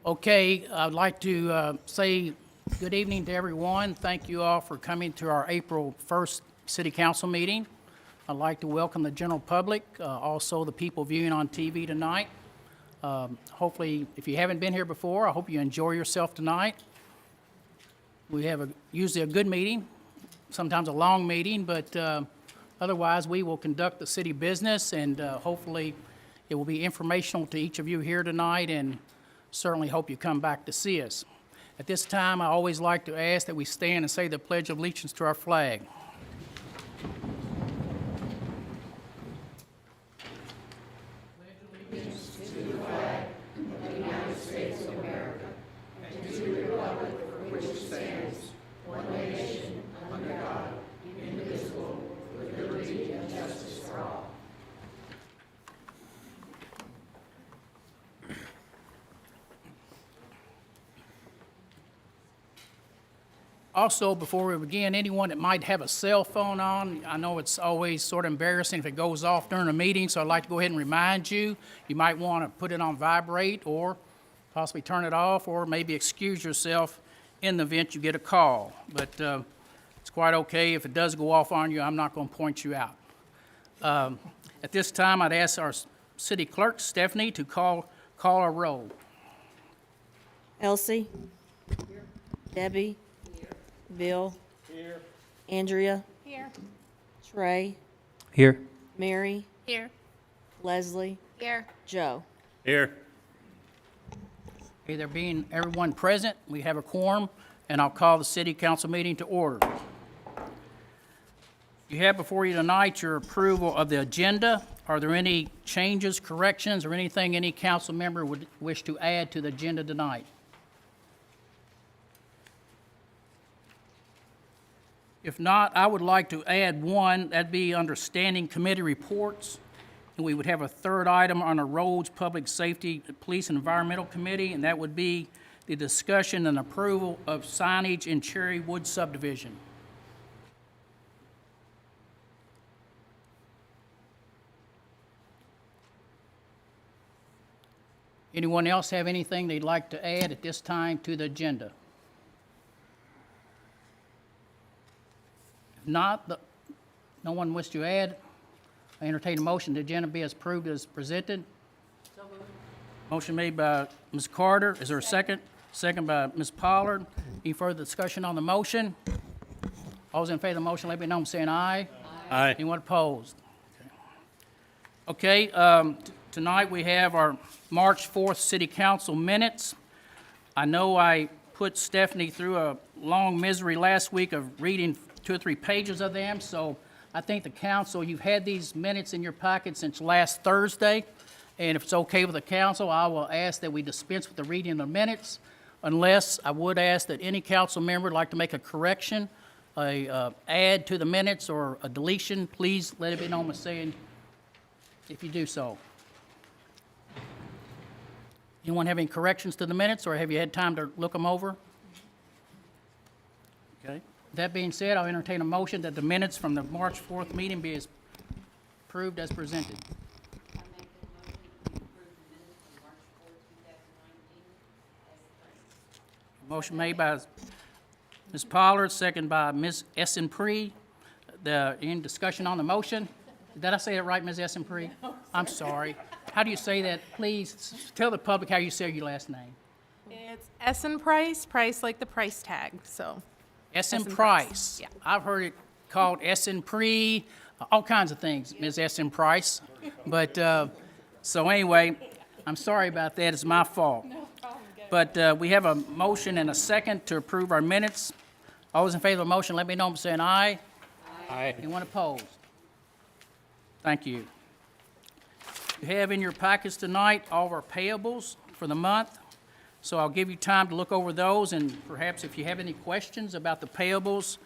Okay, I'd like to say good evening to everyone. Thank you all for coming to our April 1st City Council meeting. I'd like to welcome the general public, also the people viewing on TV tonight. Hopefully, if you haven't been here before, I hope you enjoy yourself tonight. We have usually a good meeting, sometimes a long meeting, but otherwise we will conduct the city business, and hopefully it will be informational to each of you here tonight, and certainly hope you come back to see us. At this time, I always like to ask that we stand and say the Pledge of Allegiance to our flag. Also, before we begin, anyone that might have a cell phone on, I know it's always sort of embarrassing if it goes off during a meeting, so I'd like to go ahead and remind you, you might want to put it on vibrate or possibly turn it off, or maybe excuse yourself in the event you get a call. But it's quite okay. If it does go off on you, I'm not going to point you out. At this time, I'd ask our city clerk, Stephanie, to call our roll. Elsie? Here. Debbie? Here. Bill? Here. Andrea? Here. Trey? Here. Mary? Here. Leslie? Here. Joe? Here. Okay, there being everyone present, we have a quorum, and I'll call the city council meeting to order. You have before you tonight your approval of the agenda. Are there any changes, corrections, or anything any council member would wish to add to the agenda tonight? If not, I would like to add one, that'd be under standing committee reports. And we would have a third item on the Roads, Public Safety, Police, and Environmental Committee, and that would be the discussion and approval of signage in Cherry Wood subdivision. Anyone else have anything they'd like to add at this time to the agenda? If not, no one wishes to add, I entertain a motion the agenda be as approved as presented. So moved. Motion made by Ms. Carter. Is there a second? Second by Ms. Pollard. Any further discussion on the motion? All those in favor of the motion, let me know by saying aye. Aye. Anyone opposed? Okay, tonight we have our March 4th City Council minutes. I know I put Stephanie through a long misery last week of reading 2 or 3 pages of them, so I think the council, you've had these minutes in your pocket since last Thursday, and if it's okay with the council, I will ask that we dispense with the reading of the minutes, unless I would ask that any council member would like to make a correction, a add to the minutes, or a deletion. Please let it be known by saying if you do so. Anyone have any corrections to the minutes, or have you had time to look them over? Okay. That being said, I'll entertain a motion that the minutes from the March 4th meeting be as approved as presented. I make a motion to approve the minutes from March 4th, 2019 as Motion made by Ms. Pollard, second by Ms. Essenpree. Any discussion on the motion? Did I say it right, Ms. Essenpree? No, I'm sorry. How do you say that? Please tell the public how you say your last name. It's Essen Price, price like the price tag, so. Essen Essen Price. Price, yeah. I've heard it called Essenpree, all kinds of things, Ms. Essen Price. But, so anyway, I'm sorry about that. It's my fault. But we have a motion and a second to approve our minutes. All those in favor of the motion, let me know by saying aye. Aye. Anyone opposed? Thank you. You have in your packets tonight all of our payables for the month. So I'll give you time to look over those, and perhaps if you have any questions about the payables,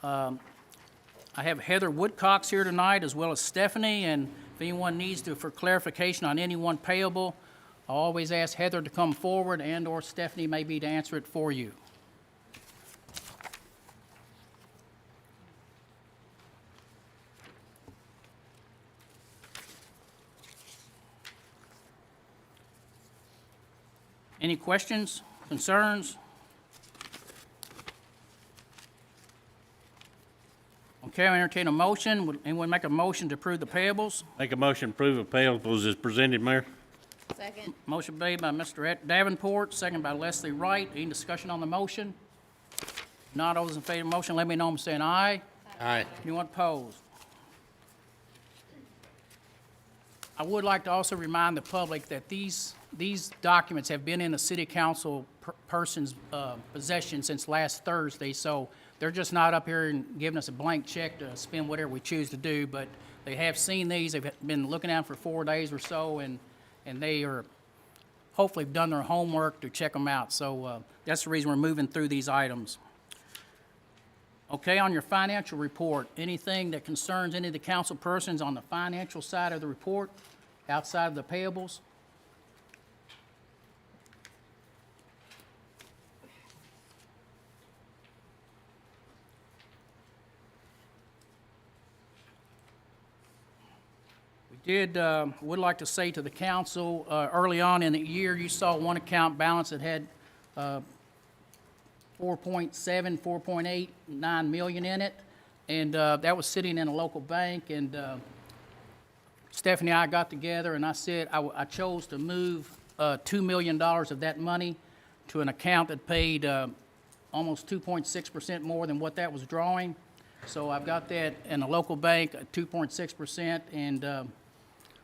I have Heather Woodcox here tonight as well as Stephanie, and if anyone needs for clarification on any one payable, I'll always ask Heather to come forward, and or Stephanie maybe to answer it for you. Any questions, concerns? Okay, I entertain a motion. Would anyone make a motion to approve the payables? Make a motion to approve of payables as presented, Mayor. Second. Motion made by Mr. Davenport, second by Leslie Wright. Any discussion on the motion? Not all those in favor of the motion, let me know by saying aye. Aye. Anyone opposed? I would like to also remind the public that these documents have been in the city council person's possession since last Thursday, so they're just not up here and giving us a blank check to spend whatever we choose to do, but they have seen these, they've been looking at them for 4 days or so, and they are hopefully done their homework to check them out. So that's the reason we're moving through these items. Okay, on your financial report, anything that concerns any of the council persons on the financial side of the report, outside of the payables? Would like to say to the council, early on in the year, you saw one account balance that had 4.89 million in it, and that was sitting in a local bank, and Stephanie and I got together, and I said I chose to move $2 million of that money to an account that paid almost 2.6% more than what that was drawing. So I've got that in a local bank at 2.6%, and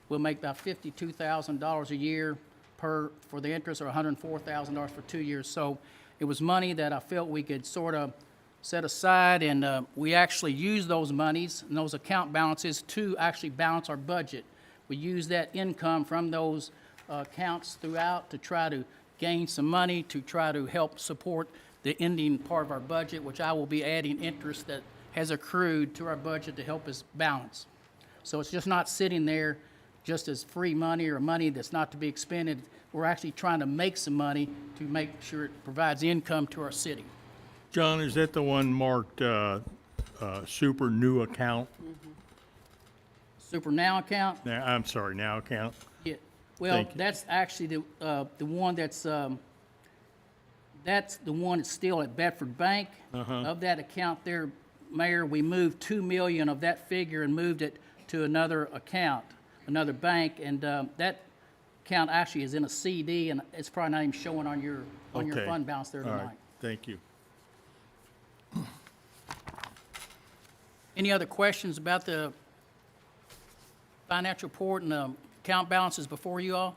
we'll make about $52,000 a year for the interest, or $104,000 for 2 years. So it was money that I felt we could sort of set aside, and we actually use those monies and those account balances to actually balance our budget. We use that income from those accounts throughout to try to gain some money to try to help support the ending part of our budget, which I will be adding interest that has accrued to our budget to help us balance. So it's just not sitting there just as free money or money that's not to be expended. We're actually trying to make some money to make sure it provides income to our city. John, is that the one marked super new account? Super Now account? Now, I'm sorry, now account? Yeah. Well, Thank you. that's actually the one that's the one that's still at Bedford Bank. Of that account there, Mayor, we moved $2 million of that figure and moved it to another account, another bank, and that account actually is in a CD, and it's probably not even showing on your Okay. fund balance there All tonight. right, thank you. Any other questions about the financial report and the account balances before you all?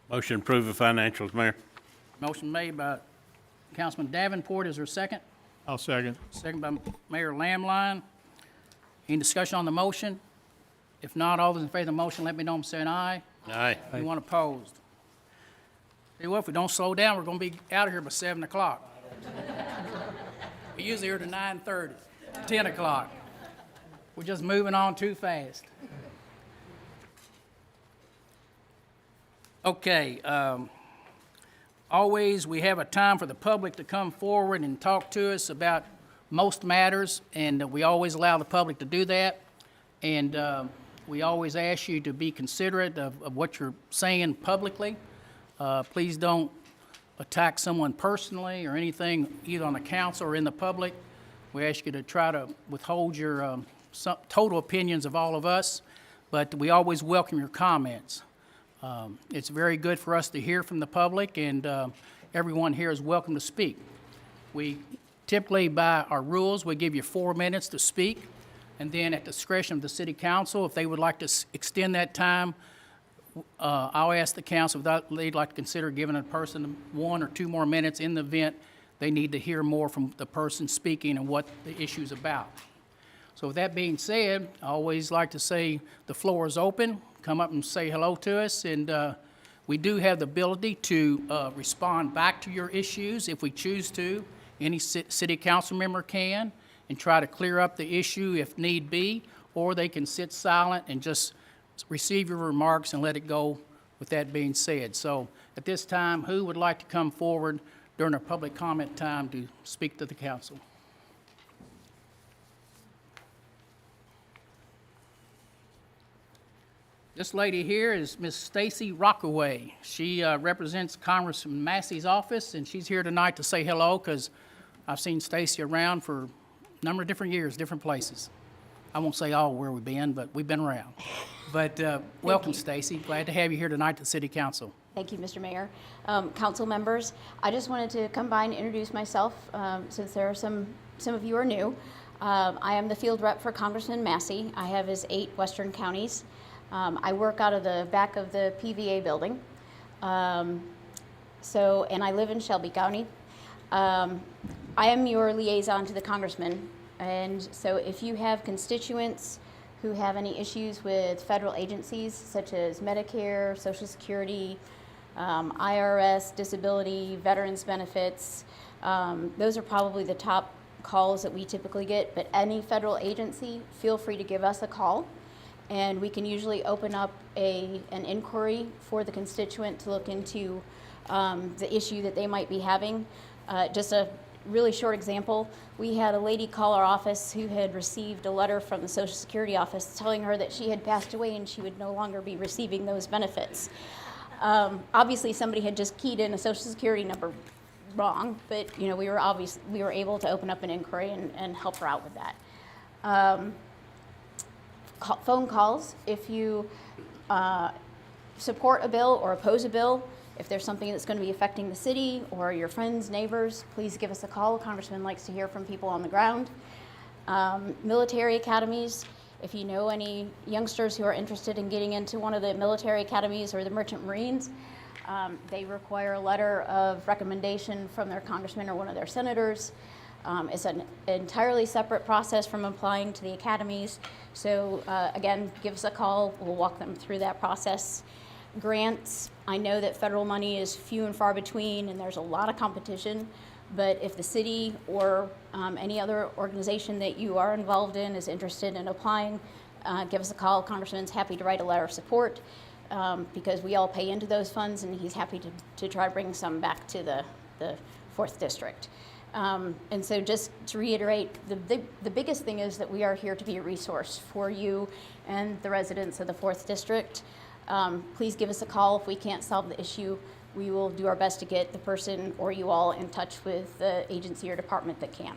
Motion to approve of financials, Mayor. Motion made by Councilman Davenport. Is there a second? I'll second. Second by Mayor Lamline. Any discussion on the motion? If not, all those in favor of the motion, let me know by saying aye. Aye. Anyone opposed? Tell you what, if we don't slow down, we're going to be out of here by 7 o'clock. We're usually here to 9:30, 10 o'clock. We're just moving on too fast. Okay, always we have a time for the public to come forward and talk to us about most matters, and we always allow the public to do that. And we always ask you to be considerate of what you're saying publicly. Please don't attack someone personally or anything, either on the council or in the public. We ask you to try to withhold your total opinions of all of us, but we always welcome your comments. It's very good for us to hear from the public, and everyone here is welcome to speak. We typically, by our rules, we give you 4 minutes to speak, and then at discretion of the city council, if they would like to extend that time, I'll ask the council if they'd like to consider giving a person 1 or 2 more minutes in the event they need to hear more from the person speaking and what the issue's about. So with that being said, I always like to say the floor is open. Come up and say hello to us, and we do have the ability to respond back to your issues if we choose to. Any city council member can, and try to clear up the issue if need be, or they can sit silent and just receive your remarks and let it go with that being said. So at this time, who would like to come forward during our public comment time to speak to the council? This lady here is Miss Stacy Rockaway. She represents Congressman Massey's office, and she's here tonight to say hello because I've seen Stacy around for a number of different years, different places. I won't say all where we've been, but we've been around. But welcome, Stacy. Glad to have you here tonight at the City Council. Thank you, Mr. Mayor. Council members, I just wanted to come by and introduce myself since there are some of you are new. I am the field rep for Congressman Massey. I have his 8 western counties. I work out of the back of the PVA building. And I live in Shelby County. I am your liaison to the congressman. And so if you have constituents who have any issues with federal agencies such as Medicare, Social Security, IRS, disability, veterans benefits, those are probably the top calls that we typically get. But any federal agency, feel free to give us a call. And we can usually open up an inquiry for the constituent to look into the issue that they might be having. Just a really short example, we had a lady call our office who had received a letter from the Social Security office telling her that she had passed away and she would no longer be receiving those benefits. Obviously, somebody had just keyed in a Social Security number wrong, but we were able to open up an inquiry and help her out with that. Phone calls, if you support a bill or oppose a bill, if there's something that's going to be affecting the city or your friends, neighbors, please give us a call. The Congressman likes to hear from people on the ground. Military academies, if you know any youngsters who are interested in getting into one of the military academies or the Merchant Marines, they require a letter of recommendation from their congressman or one of their senators. It's an entirely separate process from applying to the academies. So again, give us a call. We'll walk them through that process. Grants, I know that federal money is few and far between and there's a lot of competition, but if the city or any other organization that you are involved in is interested in applying, give us a call. Congressman's happy to write a letter of support because we all pay into those funds and he's happy to try to bring some back to the 4th District. And so just to reiterate, the biggest thing is that we are here to be a resource for you and the residents of the 4th District. Please give us a call. If we can't solve the issue, we will do our best to get the person or you all in touch with the agency or department that can.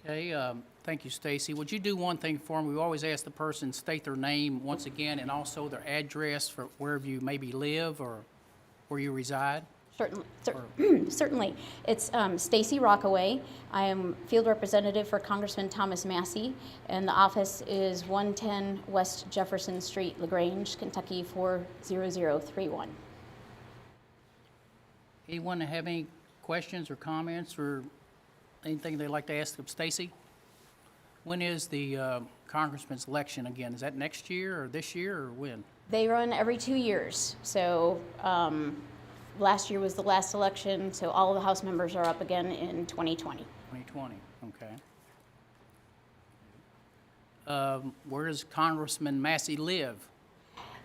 Okay, thank you, Stacy. Would you do one thing for me? We always ask the person state their name once again and also their address for wherever you maybe live or where you reside. Certainly. It's Stacy Rockaway. I am field representative for Congressman Thomas Massey, and the office is 110 West Jefferson Street, LaGrange, Kentucky 40031. Anyone have any questions or comments or anything they'd like to ask of Stacy? When is the congressman's election again? Is that next year or this year or when? They run every 2 years. So last year was the last election, so all of the House members are up again in 2020. 2020, okay. Where does Congressman Massey live?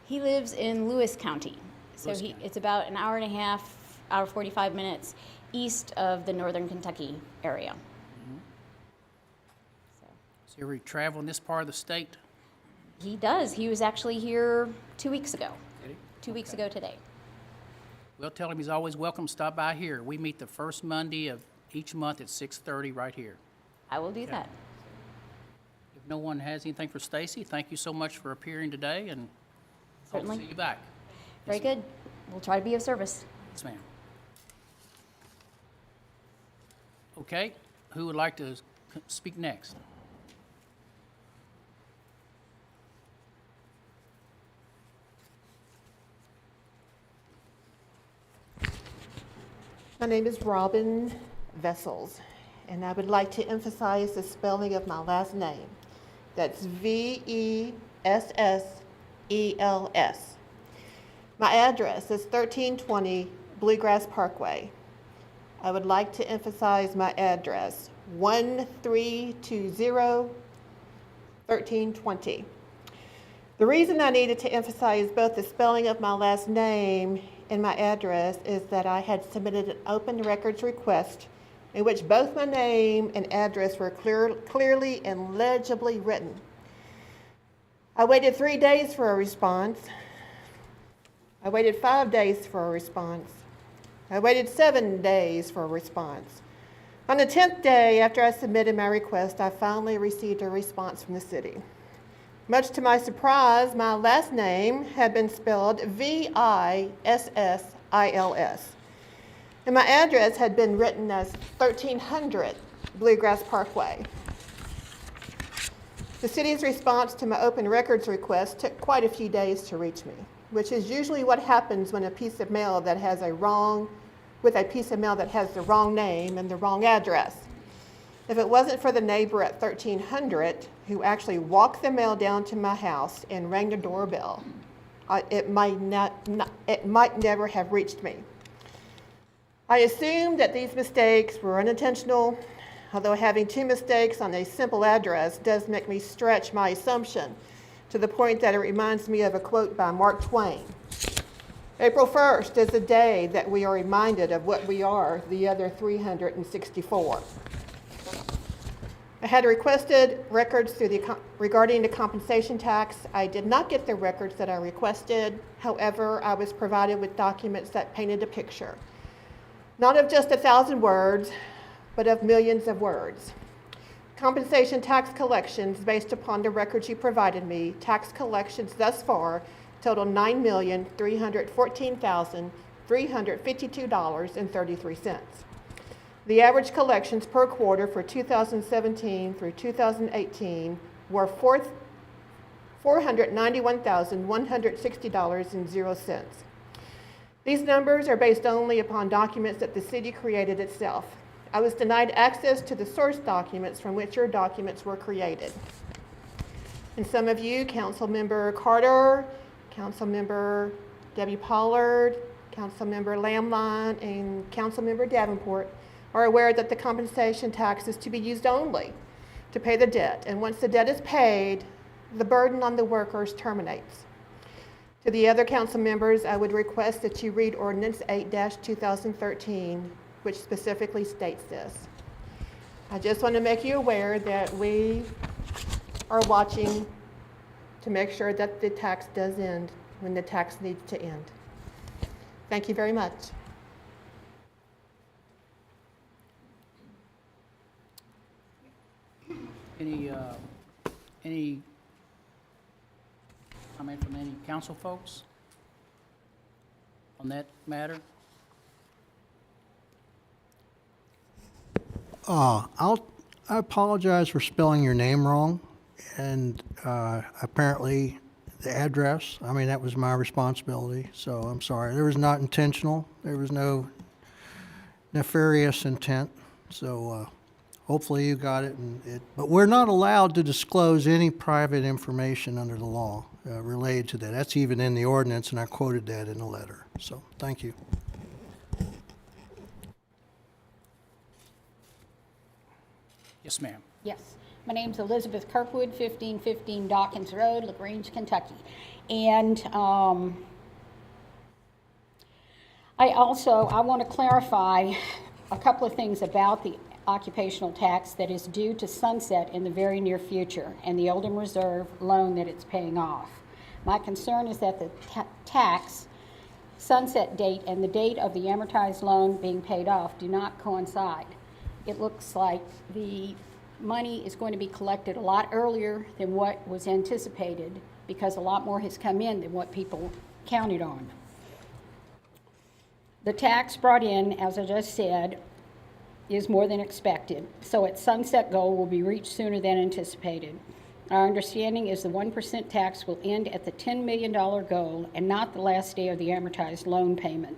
He lives in Lewis County. So Lewis County. It's about an hour and a half, hour 45 minutes east of the northern Kentucky area. Does he ever travel in this part of the state? He does. He was actually here 2 weeks ago. Did he? 2 weeks ago today. Well, tell him he's always welcome to stop by here. We meet the first Monday of each month at 6:30 right here. I will do that. If no one has anything for Stacy, thank you so much for appearing today and hope to Certainly. see you back. Very good. We'll try to be of service. Yes, ma'am. Okay, who would like to speak next? My name is Robin Vessels, and I would like to emphasize the spelling of my last name. That's Vessels. My address is 1320 Bluegrass Parkway. I would like to emphasize my address, 1320 1320. The reason I needed to emphasize both the spelling of my last name and my address is that I had submitted an open records request in which both my name and address were clearly and legibly written. I waited 3 days for a response. I waited 5 days for a response. I waited 7 days for a response. On the 10th day after I submitted my request, I finally received a response from the city. Much to my surprise, my last name had been spelled Vississ, and my address had been written as 1300 Bluegrass Parkway. The city's response to my open records request took quite a few days to reach me, which is usually what happens when a piece of mail that has the wrong name and the wrong address. If it wasn't for the neighbor at 1300 who actually walked the mail down to my house and rang the doorbell, it might never have reached me. I assumed that these mistakes were unintentional, although having 2 mistakes on a simple address does make me stretch my assumption to the point that it reminds me of a quote by Mark Twain. April 1st is the day that we are reminded of what we are the other 364. I had requested records regarding the compensation tax. I did not get the records that I requested. However, I was provided with documents that painted a picture, not of just 1,000 words, but of millions of words. Compensation tax collections, based upon the records you provided me, tax collections thus far total $9,314,352.33. The average collections per quarter for 2017 through 2018 were $491,160.00. These numbers are based only upon documents that the city created itself. I was denied access to the source documents from which your documents were created. And some of you, Councilmember Carter, Councilmember Debbie Pollard, Councilmember Lamline, and Councilmember Davenport, are aware that the compensation tax is to be used only to pay the debt. And once the debt is paid, the burden on the workers terminates. To the other council members, I would request that you read Ordinance 8-2013, which specifically states this. I just want to make you aware that we are watching to make sure that the tax does end when the tax needs to end. Thank you very much. Any comment from any council folks on that matter? I apologize for spelling your name wrong, and apparently the address, that was my responsibility, so I'm sorry. It was not intentional. There was no nefarious intent, so hopefully you got it. But we're not allowed to disclose any private information under the law related to that. That's even in the ordinance, and I quoted that in the letter. So thank you. Yes, ma'am. Yes. My name's Elizabeth Kirkwood, 1515 Dawkins Road, LaGrange, Kentucky. And I want to clarify a couple of things about the occupational tax that is due to sunset in the very near future and the Oldham Reserve loan that it's paying off. My concern is that the tax sunset date and the date of the amortized loan being paid off do not coincide. It looks like the money is going to be collected a lot earlier than what was anticipated because a lot more has come in than what people counted on. The tax brought in, as I just said, is more than expected, so its sunset goal will be reached sooner than anticipated. Our understanding is the 1% tax will end at the $10 million goal and not the last day of the amortized loan payment.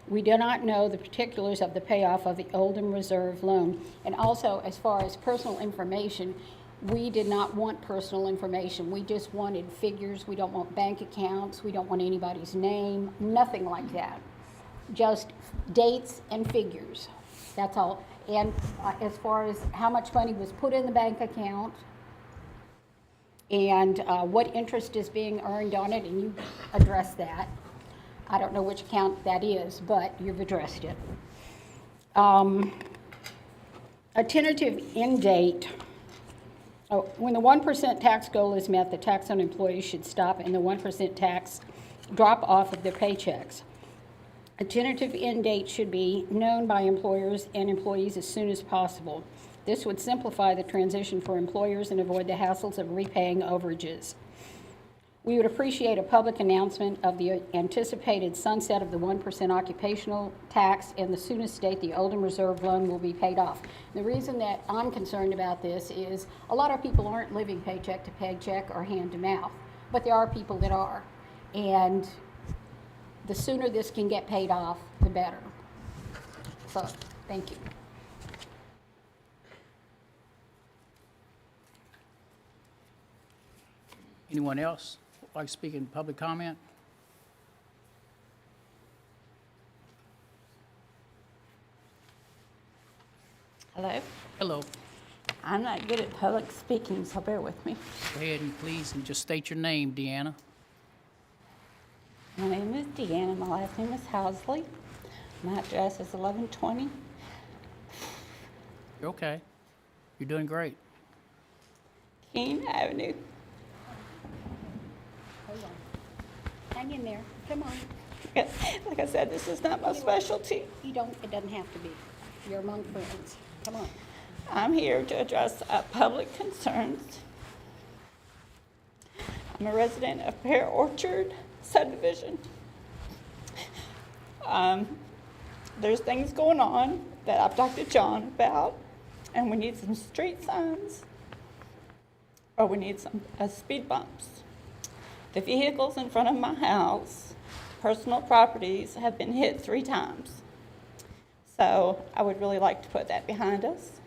We do not know the particulars of the payoff of the Oldham Reserve loan. And also, as far as personal information, we did not want personal information. We just wanted figures. We don't want bank accounts. We don't want anybody's name, nothing like that. Just dates and figures. That's all. And as far as how much money was put in the bank account and what interest is being earned on it, and you addressed that. I don't know which account that is, but you've addressed it. A tentative end date When the 1% tax goal is met, the tax on employees should stop and the 1% tax drop off of their paychecks. A tentative end date should be known by employers and employees as soon as possible. This would simplify the transition for employers and avoid the hassles of repaying overages. We would appreciate a public announcement of the anticipated sunset of the 1% occupational tax and the soonest date the Oldham Reserve loan will be paid off. The reason that I'm concerned about this is a lot of people aren't living paycheck to paycheck or hand to mouth, but there are people that are. And the sooner this can get paid off, the better. So, thank you. Anyone else like to speak in public comment? Hello. Hello. I'm not good at public speaking, so bear with me. Go ahead and please, and just state your name, Deanna. My name is Deanna. My last name is Housley. My address is 1120 You're okay. You're doing great. Keene Avenue. Hold on. Hang in there. Come on. Like I said, this is not my specialty. It doesn't have to be. You're among friends. Come on. I'm here to address public concerns. I'm a resident of Pear Orchard subdivision. There's things going on that I've talked to John about, and we need some street signs, or we need some speed bumps. The vehicles in front of my house, personal properties, have been hit 3 times. So I would really like to put that behind us.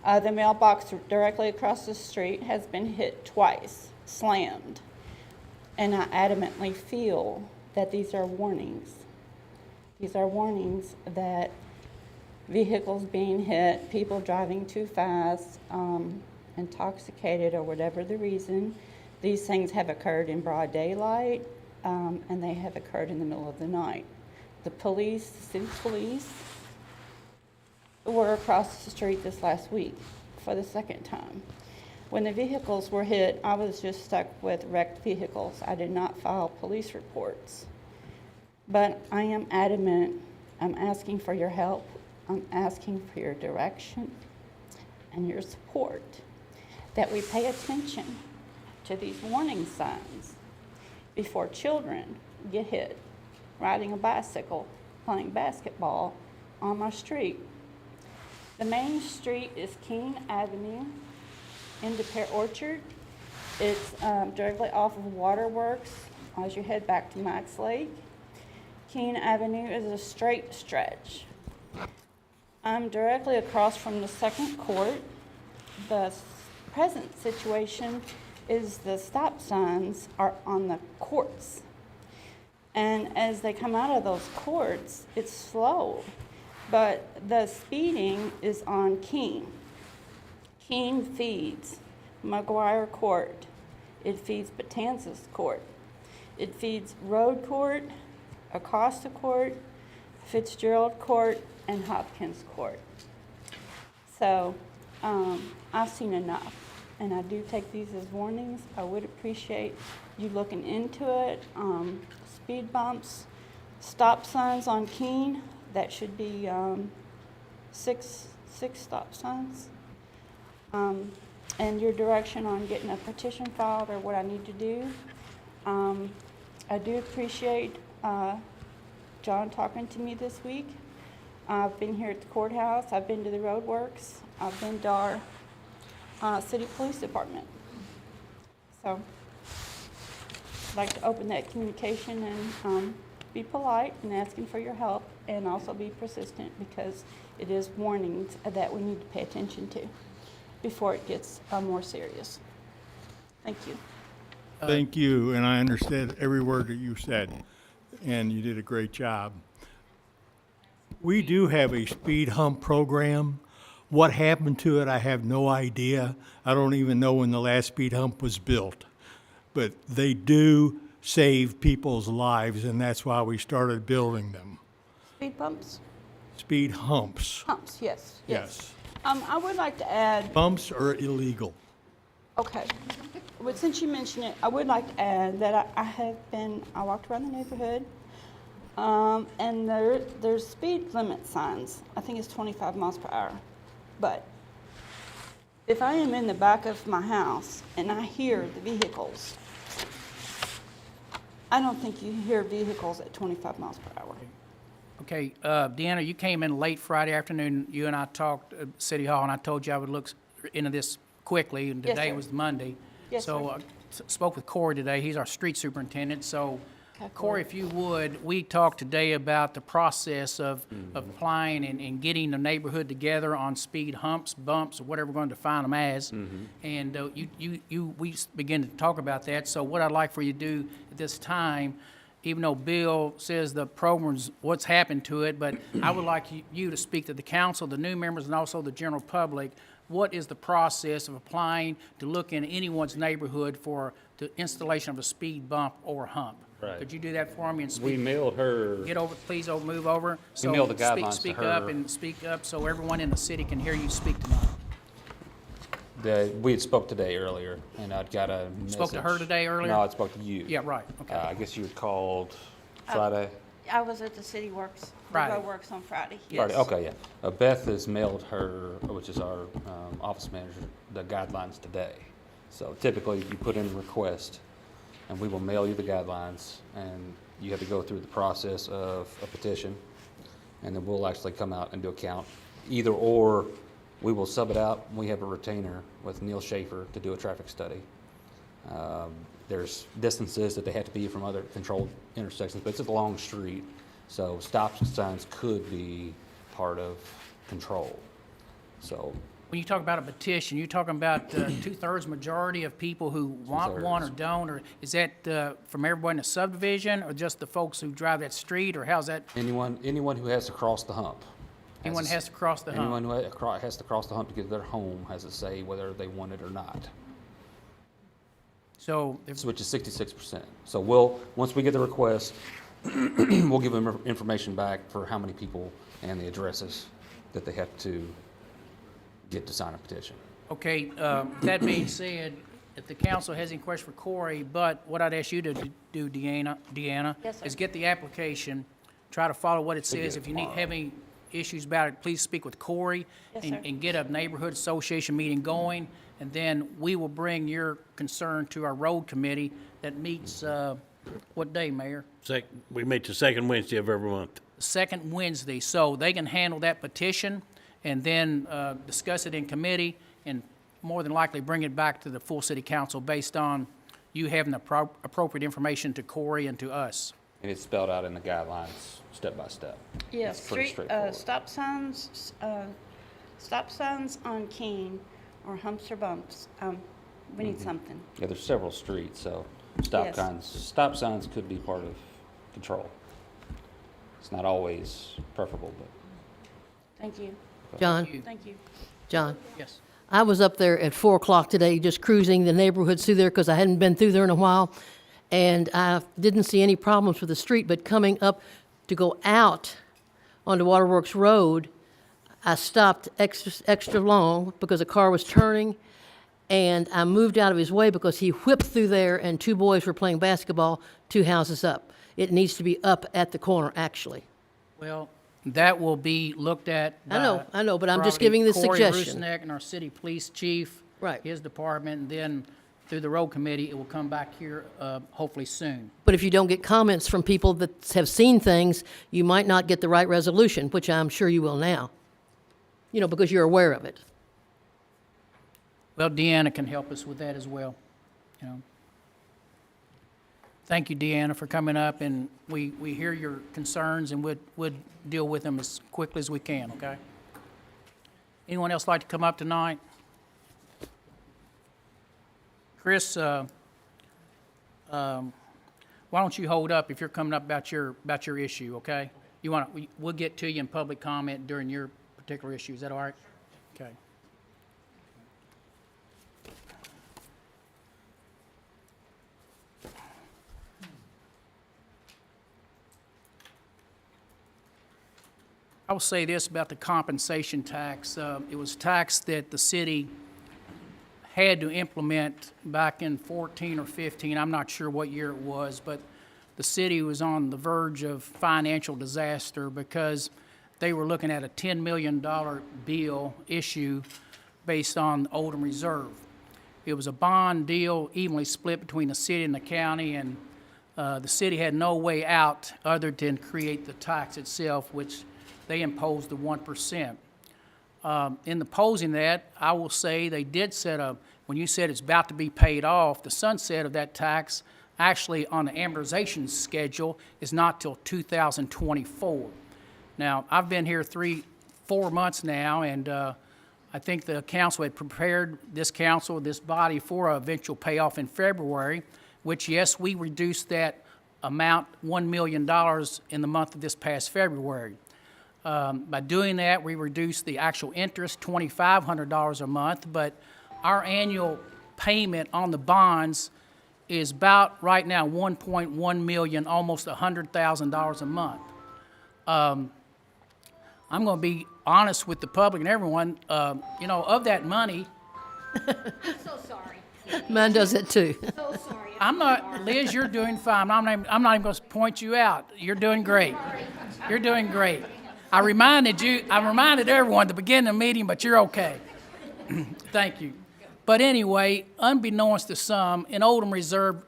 The mailbox directly across the street has been hit twice, slammed. And I adamantly feel that these are warnings. These are warnings that vehicles being hit, people driving too fast, intoxicated or whatever the reason, these things have occurred in broad daylight, and they have occurred in the middle of the night. The police, the city police, were across the street this last week for the 2nd time. When the vehicles were hit, I was just stuck with wrecked vehicles. I did not file police reports. But I am adamant. I'm asking for your help. I'm asking for your direction and your support, that we pay attention to these warning signs before children get hit riding a bicycle, playing basketball on my street. The main street is King Avenue into Pear Orchard. It's directly off of Waterworks as you head back to Max Lake. Keene Avenue is a straight stretch. I'm directly across from the 2nd court. The present situation is the stop signs are on the courts. And as they come out of those courts, it's slow. But the speeding is on Keene. Keene feeds McGuire Court. It feeds Betances Court. It feeds Road Court, Acosta Court, Fitzgerald Court, and Hopkins Court. So I've seen enough, and I do take these as warnings. I would appreciate you looking into it. Speed bumps, stop signs on Keene. That should be 6 stop signs. And your direction on getting a petition filed or what I need to do. I do appreciate John talking to me this week. I've been here at the courthouse. I've been to the roadworks. I've been to our city police department. So I'd like to open that communication and be polite in asking for your help, and also be persistent, because it is warnings that we need to pay attention to before it gets more serious. Thank you. Thank you, and I understood every word that you said, and you did a great job. We do have a speed hump program. What happened to it, I have no idea. I don't even know when the last speed hump was built. But they do save people's lives, and that's why we started building them. Speed bumps? Speed humps. Humps, yes. Yes. I would like to add, Bumps are illegal. Okay. Well, since you mentioned it, I would like to add that I walked around the neighborhood, and there's speed limit signs. I think it's 25 miles per hour. But if I am in the back of my house and I hear the vehicles, I don't think you hear vehicles at 25 miles per hour. Okay, Deanna, you came in late Friday afternoon. You and I talked at City Hall, and I told you I would look into this quickly, and Yes, today sir. was Monday. Yes, So sir. I spoke with Corey today. He's our street superintendent. So, Okay, Corey, if you would, we talked today about the process of applying and getting the neighborhood together on speed humps, bumps, or whatever we're going to define them as. And we began to talk about that. So what I'd like for you to do at this time, even though Bill says the program's what's happened to it, but I would like you to speak to the council, the new members, and also the general public. What is the process of applying to look in anyone's neighborhood for the installation of a speed bump or hump? Right. Could you do that for me and We speak? mailed her, Get over, please, move over. So mailed the guidelines to speak her. up and speak up so everyone in the city can hear you speak tonight. we had spoke today earlier, and I'd got a message. Spoke to her today earlier? No, I spoke to you. Yeah, right, okay. I guess you had called Friday? I was at the City Works, Friday. Riverboat Works on Friday, Friday, yes. okay, yeah. Beth has mailed her, which is our office manager, the guidelines today. So typically, you put in a request, and we will mail you the guidelines, and you have to go through the process of a petition, and then we'll actually come out and do a count. Either or, we will sub it out. We have a retainer with Neil Schaefer to do a traffic study. There's distances that they have to be from other controlled intersections, but it's a long street, so stop signs could be part of control. So, When you talk about a petition, you're talking about two-thirds majority of people who want one or Two-thirds. don't, or is that from everybody in the subdivision, or just the folks who drive that street, or how's that? anyone who has to cross the hump. Anyone has to cross the Anyone hump? who has to cross the hump to get to their home has to say whether they want it or not. So, if, Which is 66%. So once we get the request, we'll give them information back for how many people and the addresses that they have to get to sign a petition. okay, that being said, if the council has any questions for Corey, but what I'd ask you to do, Deanna, Yes, sir. is get the application, try to follow what it We'll get says. it If you need, tomorrow. have any issues about it, please speak with Corey Yes, and sir. and get a neighborhood association meeting going, and then we will bring your concern to our road committee that meets, what day, Mayor? We meet the second Wednesday of every month. Second Wednesday, so they can handle that petition and then discuss it in committee and more than likely bring it back to the full city council based on you having the appropriate information to Corey and to us. And it's spelled out in the guidelines, step by step. Yeah, It's pretty street, straightforward. stop signs on Keene or humps or bumps, we need something. Yeah, there's several streets, so Yes. stop signs could be part of control. It's not always preferable, but. Thank you, John, thank you. John, Yes. I was up there at 4 o'clock today, just cruising the neighborhoods through there because I hadn't been through there in a while. And I didn't see any problems with the street, but coming up to go out onto Waterworks Road, I stopped extra long because a car was turning, and I moved out of his way because he whipped through there and two boys were playing basketball 2 houses up. It needs to be up at the corner, actually. Well, that will be looked at I know, but I'm just probably giving the Corey suggestion. Rusnak and our city police chief. Right. His department, and then through the road committee, it will come back here hopefully soon. But if you don't get comments from people that have seen things, you might not get the right resolution, which I'm sure you will now. You know, because you're aware of it. Well, Deanna can help us with that as well, you know. Thank you, Deanna, for coming up, and we hear your concerns, and would deal with them as quickly as we can, okay? Anyone else like to come up tonight? Chris, why don't you hold up if you're coming up about your issue, okay? We'll get to you in public comment during your particular issue, is that all right? Okay. I will say this about the compensation tax. It was tax that the city had to implement back in 14 or 15, I'm not sure what year it was, but the city was on the verge of financial disaster because they were looking at a $10 million bill issue based on Oldham Reserve. It was a bond deal evenly split between the city and the county, and the city had no way out other than create the tax itself, which they imposed the 1%. In opposing that, I will say they did set up, when you said it's about to be paid off, the sunset of that tax actually on the amortization schedule is not till 2024. Now, I've been here 4 months now, and I think the council had prepared this body for an eventual payoff in February, which, yes, we reduced that amount $1 million in the month of this past February. By doing that, we reduced the actual interest $2,500 a month, but our annual payment on the bonds is about right now 1.1 million, almost $100,000 a month. I'm going to be honest with the public and everyone. Of that money, So sorry. Mine does it too. So sorry. I'm not, Liz, you're doing fine. I'm not even going to point you out. You're doing great. You're doing great. I reminded everyone at the beginning of the meeting, but you're okay. Thank you. But anyway, unbeknownst to some, in Oldham Reserve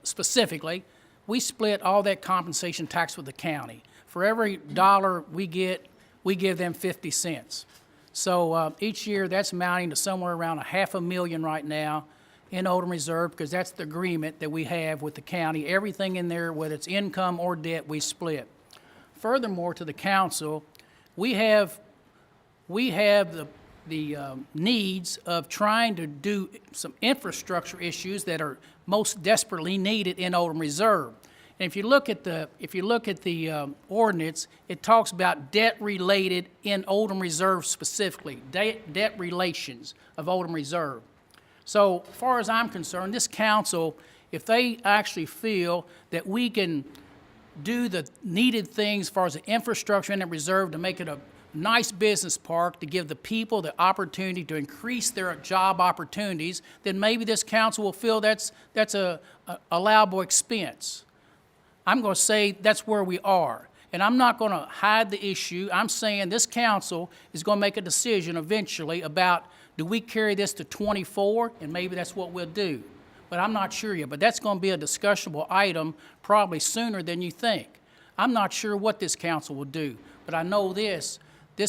specifically, we split all that compensation tax with the county. For every dollar we get, we give them 50 cents. So each year, that's amounting to somewhere around $500,000 right now in Oldham Reserve, because that's the agreement that we have with the county. Everything in there, whether it's income or debt, we split. Furthermore, to the council, we have the needs of trying to do some infrastructure issues that are most desperately needed in Oldham Reserve. And if you look at the ordinance, it talks about debt related in Oldham Reserve specifically, debt relations of Oldham Reserve. So, as far as I'm concerned, this council, if they actually feel that we can do the needed things as far as the infrastructure in the reserve to make it a nice business park, to give the people the opportunity to increase their job opportunities, then maybe this council will feel that's a allowable expense. I'm going to say that's where we are. And I'm not going to hide the issue. I'm saying this council is going to make a decision eventually about, do we carry this to 24? And maybe that's what we'll do. But I'm not sure yet. But that's going to be a discussable item probably sooner than you think. I'm not sure what this council will do. But I know this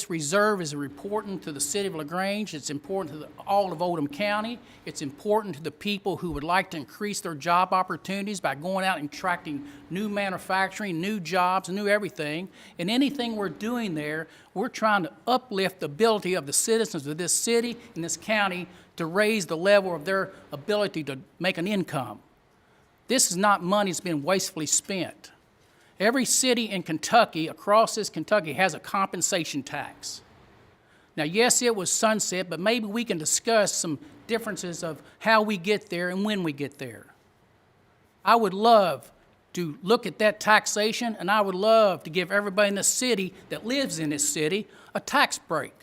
reserve is important to the city of LaGrange. It's important to all of Oldham County. It's important to the people who would like to increase their job opportunities by going out and attracting new manufacturing, new jobs, new everything. And anything we're doing there, we're trying to uplift the ability of the citizens of this city and this county to raise the level of their ability to make an income. This is not money that's been wastefully spent. Every city in Kentucky, across this Kentucky, has a compensation tax. Now, yes, it was sunset, but maybe we can discuss some differences of how we get there and when we get there. I would love to look at that taxation, and I would love to give everybody in the city that lives in this city a tax break.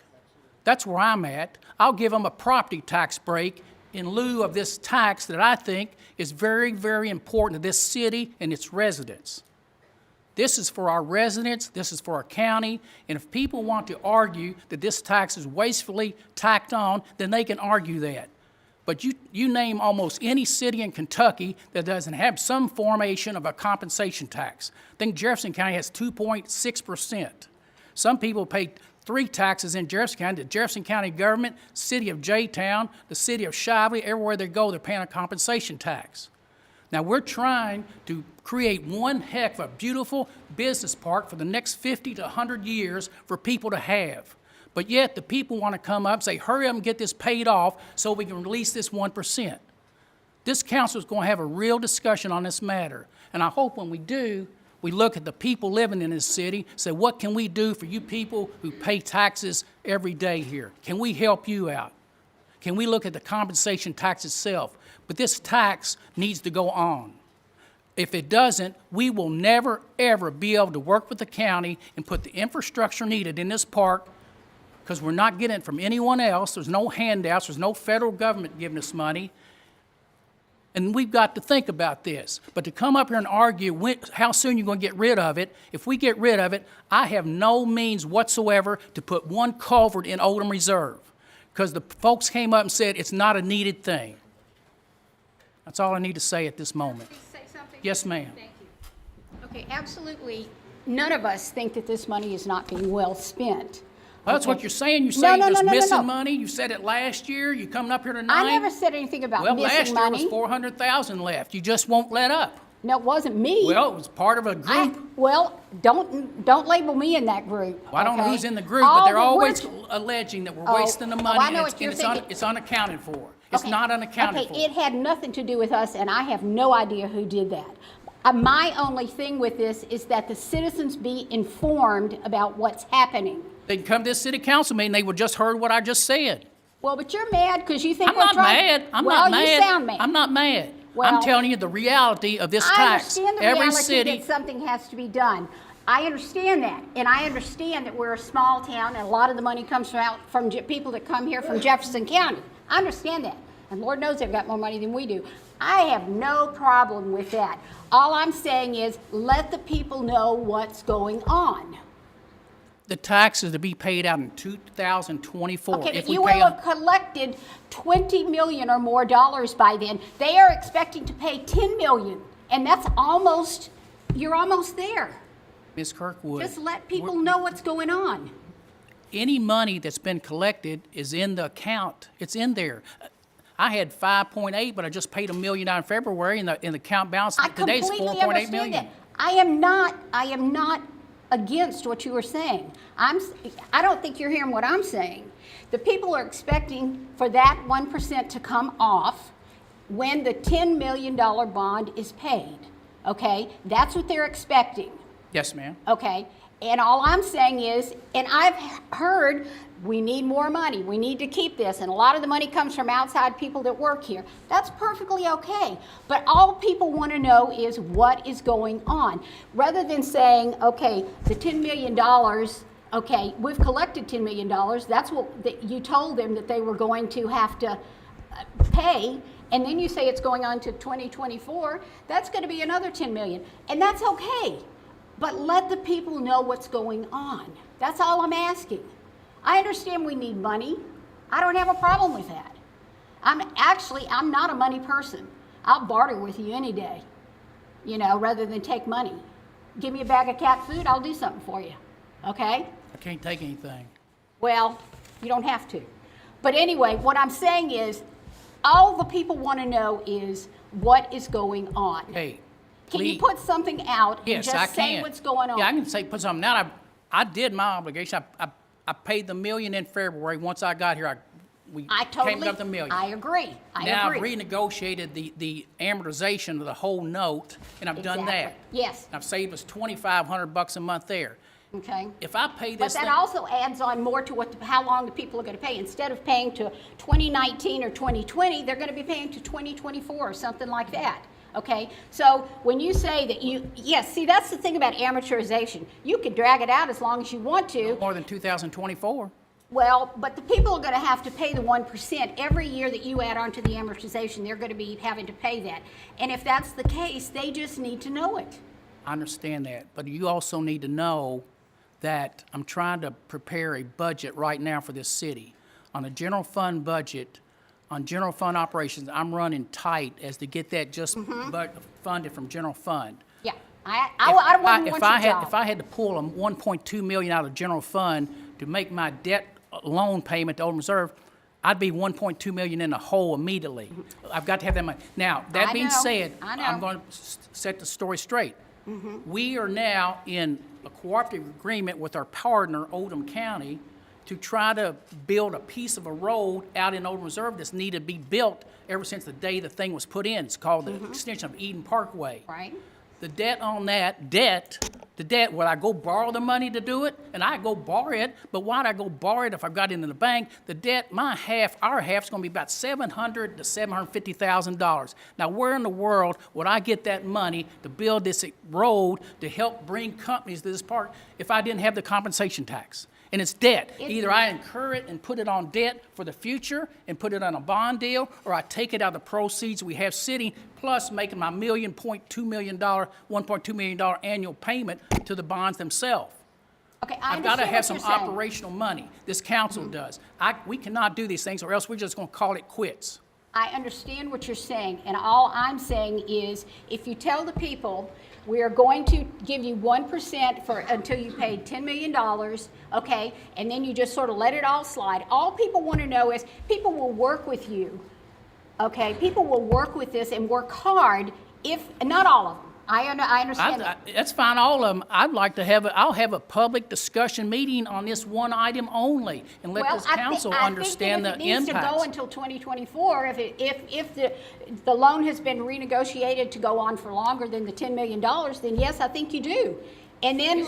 That's where I'm at. I'll give them a property tax break in lieu of this tax that I think is very, very important to this city and its residents. This is for our residents, this is for our county, and if people want to argue that this tax is wastefully tacked on, then they can argue that. But you name almost any city in Kentucky that doesn't have some formation of a compensation tax. I think Jefferson County has 2.6%. Some people pay 3 taxes in Jefferson County: the Jefferson County government, city of J-Town, the city of Shively. Everywhere they go, they're paying a compensation tax. Now, we're trying to create one heck of a beautiful business park for the next 50 to 100 years for people to have. But yet, the people want to come up and say, hurry up and get this paid off so we can release this 1%. This council is going to have a real discussion on this matter. And I hope when we do, we look at the people living in this city, say, what can we do for you people who pay taxes every day here? Can we help you out? Can we look at the compensation tax itself? But this tax needs to go on. If it doesn't, we will never, ever be able to work with the county and put the infrastructure needed in this park because we're not getting it from anyone else. There's no handouts. There's no federal government giving us money. And we've got to think about this. But to come up here and argue how soon you're going to get rid of it, if we get rid of it, I have no means whatsoever to put one culvert in Oldham Reserve, because the folks came up and said it's not a needed thing. That's all I need to say at this moment. Say something? Yes, ma'am. Thank you. Okay, absolutely, none of us think that this money is not being well spent. Well, that's Okay. what you're saying. You No, say no, there's no, no, no, missing no. money. You said it last year. You coming up here tonight. I never said anything about Well, missing last year money. was 400,000 left. You just won't let up. No, it wasn't me. Well, it was part of a group. Well, don't label me in that group. Well, I don't know okay? who's in the group, All but they're that always we're- alleging that we're Oh, wasting the oh, money. I know and what you're it's thinking. it's unaccounted for. It's Okay. not unaccounted for. Okay, it had nothing to do with us, and I have no idea who did that. My only thing with this is that the citizens be informed about what's happening. They can come to this city council meeting, they would just heard what I just said. Well, but you're mad because you think I'm we're not trying. mad. I'm well, not mad. you sound mad. I'm not mad. Well, I'm telling you the reality of this I tax. understand the Every reality city, that something has to be done. I understand that, and I understand that we're a small town, and a lot of the money comes from people that come here from Jefferson County. I understand that, and Lord knows they've got more money than we do. I have no problem with that. All I'm saying is let the people know what's going on. the taxes to be paid out in 2024. Okay, If but we you pay will have collected 20 million or more dollars by then. They are expecting to pay 10 million, and that's almost, you're almost there. Ms. Kirkwood, Just let people know what's going on. any money that's been collected is in the account. It's in there. I had 5.8, but I just paid $1 million in February, and the account balance I today is completely 4.8 understand million. that. I am not against what you were saying. I don't think you're hearing what I'm saying. The people are expecting for that 1% to come off when the $10 million bond is paid, okay? That's what they're expecting, Yes, ma'am. okay? And all I'm saying is, and I've heard we need more money, we need to keep this, and a lot of the money comes from outside people that work here. That's perfectly okay. But all people want to know is what is going on. Rather than saying, okay, the $10 million, okay, we've collected $10 million, that's what you told them that they were going to have to pay, and then you say it's going on to 2024, that's going to be another 10 million, and that's okay. But let the people know what's going on. That's all I'm asking. I understand we need money. I don't have a problem with that. I'm not a money person. I'll barter with you any day, rather than take money. Give me a bag of cat food, I'll do something for you, okay? I can't take anything. Well, you don't have to. But anyway, what I'm saying is, all the people want to know is what is going on. Hey, Can you please. put something out Yes, and I just say can. what's going on? Yeah, I can put something out. I did my obligation. I paid the $1 million in February. Once I got here, we came up the $1 million. I agree. Now I've renegotiated the amortization of the whole note, and I've done that. Exactly. Yes. And I've saved us $2,500 a month there. Okay. If I pay But this that thing, also adds on more to how long the people are going to pay. Instead of paying to 2019 or 2020, they're going to be paying to 2024 or something like that. Okay, so when you say that yes, see, that's the thing about amortization. You could drag it out as long as you want to. more than 2024. Well, but the people are going to have to pay the 1%. Every year that you add on to the amortization, they're going to be having to pay that. And if that's the case, they just need to know it. I understand that, but you also need to know that I'm trying to prepare a budget right now for this city. On a general fund budget, on general fund operations, I'm running tight as to get that just funded from general fund. Yeah, I wouldn't want your job. If I had to pull a $1.2 million out of general fund to make my debt loan payment to Old Reserve, I'd be $1.2 million in the hole immediately. I've got to have that money. Now, that being said, I'm going to set the story straight. We are now in a cooperative agreement with our partner, Oldham County, to try to build a piece of a road out in Old Reserve that's needed to be built ever since the day the thing was put in. It's called the extension of Eden Parkway. Right. The debt on that, would I go borrow the money to do it? And I go borrow it, but why'd I go borrow it if I've got it in the bank? The debt, our half's gonna be about $700,000 to $750,000. Now, where in the world would I get that money to build this road to help bring companies to this park if I didn't have the compensation tax? And it's debt. Either I incur it and put it on debt for the future and put it on a bond deal, or I take it out of the proceeds we have sitting, plus making my $1.2 million annual payment to the bonds themselves. Okay, I I've got to understand have what some you're saying. Mm-hmm. operational money. This council does. We cannot do these things, or else we're just going to call it quits. I understand what you're saying, and all I'm saying is, if you tell the people, we are going to give you 1% for, until you pay $10 million, okay, and then you just sort of let it all slide, all people want to know is, people will work with you, okay? People will work with this and work hard if, not all of them. I understand that. That's fine, all of them. I'd like to have, I'll have a public discussion meeting on this one item only, and let this council understand the I think that if it needs to go impacts. until 2024, if the loan has been renegotiated to go on for longer than the $10 million, then yes, I think you do. And then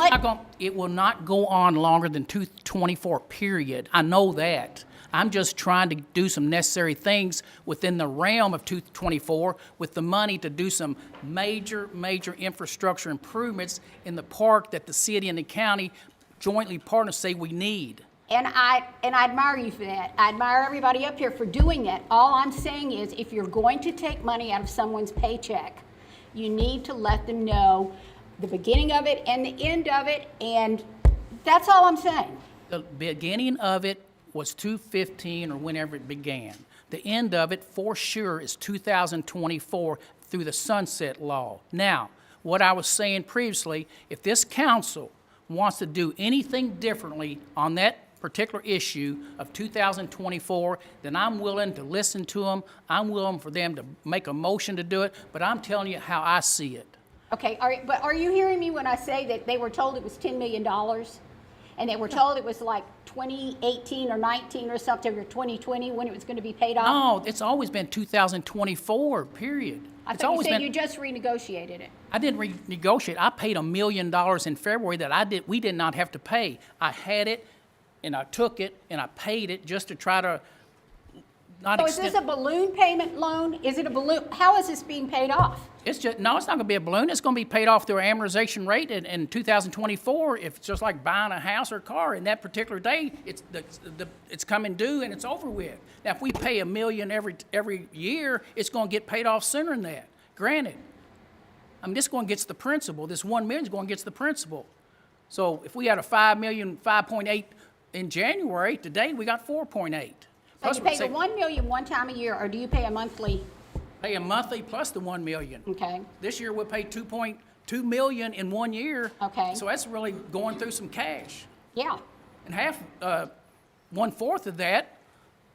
It will not go on longer than 2024, period. I know that. I'm just trying to do some necessary things within the realm of 224 with the money to do some major infrastructure improvements in the park that the city and the county jointly partners say we need. And I admire you for that. I admire everybody up here for doing that. All I'm saying is, if you're going to take money out of someone's paycheck, you need to let them know the beginning of it and the end of it, and that's all I'm saying. The beginning of it was 2/15 or whenever it began. The end of it, for sure, is 2024 through the sunset law. Now, what I was saying previously, if this council wants to do anything differently on that particular issue of 2024, then I'm willing to listen to them. I'm willing for them to make a motion to do it, but I'm telling you how I see it. Okay, but are you hearing me when I say that they were told it was $10 million? And they were told it was like 2018 or 19 or something, or 2020 when it was going to be paid off? No, it's always been 2024, period. I It's thought you always said been. you just renegotiated it. I didn't renegotiate. I paid $1 million in February that we did not have to pay. I had it, and I took it, and I paid it just to try to not So is this a balloon payment loan? Is it a balloon? How is this being paid off? It's not going to be a balloon. It's going to be paid off through an amortization rate in 2024. If it's just like buying a house or a car, in that particular day, it's coming due and it's over with. Now, if we pay $1 million every year, it's going to get paid off sooner than that. Granted, I mean, this going gets the principal. This $1 million is going gets the principal. So if we had a $5 million, 5.8 in January, today we got 4.8. So you pay the $1 million one time a year, or do you pay a monthly? Pay a monthly plus the $1 million. Okay. This year we'll pay $2.2 million in 1 year. Okay. So that's really going through some cash. Yeah. And half, 1/4 of that,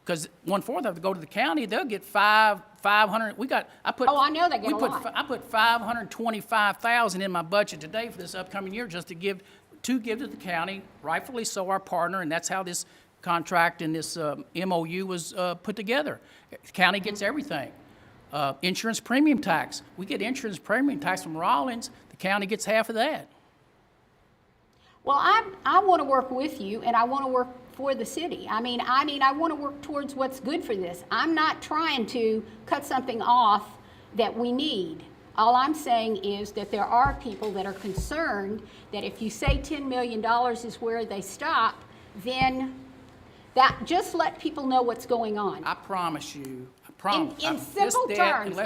because 1/4 of it go to the county, they'll get 500. Oh, I know they get a lot. I put $525,000 in my budget today for this upcoming year just to give to the county, rightfully so, our partner, and that's how this contract and this MOU was put together. The county gets everything. Insurance premium tax. We get insurance premium tax from Rollins. The county gets half of that. Well, I want to work with you, and I want to work for the city. I mean, I want to work towards what's good for this. I'm not trying to cut something off that we need. All I'm saying is that there are people that are concerned that if you say $10 million is where they stop, then that just let people know what's going on. I promise you. In simple terms.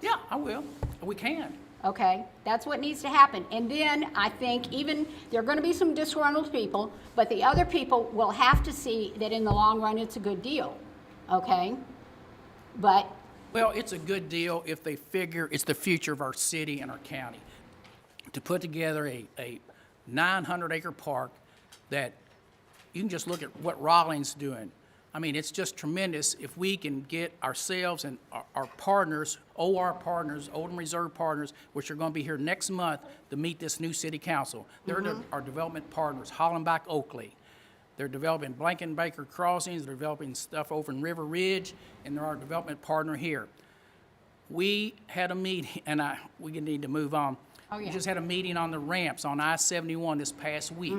Yeah, I will. We can. Okay, that's what needs to happen. And then I think even there are going to be some disgruntled people, but the other people will have to see that in the long run it's a good deal. Okay? But Well, it's a good deal if they figure it's the future of our city and our county. To put together a 900-acre park that you can just look at what Rollins doing. I mean, it's just tremendous if we can get ourselves and our partners, OR partners, Oldham Reserve partners, which are going to be here next month to meet this new city council. They're our development partners, Hollenbach Oakley. They're developing Blankenbaker Crossings, they're developing stuff over in River Ridge, and they're our development partner here. We had a meeting, and we need to move on. Oh, yeah. We just had a meeting on the ramps on I-71 this past week.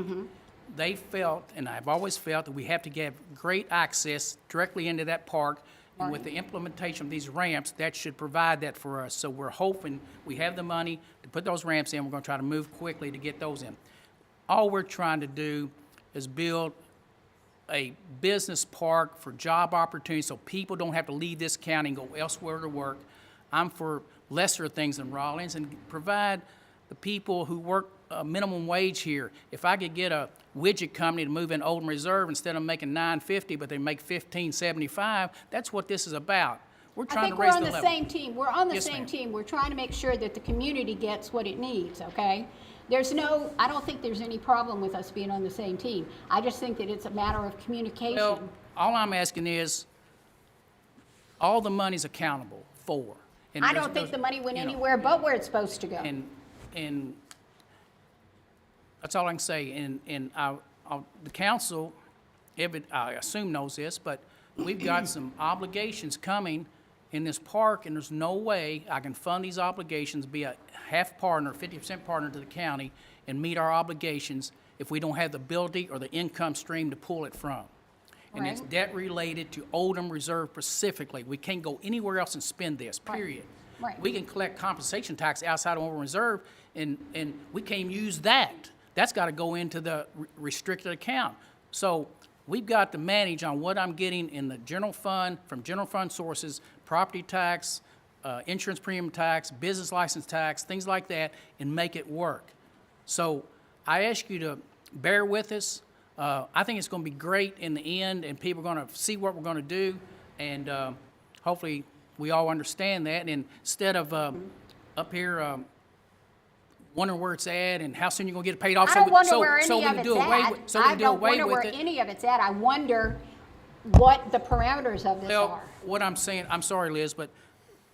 They felt, and I've always felt, that we have to get great access directly into that park. And with the implementation of these ramps, that should provide that for us. So we're hoping we have the money to put those ramps in. We're going to try to move quickly to get those in. All we're trying to do is build a business park for job opportunities so people don't have to leave this county and go elsewhere to work. I'm for lesser things than Rawlins and provide the people who work minimum wage here. If I could get a widget company to move in Oldham Reserve instead of making $9.50, but they make $15.75, that's what this is about. We're I trying think to we're raise on the the level. same team. We're on the Yes, same ma'am. team. We're trying to make sure that the community gets what it needs, okay? I don't think there's any problem with us being on the same team. I just think that it's a matter of communication. Well, all I'm asking is, all the money's accountable for. And I there's- don't think there's- the money went you know, anywhere but where it's supposed to go. And that's all I can say. And the council, I assume knows this, but we've got some obligations coming in this park, and there's no way I can fund these obligations, be a half partner, 50% partner to the county, and meet our obligations if we don't have the ability or the income stream to pull it from. And it's Right. debt related to Oldham Reserve specifically. We can't go anywhere else and spend this, period. Right. We can collect compensation tax outside of Oldham Reserve, and we can't use that. That's got to go into the restricted account. So we've got to manage on what I'm getting in the general fund, from general fund sources, property tax, insurance premium tax, business license tax, things like that, and make it work. So I ask you to bear with us. I think it's going to be great in the end, and people are going to see what we're going to do, and hopefully we all understand that. And instead of up here wondering where it's at and how soon you're going to get it paid off, I don't wonder where so any we of can it's do away at. with, so we I can do don't away wonder with where it. any of it's at. I wonder what the parameters of this Well, are. what I'm saying, I'm sorry, Liz, but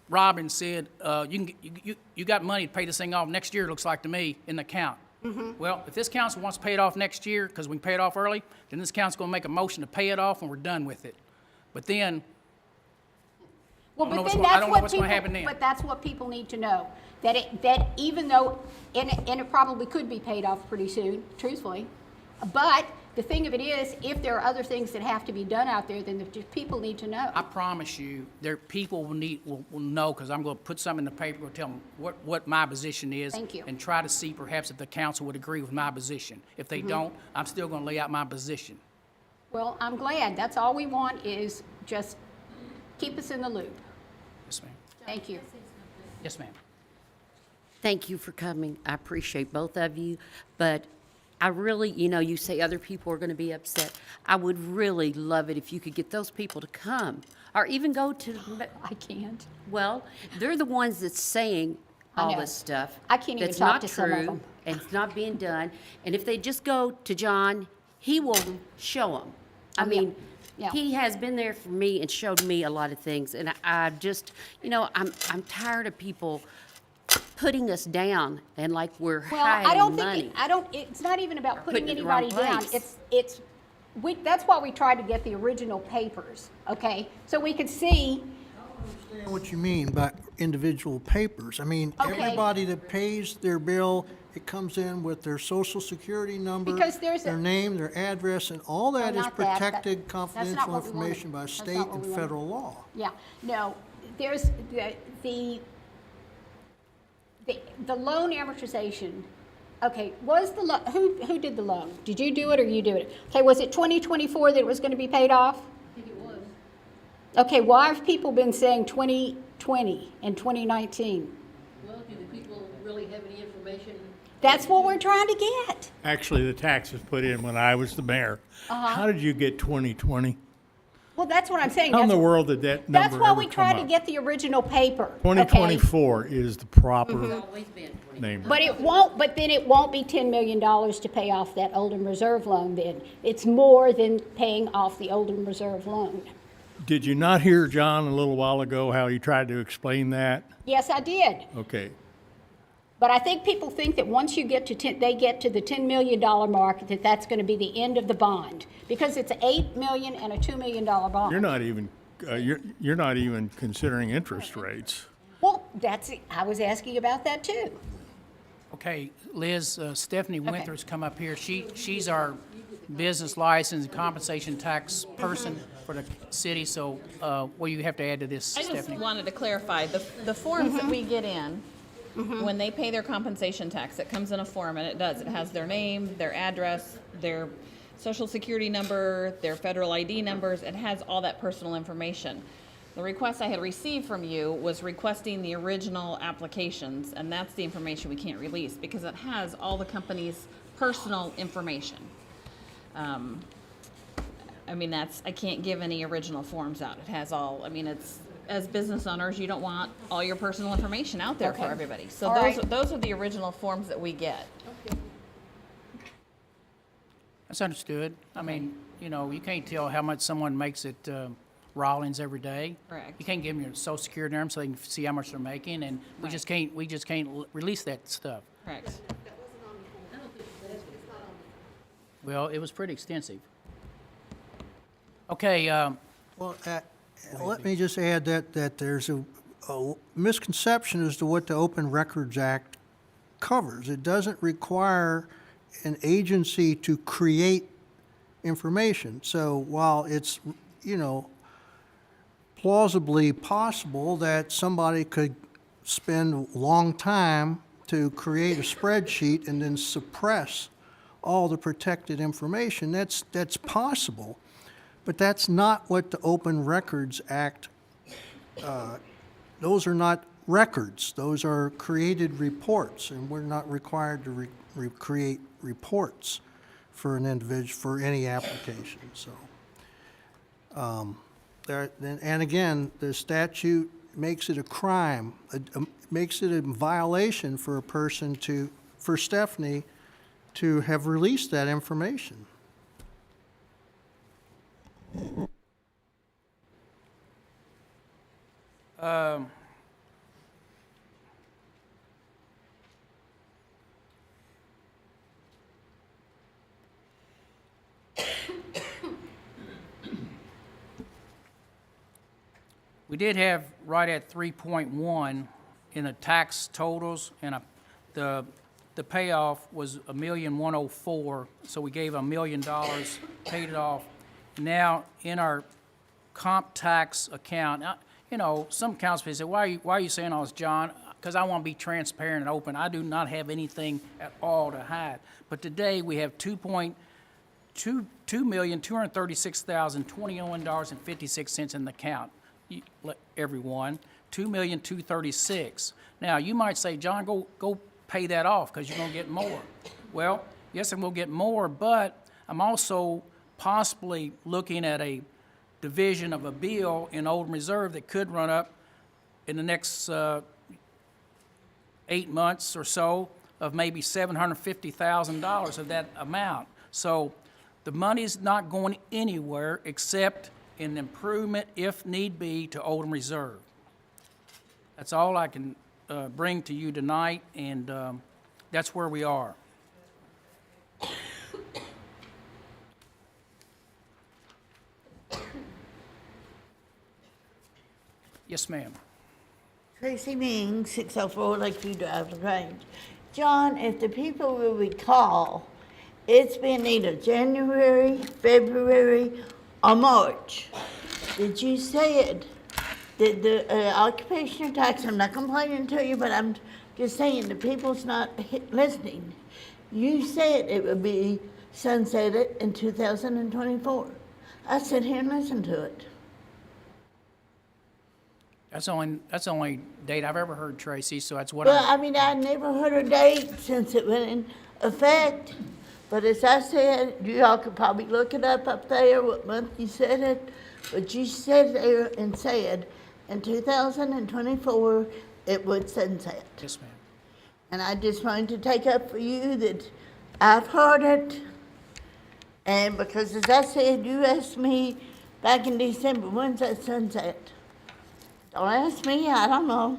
Robin said, you got money to pay this thing off next year, it looks like to me, in the account. Mm-hmm. Well, if this council wants to pay it off next year, because we can pay it off early, then this council's going to make a motion to pay it off when we're done with it. But then, Well, I don't know but what's then gonna- I that's don't know what what's gonna people, happen then. but that's what people need to know. That even though, and it probably could be paid off pretty soon, truthfully. But the thing of it is, if there are other things that have to be done out there, then the people need to know. I promise you, people will know, because I'm going to put something in the paper, going to tell them what my position is. Thank you. And try to see perhaps if the council would agree with my position. If Mm-hmm. they don't, I'm still going to lay out my position. Well, I'm glad. That's all we want is just keep us in the loop. Yes, ma'am. Thank you. Yes, ma'am. Thank you for coming. I appreciate both of you, but I really, you say other people are going to be upset. I would really love it if you could get those people to come, or even go to, I can't. well, they're the ones that's saying I all know. this stuff. I can't even that's talk not to some of true, them. and it's not being done. And if they just go to John, he will show them. I Oh, yeah. mean, Yeah. he has been there for me and showed me a lot of things, and I just, I'm tired of people putting us down and like we're Well, hiding I don't money. think, it's not even about putting putting it in the wrong anybody down. place. That's why we tried to get the original papers, okay? So we could see, I understand what you mean by individual papers. I mean, Okay. everybody that pays their bill, it comes in with their social security number, Because there's a- their name, their address, and all that is not that. protected That's not confidential what we wanted. information by That's state not what and we wanted. federal law. yeah, no, there's the loan amortization. Okay, who did the loan? Did you do it or you do it? Okay, was it 2024 that it was going to be paid off? I think it was. Okay, why have people been saying 2020 and 2019? Well, do the people really have any information? That's what we're trying to get. Actually, the taxes put in when I was the mayor. How did you get 2020? Well, that's what I'm saying. How in the That's- world did that That's number why ever we come tried to up? get the original paper. okay? 2024 is the proper Always been 20. name. But then it won't be $10 million to pay off that Oldham Reserve loan then. It's more than paying off the Oldham Reserve loan. Did you not hear John a little while ago how he tried to explain that? Yes, I did. Okay. But I think people think that once you get to they get to the $10 million mark, that's going to be the end of the bond. Because it's $8 million and a $2 million bond. You're not even considering interest rates. Well, I was asking about that too. Okay, Liz, Stephanie Winthers come up here. She's our business license and compensation tax person for the city, so what do you have to add to this, I just Stephanie? wanted to clarify, the forms that we get in, when they pay their compensation tax, it comes in a form, and it has their name, their address, their social security number, their federal ID numbers. It has all that personal information. The request I had received from you was requesting the original applications, and that's the information we can't release because it has all the company's personal information. I mean, I can't give any original forms out. It has all, I mean, it's, as business owners, you don't want all your personal information out there for Okay. everybody. So All right. those are the original forms that we get. That's understood. I mean, you know, you can't tell how much someone makes at Rollins every day. Correct. You can't give them your social security number so they can see how much they're making, and we just can't release that stuff. Correct. Well, it was pretty extensive. Okay, Well, let me just add that there's a misconception as to what the Open Records Act covers. It doesn't require an agency to create information. So while it's, you know, plausibly possible that somebody could spend a long time to create a spreadsheet and then suppress all the protected information, that's possible. But that's not what the Open Records Act, those are not records. Those are created reports, and we're not required to create reports for an individual, for any application, so. And again, the statute makes it a crime, makes it a violation for a person for Stephanie to have released that information. We did have right at 3.1 in the tax totals, and the payoff was $1,104,000, so we gave $1 million, paid it off. Now, in our comp tax account, you know, some council people say, why are you saying all this, John? Because I want to be transparent and open. I do not have anything at all to hide. But today, we have $2,236,021.56 in the account. Everyone, $2,236,000. Now, you might say, John, go pay that off because you're going to get more. Well, yes, I'm going to get more, but I'm also possibly looking at a division of a bill in Old Reserve that could run up in the next 8 months or so of maybe $750,000 of that amount. So the money's not going anywhere except an improvement, if need be, to Oldham Reserve. That's all I can bring to you tonight, and that's where we are. Yes, ma'am. Tracy Ming, 604 Lakeview Drive, Grange. John, if the people will recall, it's been either January, February, or March. Did you say it? Did the occupational tax, I'm not complaining to you, but I'm just saying the people's not listening. You said it would be sunsetted in 2024. I sit here and listen to it. That's the only date I've ever heard, Tracy, so that's what Well, I mean, I never heard a date since it went in effect. But as I said, you all could probably look it up there, what month you said it. But you said there and said in 2024 it would sunset. Yes, ma'am. And I just wanted to take up for you that I've heard it. And because as I said, you asked me back in December, when's that sunset? Don't ask me, I don't know.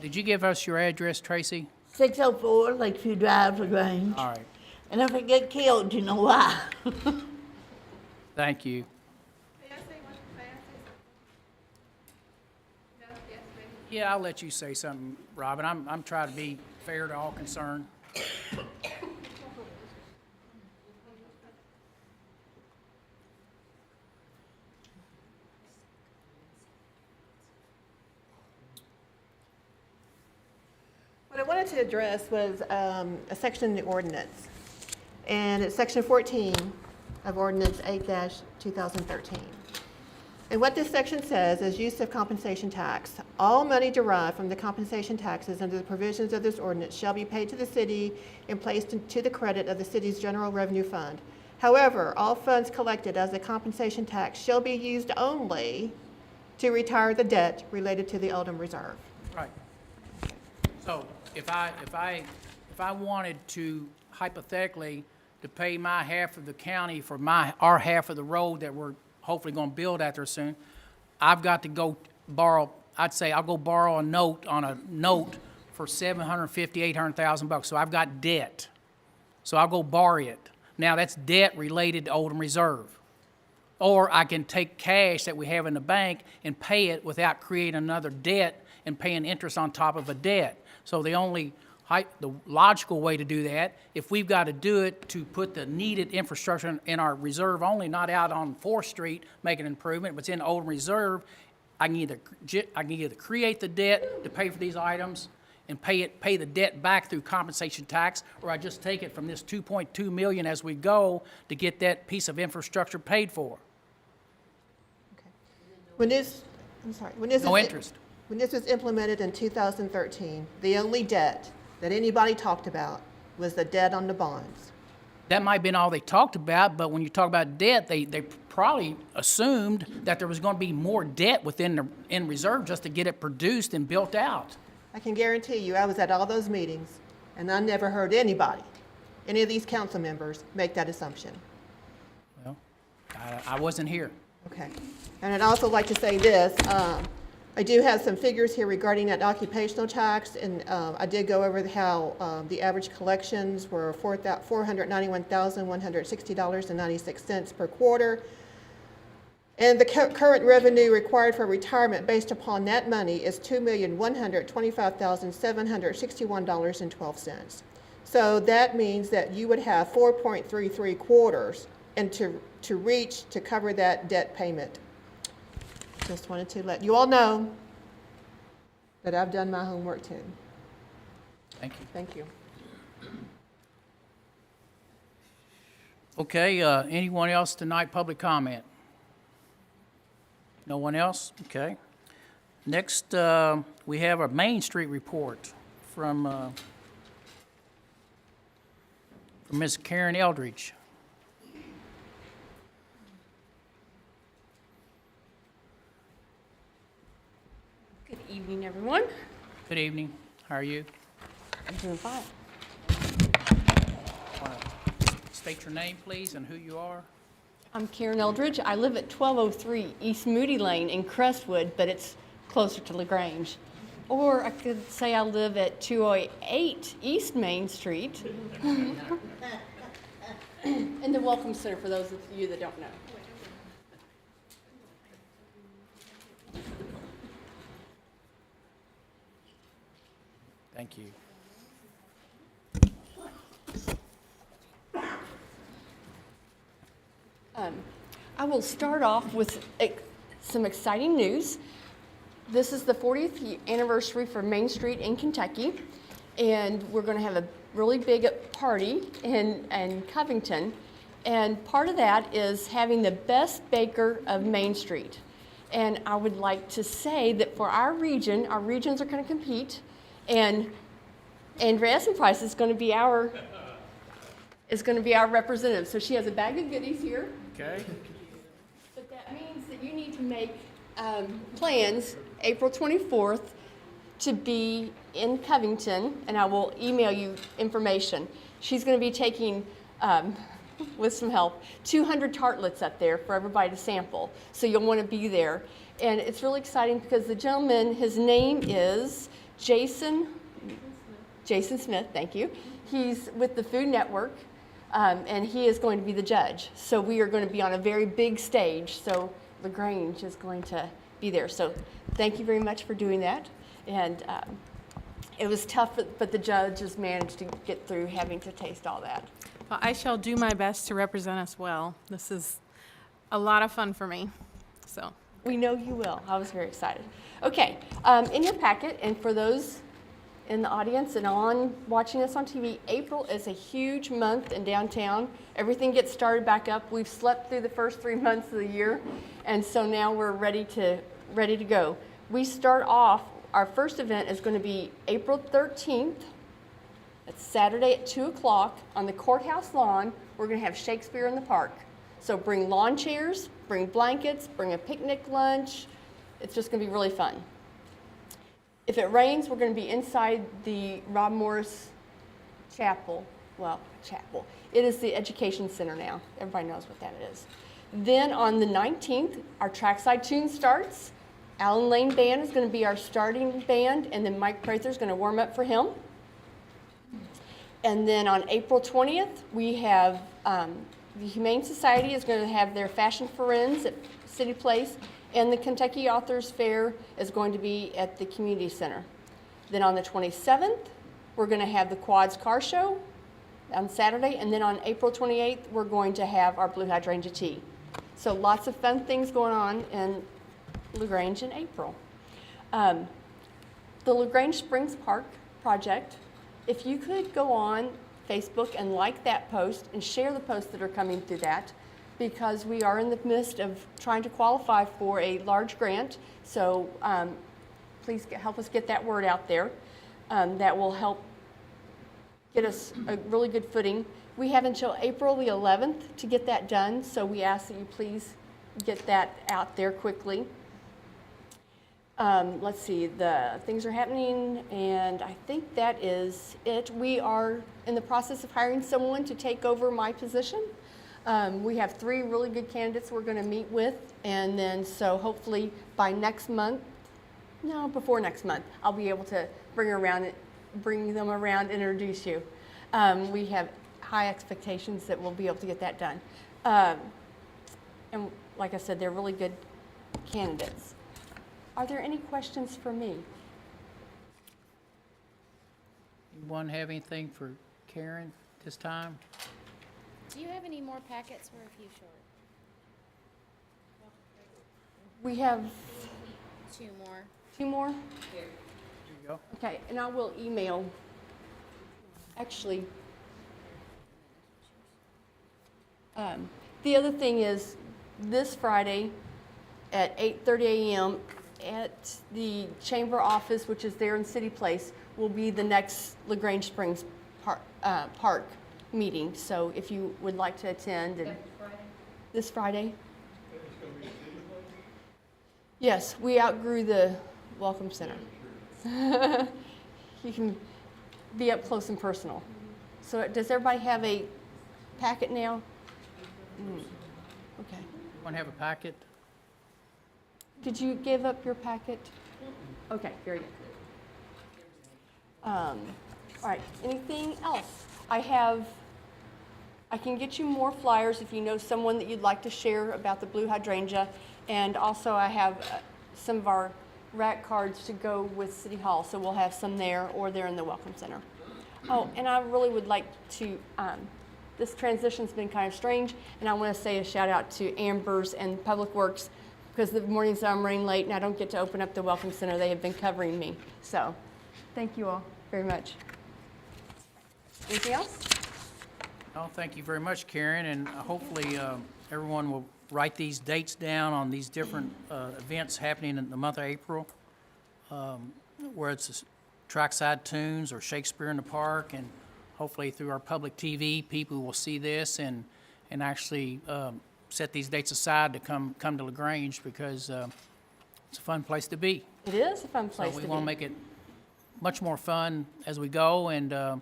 Did you give us your address, Tracy? 604 Lakeview Drive, LaGrange. All right. And if I get killed, you know why. Thank you. Yeah, I'll let you say something, Robin. I'm trying to be fair to all concerned. What I wanted to address was a section in the ordinance. And it's section 14 of ordinance 8-2013. And what this section says is use of compensation tax. All money derived from the compensation taxes under the provisions of this ordinance shall be paid to the city and placed to the credit of the city's general revenue fund. However, all funds collected as a compensation tax shall be used only to retire the debt related to the Oldham Reserve. Right. So if I wanted to hypothetically to pay my half of the county for our half of the road that we're hopefully going to build out there soon, I've got to go borrow, I'd say I'll go borrow a note for $750,000, $800,000. So I've got debt. So I'll go borrow it. Now that's debt related to Oldham Reserve. Or I can take cash that we have in the bank and pay it without creating another debt and paying interest on top of a debt. So the logical way to do that, if we've got to do it to put the needed infrastructure in our reserve only, not out on 4th Street making an improvement, but it's in Oldham Reserve, I can either create the debt to pay for these items and pay the debt back through compensation tax, or I just take it from this $2.2 million as we go to get that piece of infrastructure paid for. When this No interest. When this was implemented in 2013, the only debt that anybody talked about was the debt on the bonds. That might have been all they talked about, but when you talk about debt, they probably assumed that there was going to be more debt in reserve just to get it produced and built out. I can guarantee you, I was at all those meetings, and I never heard anybody, any of these council members, make that assumption. Well, I wasn't here. Okay. And I'd also like to say this. I do have some figures here regarding that occupational tax, and I did go over how the average collections were $491,160.96 per quarter. And the current revenue required for retirement based upon that money is $2,125,761.12. So that means that you would have 4.33 quarters and to reach to cover that debt payment. Just wanted to let you all know that I've done my homework too. Thank you. Thank you. Okay, anyone else tonight, public comment? No one else? Okay. Next, we have a Main Street report from Ms. Karen Eldridge. Good evening, everyone. Good evening. How are you? I'm doing fine. State your name, please, and who you are. I'm Karen Eldridge. I live at 1203 East Moody Lane in Crestwood, but it's closer to Grange. Or I could say I live at 208 East Main Street. In the Welcome Center, for those of you that don't know. Thank you. I will start off with some exciting news. This is the 40th anniversary for Main Street in Kentucky, and we're going to have a really big party in Covington. And part of that is having the best baker of Main Street. And I would like to say that for our regions are going to compete, and Andrea Essenprice is going to be our representative. So she has a bag of goodies here. Okay. But that means that you need to make plans April 24th to be in Covington, and I will email you information. She's going to be taking, with some help, 200 tartlets up there for everybody to sample. So you'll want to be there. And it's really exciting because the gentleman, his name is Jason Smith, thank you. He's with the Food Network, and he is going to be the judge. So we are going to be on a very big stage. So Grange is going to be there. So thank you very much for doing that. And it was tough, but the judges managed to get through having to taste all that. Well, I shall do my best to represent us well. This is a lot of fun for me, so. We know you will. I was very excited. Okay, in your packet, and for those in the audience and on watching us on TV, April is a huge month in downtown. Everything gets started back up. We've slept through the first 3 months of the year, and so now we're ready to go. We start off, our first event is going to be April 13th. It's Saturday at 2 o'clock on the courthouse lawn. We're going to have Shakespeare in the Park. So bring lawn chairs, bring blankets, bring a picnic lunch. It's just going to be really fun. If it rains, we're going to be inside the Rob Morris Chapel. Well, chapel. It is the Education Center now. Everybody knows what that is. Then on the 19th, our Trackside Tune starts. Allen Lane Band is going to be our starting band, and then Mike Prather is going to warm up for him. And then on April 20th, we have the Humane Society is going to have their Fashion Friends at City Place, and the Kentucky Authors Fair is going to be at the Community Center. Then on the 27th, we're going to have the Quads Car Show on Saturday, and then on April 28th, we're going to have our Blue Hydrangea Tea. So lots of fun things going on in LaGrange in April. The LaGrange Springs Park project, if you could go on Facebook and like that post and share the posts that are coming through that, because we are in the midst of trying to qualify for a large grant. So please help us get that word out there. That will help get us a really good footing. We have until April the 11th to get that done, so we ask that you please get that out there quickly. Let's see, the things are happening, and I think that is it. We are in the process of hiring someone to take over my position. We have 3 really good candidates we're going to meet with, and then so hopefully by next month, no, before next month, I'll be able to bring them around and introduce you. We have high expectations that we'll be able to get that done. And like I said, they're really good candidates. Are there any questions for me? Anyone have anything for Karen this time? Do you have any more packets? We're a few short. We have 2 more. 2 more? Here you go. Okay, and I will email. Actually, the other thing is this Friday at 8:30 a.m. at the chamber office, which is there in City Place, will be the next LaGrange Springs Park meeting. So if you would like to attend, and this Friday. Yes, we outgrew the Welcome Center. You can be up close and personal. So does everybody have a packet now? Okay. Want to have a packet? Did you give up your packet? Okay, very good. All right, anything else? I can get you more flyers if you know someone that you'd like to share about the Blue Hydrangea. And also I have some of our rack cards to go with City Hall. So we'll have some there or there in the Welcome Center. Oh, and I really would like to, this transition's been kind of strange, and I want to say a shout out to Amber's and Public Works, because the mornings I'm running late and I don't get to open up the Welcome Center. They have been covering me. So thank you all very much. Anything else? No, thank you very much, Karen, and hopefully everyone will write these dates down on these different events happening in the month of April, where it's Trackside Tunes or Shakespeare in the Park, and hopefully through our public TV, people will see this and actually set these dates aside to come to LaGrange, because it's a fun place to be. It is a fun place to So be. we want to make it much more fun as we go, and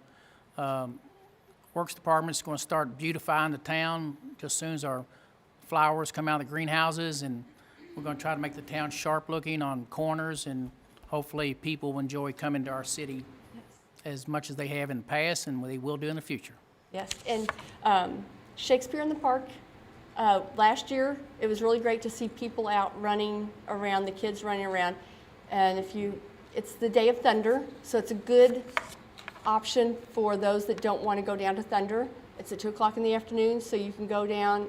Works Department's going to start beautifying the town just as soon as our flowers come out of the greenhouses, and we're going to try to make the town sharp looking on corners, and hopefully people will enjoy coming to our city as much as they have in the past, and they will do in the future. Yes, and Shakespeare in the Park, last year, it was really great to see people out running around, the kids running around. And it's the Day of Thunder, so it's a good option for those that don't want to go down to Thunder. It's at 2 o'clock in the afternoon, so you can go down,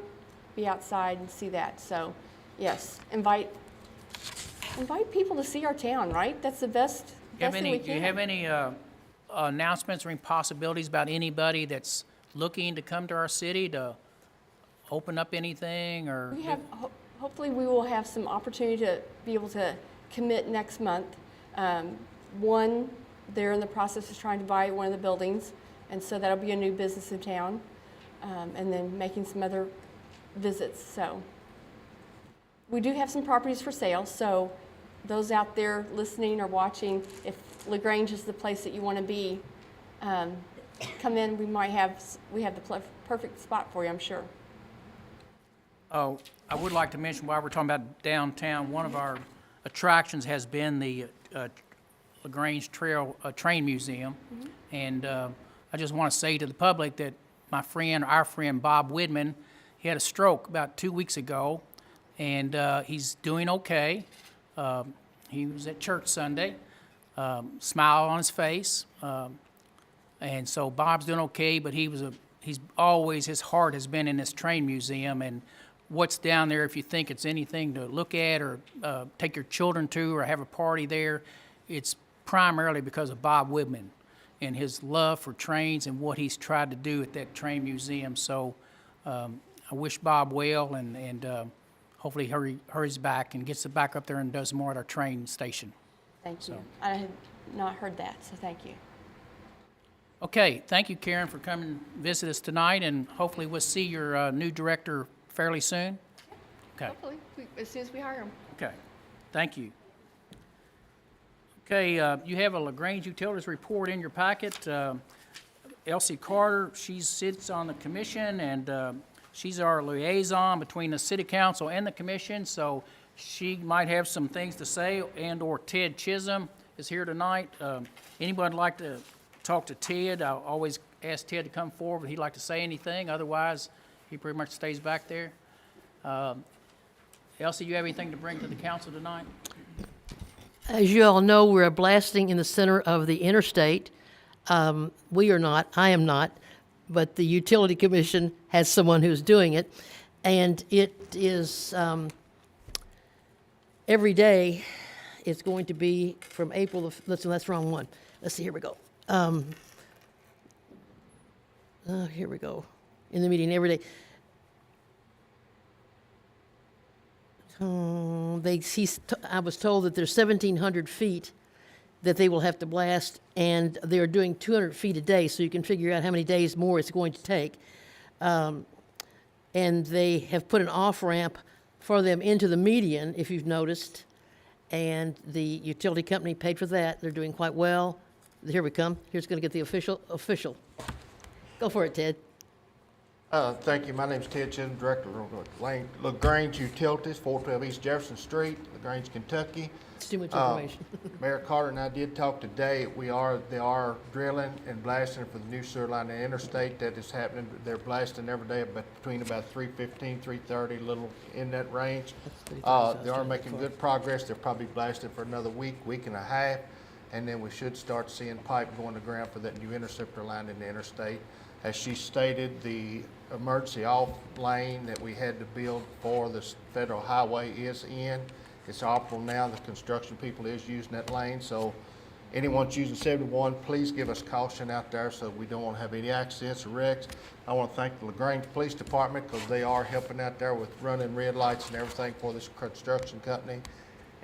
be outside and see that. So yes, invite people to see our town, right? That's the best thing we can. Do you have any announcements or any possibilities about anybody that's looking to come to our city to open up anything or? We have, hopefully we will have some opportunity to be able to commit next month. One, they're in the process of trying to buy one of the buildings, and so that'll be a new business in town. And then making some other visits, so. We do have some properties for sale, so those out there listening or watching, if LaGrange is the place that you want to be, come in, we have the perfect spot for you, I'm sure. Oh, I would like to mention while we're talking about downtown, one of our attractions has been the LaGrange Trail Train Museum. And I just want to say to the public that our friend Bob Widman, he had a stroke about 2 weeks ago, and he's doing okay. He was at church Sunday, smile on his face, and so Bob's doing okay. But he's always, his heart has been in this train museum, and what's down there. If you think it's anything to look at or take your children to or have a party there, it's primarily because of Bob Widman and his love for trains and what he's tried to do at that train museum. So I wish Bob well, and hopefully he hurries back and gets it back up there and does more at our train station. Thank you. I had not heard that, so thank you. Okay, thank you, Karen, for coming and visit us tonight, and hopefully we'll see your new director fairly soon. Okay. Hopefully, as soon as we hire him. Okay, thank you. Okay, you have a LaGrange Utilities report in your packet. Elsie Carter, she sits on the commission, and she's our liaison between the city council and the commission, so she might have some things to say, and/or Ted Chisholm is here tonight. Anybody like to talk to Ted? I always ask Ted to come forward if he'd like to say anything. Otherwise, he pretty much stays back there. Elsie, you have anything to bring to the council tonight? As you all know, we're blasting in the center of the interstate. We are not, I am not, but the Utility Commission has someone who's doing it. And it is, every day, it's going to be from April, listen, that's the wrong one. Let's see, here we go. Here we go. In the meeting every day. I was told that there's 1,700 feet that they will have to blast, and they're doing 200 feet a day, so you can figure out how many days more it's going to take. And they have put an off-ramp for them into the median, if you've noticed, and the utility company paid for that. They're doing quite well. Here we come. Here's going to get the official. Go for it, Ted. Thank you. My name's Ted Chisholm, Director of LaGrange Utilities, 412 East Jefferson Street, LaGrange, Kentucky. It's too much information. Mayor Carter and I did talk today. They are drilling and blasting for the new sewer line in the interstate that is happening. They're blasting every day between about 3:15, 3:30, a little in that range. They are making good progress. They're probably blasting for another week and a half, and then we should start seeing pipe going to ground for that new interceptor line in the interstate. As she stated, the emergency off lane that we had to build for the federal highway is in. It's operable now. The construction people is using that lane. So anyone's using 71, please give us caution out there so we don't want to have any accidents or wrecks. I want to thank the LaGrange Police Department because they are helping out there with running red lights and everything for this construction company.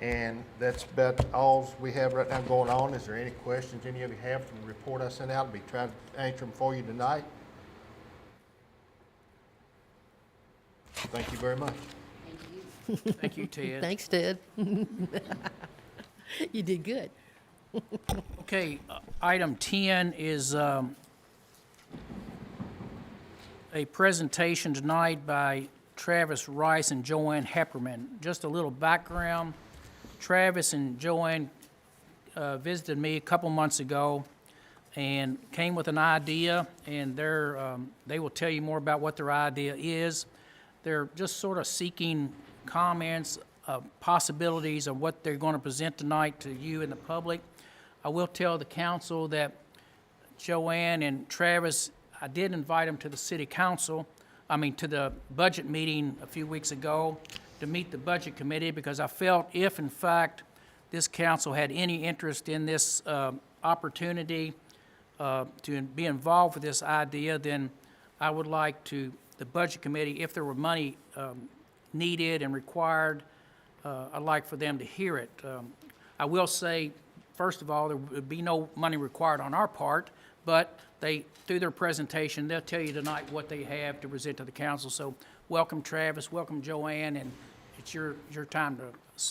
And that's about all we have right now going on. Is there any questions any of you have from the report I sent out? I'll be trying to answer them for you tonight. Thank you very much. Thank you, Ted. Thanks, Ted. You did good. Okay, item 10 is a presentation tonight by Travis Rice and Joanne Hepperman. Just a little background. Travis and Joanne visited me a couple months ago and came with an idea, and they will tell you more about what their idea is. They're just sort of seeking comments, possibilities of what they're going to present tonight to you and the public. I will tell the council that Joanne and Travis, I did invite them to the city council, to the budget meeting a few weeks ago to meet the budget committee, because I felt if in fact this council had any interest in this opportunity, to be involved with this idea, then I would like to, the Budget Committee, if there were money needed and required, I'd like for them to hear it. I will say, first of all, there would be no money required on our part, but they, through their presentation, they'll tell you tonight what they have to present to the council. So welcome, Travis, welcome, Joanne, and it's your time to.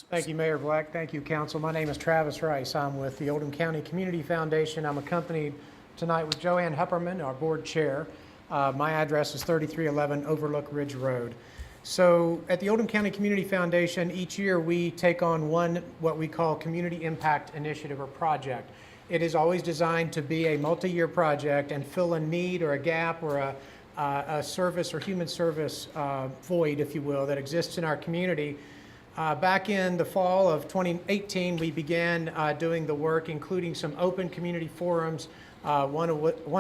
Thank you, Mayor Black. Thank you, council. My name is Travis Rice. I'm with the Oldham County Community Foundation. I'm accompanied tonight with Joanne Hupperman, our board chair. My address is 3311 Overlook Ridge Road. So at the Oldham County Community Foundation, each year we take on one what we call Community Impact Initiative or project. It is always designed to be a multi-year project and fill a need or a gap or a service or human service void, if you will, that exists in our community. Back in the fall of 2018, we began doing the work, including some open community forums, one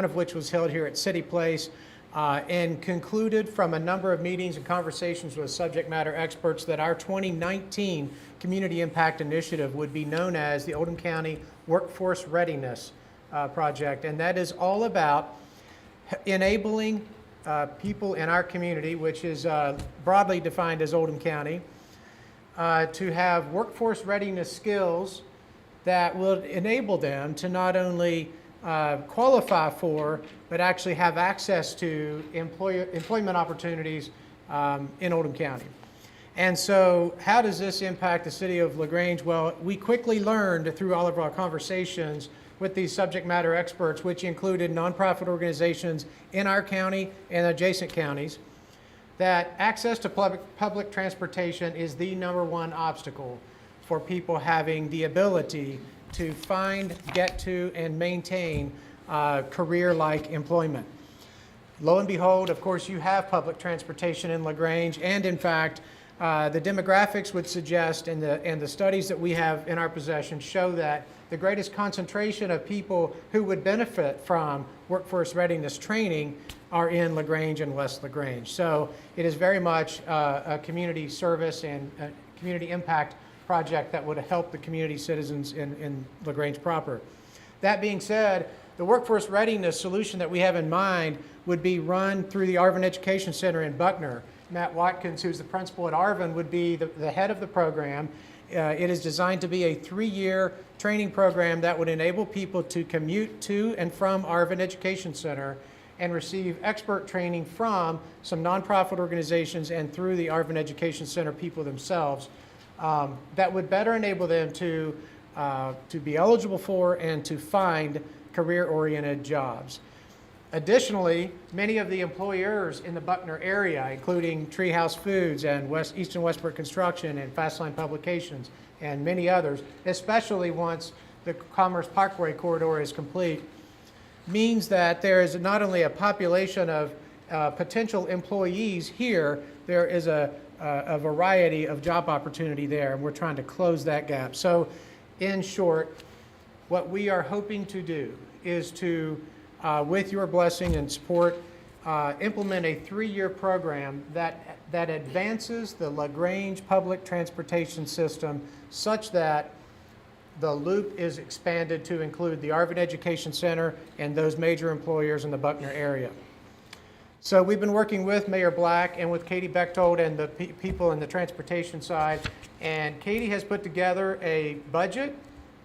of which was held here at City Place, and concluded from a number of meetings and conversations with subject matter experts that our 2019 Community Impact Initiative would be known as the Oldham County Workforce Readiness Project. And that is all about enabling people in our community, which is broadly defined as Oldham County, to have workforce readiness skills that will enable them to not only qualify for, but actually have access to employment opportunities in Oldham County. And so how does this impact the city of LaGrange? Well, we quickly learned through all of our conversations with these subject matter experts, which included nonprofit organizations in our county and adjacent counties, that access to public transportation is the #1 obstacle for people having the ability to find, get to, and maintain career-like employment. Lo and behold, of course, you have public transportation in LaGrange, and in fact, the demographics would suggest, and the studies that we have in our possession show that the greatest concentration of people who would benefit from workforce readiness training are in LaGrange and West LaGrange. So it is very much a community service and a community impact project that would help the community citizens in LaGrange proper. That being said, the workforce readiness solution that we have in mind would be run through the Arvin Education Center in Buckner. Matt Watkins, who's the principal at Arvin, would be the head of the program. It is designed to be a 3-year training program that would enable people to commute to and from Arvin Education Center and receive expert training from some nonprofit organizations and through the Arvin Education Center people themselves that would better enable them to be eligible for and to find career-oriented jobs. Additionally, many of the employers in the Buckner area, including Treehouse Foods and East and Westport Construction and Fastline Publications and many others, especially once the Commerce Parkway corridor is complete, means that there is not only a population of potential employees here, there is a variety of job opportunity there, and we're trying to close that gap. So, in short, what we are hoping to do is to with your blessing and support, implement a 3-year program that advances the LaGrange public transportation system such that the loop is expanded to include the Arvin Education Center and those major employers in the Buckner area. So we've been working with Mayor Black and with Katie Bechtold and the people in the transportation side, and Katie has put together a budget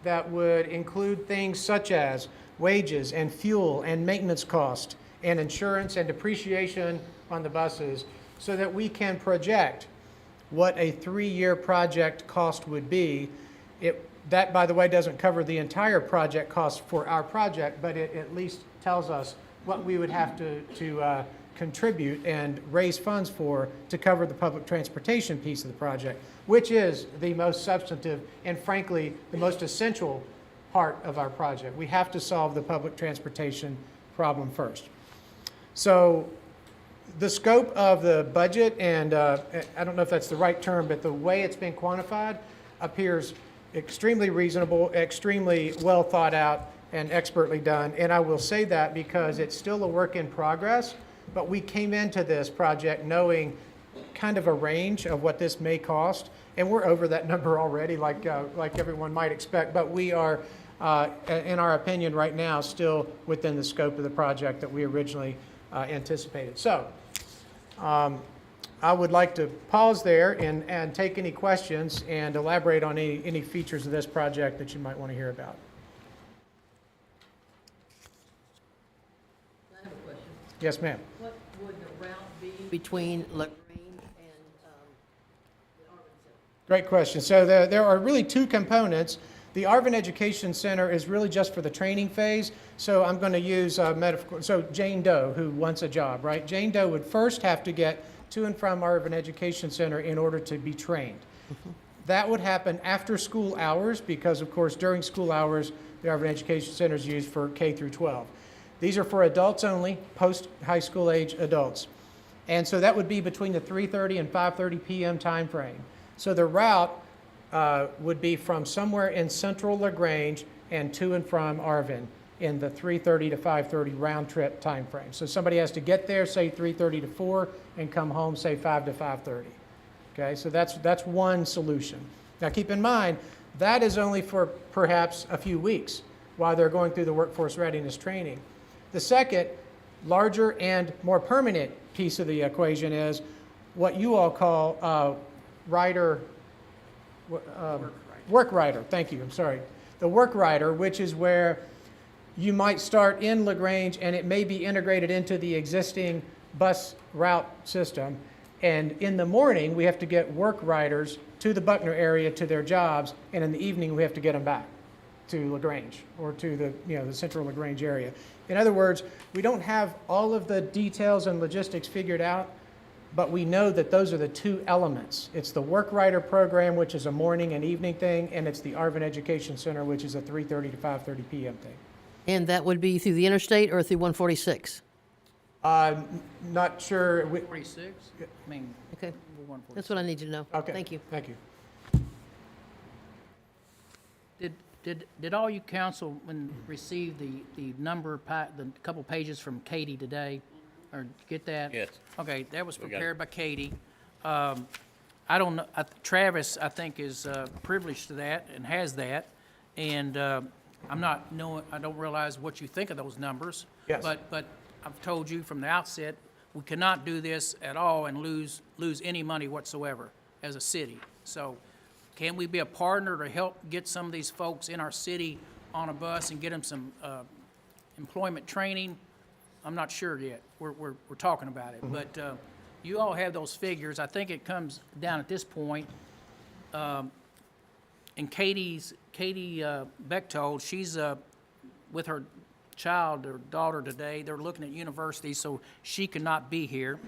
that would include things such as wages and fuel and maintenance cost and insurance and depreciation on the buses so that we can project what a 3-year project cost would be. That, by the way, doesn't cover the entire project cost for our project, but it at least tells us what we would have to contribute and raise funds for to cover the public transportation piece of the project, which is the most substantive and, frankly, the most essential part of our project. We have to solve the public transportation problem first. So the scope of the budget, and I don't know if that's the right term, but the way it's been quantified appears extremely reasonable, extremely well thought out, and expertly done. And I will say that because it's still a work in progress, but we came into this project knowing kind of a range of what this may cost, and we're over that number already, like everyone might expect. But we are in our opinion right now, still within the scope of the project that we originally anticipated. So I would like to pause there and take any questions and elaborate on any features of this project that you might want to hear about. I have a question. Yes, ma'am. What would the route be between LaGrange and the Arvin Center? Great question. So there are really two components. The Arvin Education Center is really just for the training phase. So I'm going to use a metaphor. So Jane Doe, who wants a job, right? Jane Doe would first have to get to and from Arvin Education Center in order to be trained. That would happen after school hours because, of course, during school hours, the Arvin Education Center is used for K through 12. These are for adults only, post-high school age adults. And so that would be between the 3:30 and 5:30 p.m. time frame. So the route would be from somewhere in central LaGrange and to and from Arvin in the 3:30 to 5:30 round trip time frame. So somebody has to get there, say 3:30 to 4, and come home, say 5 to 5:30. Okay, so that's one solution. Now keep in mind, that is only for perhaps a few weeks while they're going through the workforce readiness training. The second, larger and more permanent piece of the equation is what you all call work rider. Thank you, I'm sorry. The work rider, which is where you might start in LaGrange and it may be integrated into the existing bus route system. And in the morning, we have to get work riders to the Buckner area to their jobs, and in the evening, we have to get them back to LaGrange or to the central LaGrange area. In other words, we don't have all of the details and logistics figured out, but we know that those are the two elements. It's the work rider program, which is a morning and evening thing, and it's the Arvin Education Center, which is a 3:30 to 5:30 p.m. thing. And that would be through the interstate or through 146? Not sure. 46? I mean, Okay, we're 146. that's what I need to know. Okay. Thank you. Thank you. Did all you councilmen receive the number, the couple pages from Katie today? Or did you get that? Yes. Okay, that was We got it. prepared by Katie. I don't know, Travis, I think, is privileged to that and has that. And I don't realize what you think of those numbers. Yes. But I've told you from the outset, we cannot do this at all and lose any money whatsoever as a city. So can we be a partner to help get some of these folks in our city on a bus and get them some employment training? I'm not sure yet. We're talking about it. But you all have those figures. I think it comes down at this point. And Katie Bechtold, she's with her child or daughter today. They're looking at university, so she could not be here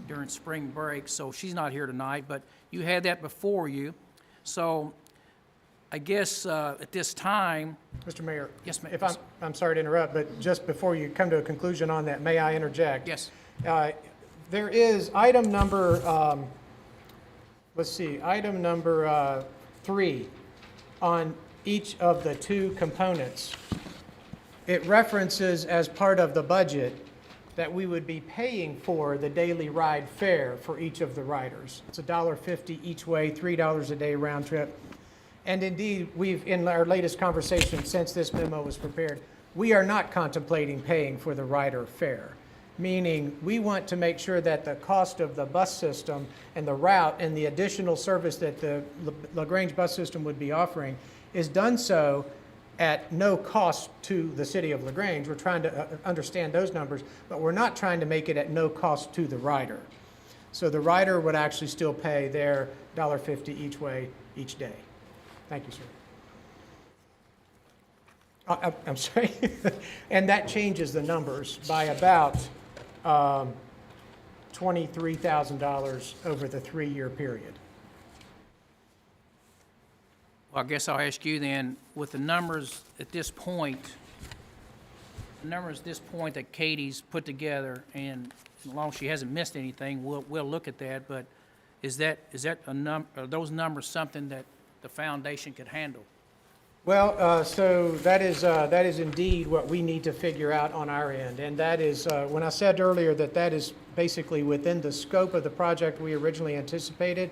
during spring break, so she's not here tonight. But you had that before you. So I guess at this time. Mr. Mayor. Yes, ma'am. If I'm sorry to interrupt, but just before you come to a conclusion on that, may I interject? Yes. There is item number, item number 3 on each of the two components. It references as part of the budget that we would be paying for the daily ride fare for each of the riders. It's $1.50 each way, $3 a day round trip. And indeed, in our latest conversation since this memo was prepared, we are not contemplating paying for the rider fare, meaning we want to make sure that the cost of the bus system and the route and the additional service that the LaGrange bus system would be offering is done so at no cost to the city of LaGrange. We're trying to understand those numbers, but we're not trying to make it at no cost to the rider. So the rider would actually still pay their $1.50 each way each day. Thank you, sir. I'm sorry. And that changes the numbers by about $23,000 over the 3-year period. Well, I guess I'll ask you then, with the numbers at this point, that Katie's put together, and as long as she hasn't missed anything, we'll look at that. But are those numbers something that the foundation could handle? Well, so that is indeed what we need to figure out on our end, and that is when I said earlier that is basically within the scope of the project we originally anticipated.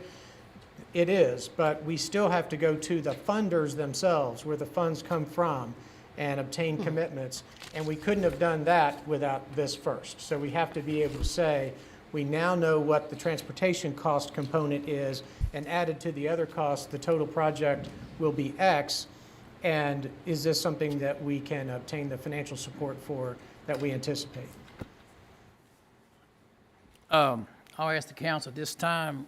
It is, but we still have to go to the funders themselves, where the funds come from, and obtain commitments. And we couldn't have done that without this first. So we have to be able to say, we now know what the transportation cost component is, and added to the other costs, the total project will be X. And is this something that we can obtain the financial support for that we anticipate? I'll ask the council at this time,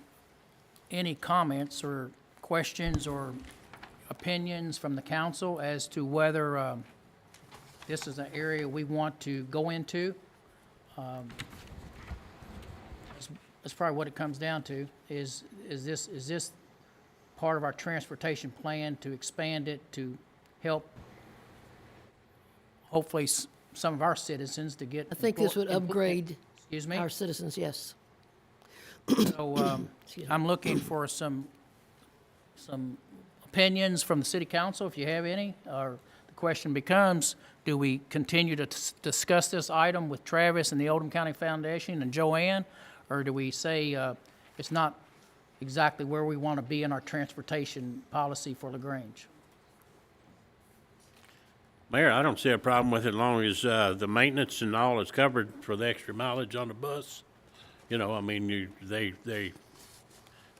any comments or questions or opinions from the council as to whether this is an area we want to go into? That's probably what it comes down to, is this part of our transportation plan to expand it to help, hopefully, some of our citizens to get. I think this would upgrade Excuse me? our citizens, yes. So I'm looking for some opinions from the city council, if you have any. Or the question becomes, do we continue to discuss this item with Travis and the Oldham County Foundation and Joanne? Or do we say it's not exactly where we want to be in our transportation policy for LaGrange? Mayor, I don't see a problem with it as long as the maintenance and all is covered for the extra mileage on the bus. You know, I mean, they,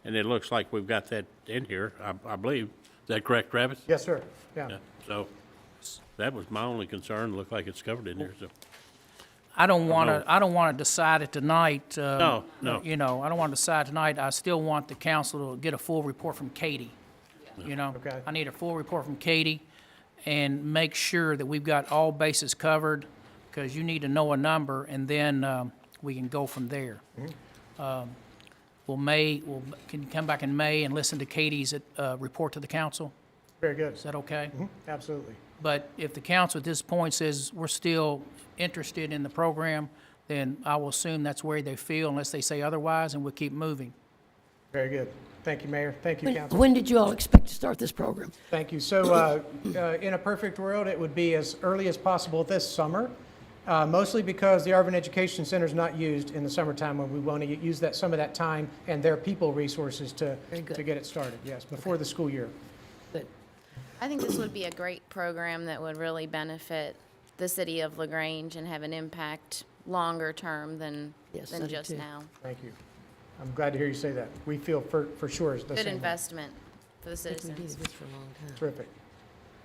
and it looks like we've got that in here, I believe. Is that correct, Travis? Yes, sir. Yeah. So that was my only concern. Looked like it's covered in here, so. I don't want to decide it tonight. No. You know, I don't want to decide tonight. I still want the council to get a full report from Katie. You know? Okay. I need a full report from Katie and make sure that we've got all bases covered, because you need to know a number, and then we can go from there. Can you come back in May and listen to Katie's report to the council? Very good. Is that okay? Absolutely. But if the council at this point says we're still interested in the program, then I will assume that's where they feel, unless they say otherwise, and we'll keep moving. Very good. Thank you, Mayor. Thank you, Council. When did you all expect to start this program? Thank you. So in a perfect world, it would be as early as possible this summer, mostly because the Arvin Education Center is not used in the summertime, when we want to use some of that time and their people resources to get it started, yes, before the school year. Good. I think this would be a great program that would really benefit the city of LaGrange and have an impact longer term than Yes, I do just too. now. Thank you. I'm glad to hear you say that. We feel for sure it's the Good same way. investment for the I think we citizens. needed this for a long time. Terrific.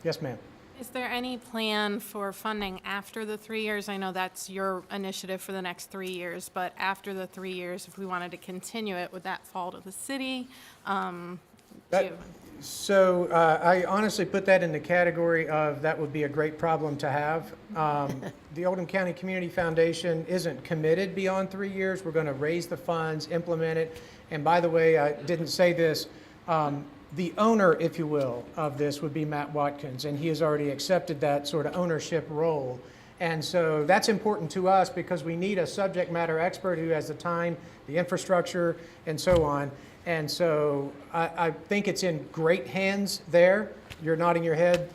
Yes, ma'am. Is there any plan for funding after the 3 years? I know that's your initiative for the next 3 years, but after the 3 years, if we wanted to continue it, would that fall to the city? So I honestly put that in the category of that would be a great problem to have. The Oldham County Community Foundation isn't committed beyond 3 years. We're going to raise the funds, implement it. And by the way, I didn't say this, the owner, if you will, of this would be Matt Watkins, and he has already accepted that sort of ownership role. And so that's important to us because we need a subject matter expert who has the time, the infrastructure, and so on. And so I think it's in great hands there. You're nodding your head.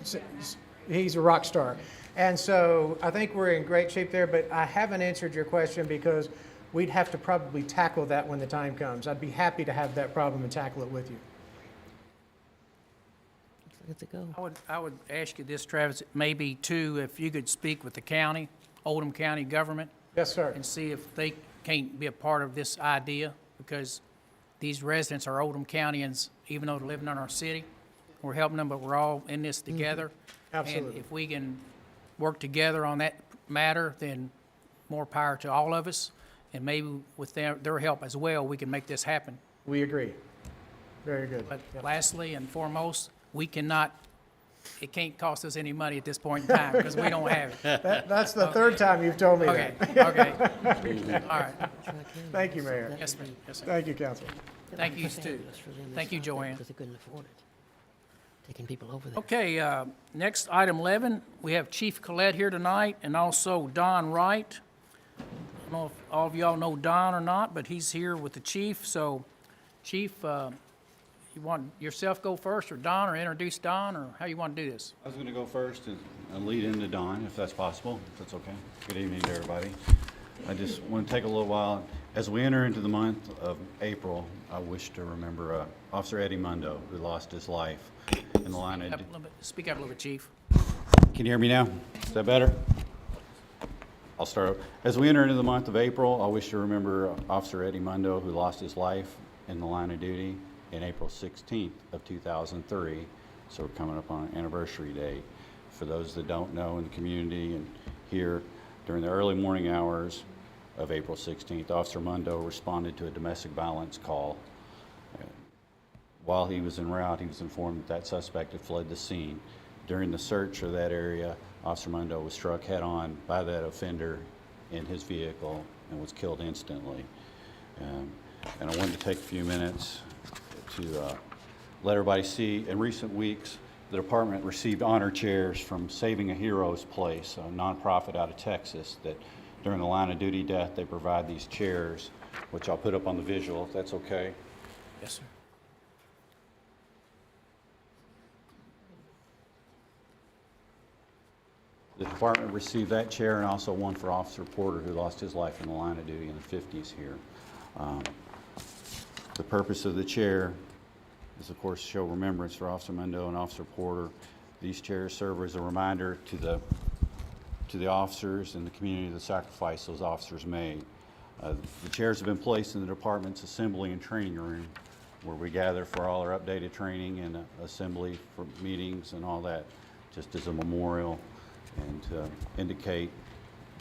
He's a rock star. And so I think we're in great shape there, but I haven't answered your question because we'd have to probably tackle that when the time comes. I'd be happy to have that problem and tackle it with you. Good to go. I would ask you this, Travis, maybe too, if you could speak with the county, Oldham County government. Yes, sir. And see if they can't be a part of this idea, because these residents are Oldham Countyans, even though they're living in our city. We're helping them, but we're all in this together. Absolutely. And if we can work together on that matter, then more power to all of us. And maybe with their help as well, we can make this happen. We agree. Very good. But lastly and foremost, it can't cost us any money at this point in time, because we don't have it. That's the third time you've told me Okay, that. okay. All right. Thank you, Mayor. Yes, ma'am. Yes, sir. Thank you, Council. Thank you, Stu. Thank you, Joanne. Because they couldn't afford it. Taking people over there. Okay, next, item 11, we have Chief Collette here tonight, and also Don Wright. I don't know if all of y'all know Don or not, but he's here with the chief. So, Chief, you want yourself go first, or Don, or introduce Don, or how you want to do this? I was going to go first and lead into Don, if that's possible, if that's okay. Good evening to everybody. I just want to take a little while. As we enter into the month of April, I wish to remember Officer Eddie Mundo, who lost his life in the line of... Speak up a little bit, Chief. Can you hear me now? Is that better? I'll start over. As we enter into the month of April, I wish to remember Officer Eddie Mundo, who lost his life in the line of duty in April 16th of 2003. So we're coming up on an anniversary date. For those that don't know in the community and here, during the early morning hours of April 16th, Officer Mundo responded to a domestic violence call. While he was en route, he was informed that that suspect had fled the scene. During the search of that area, Officer Mundo was struck head-on by that offender in his vehicle and was killed instantly. And I wanted to take a few minutes to let everybody see, in recent weeks, the department received honor chairs from Saving a Hero's Place, a nonprofit out of Texas, that during the line of duty death, they provide these chairs, which I'll put up on the visual, if that's okay. Yes, sir. The department received that chair and also one for Officer Porter, who lost his life in the line of duty in the 50s here. The purpose of the chair is, of course, to show remembrance for Officer Mundo and Officer Porter. These chairs serve as a reminder to the officers and the community of the sacrifice those officers made. The chairs have been placed in the department's assembly and training room, where we gather for all our updated training and assembly for meetings and all that, just as a memorial and to indicate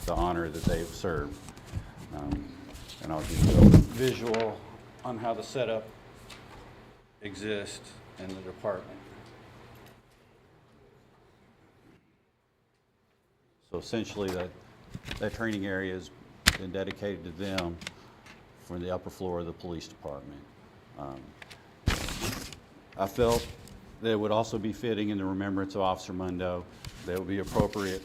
the honor that they've served. And I'll give you a visual on how the setup exists in the department. So essentially that training area has been dedicated to them for the upper floor of the police department. I felt that it would also be fitting in the remembrance of Officer Mundo that it would be appropriate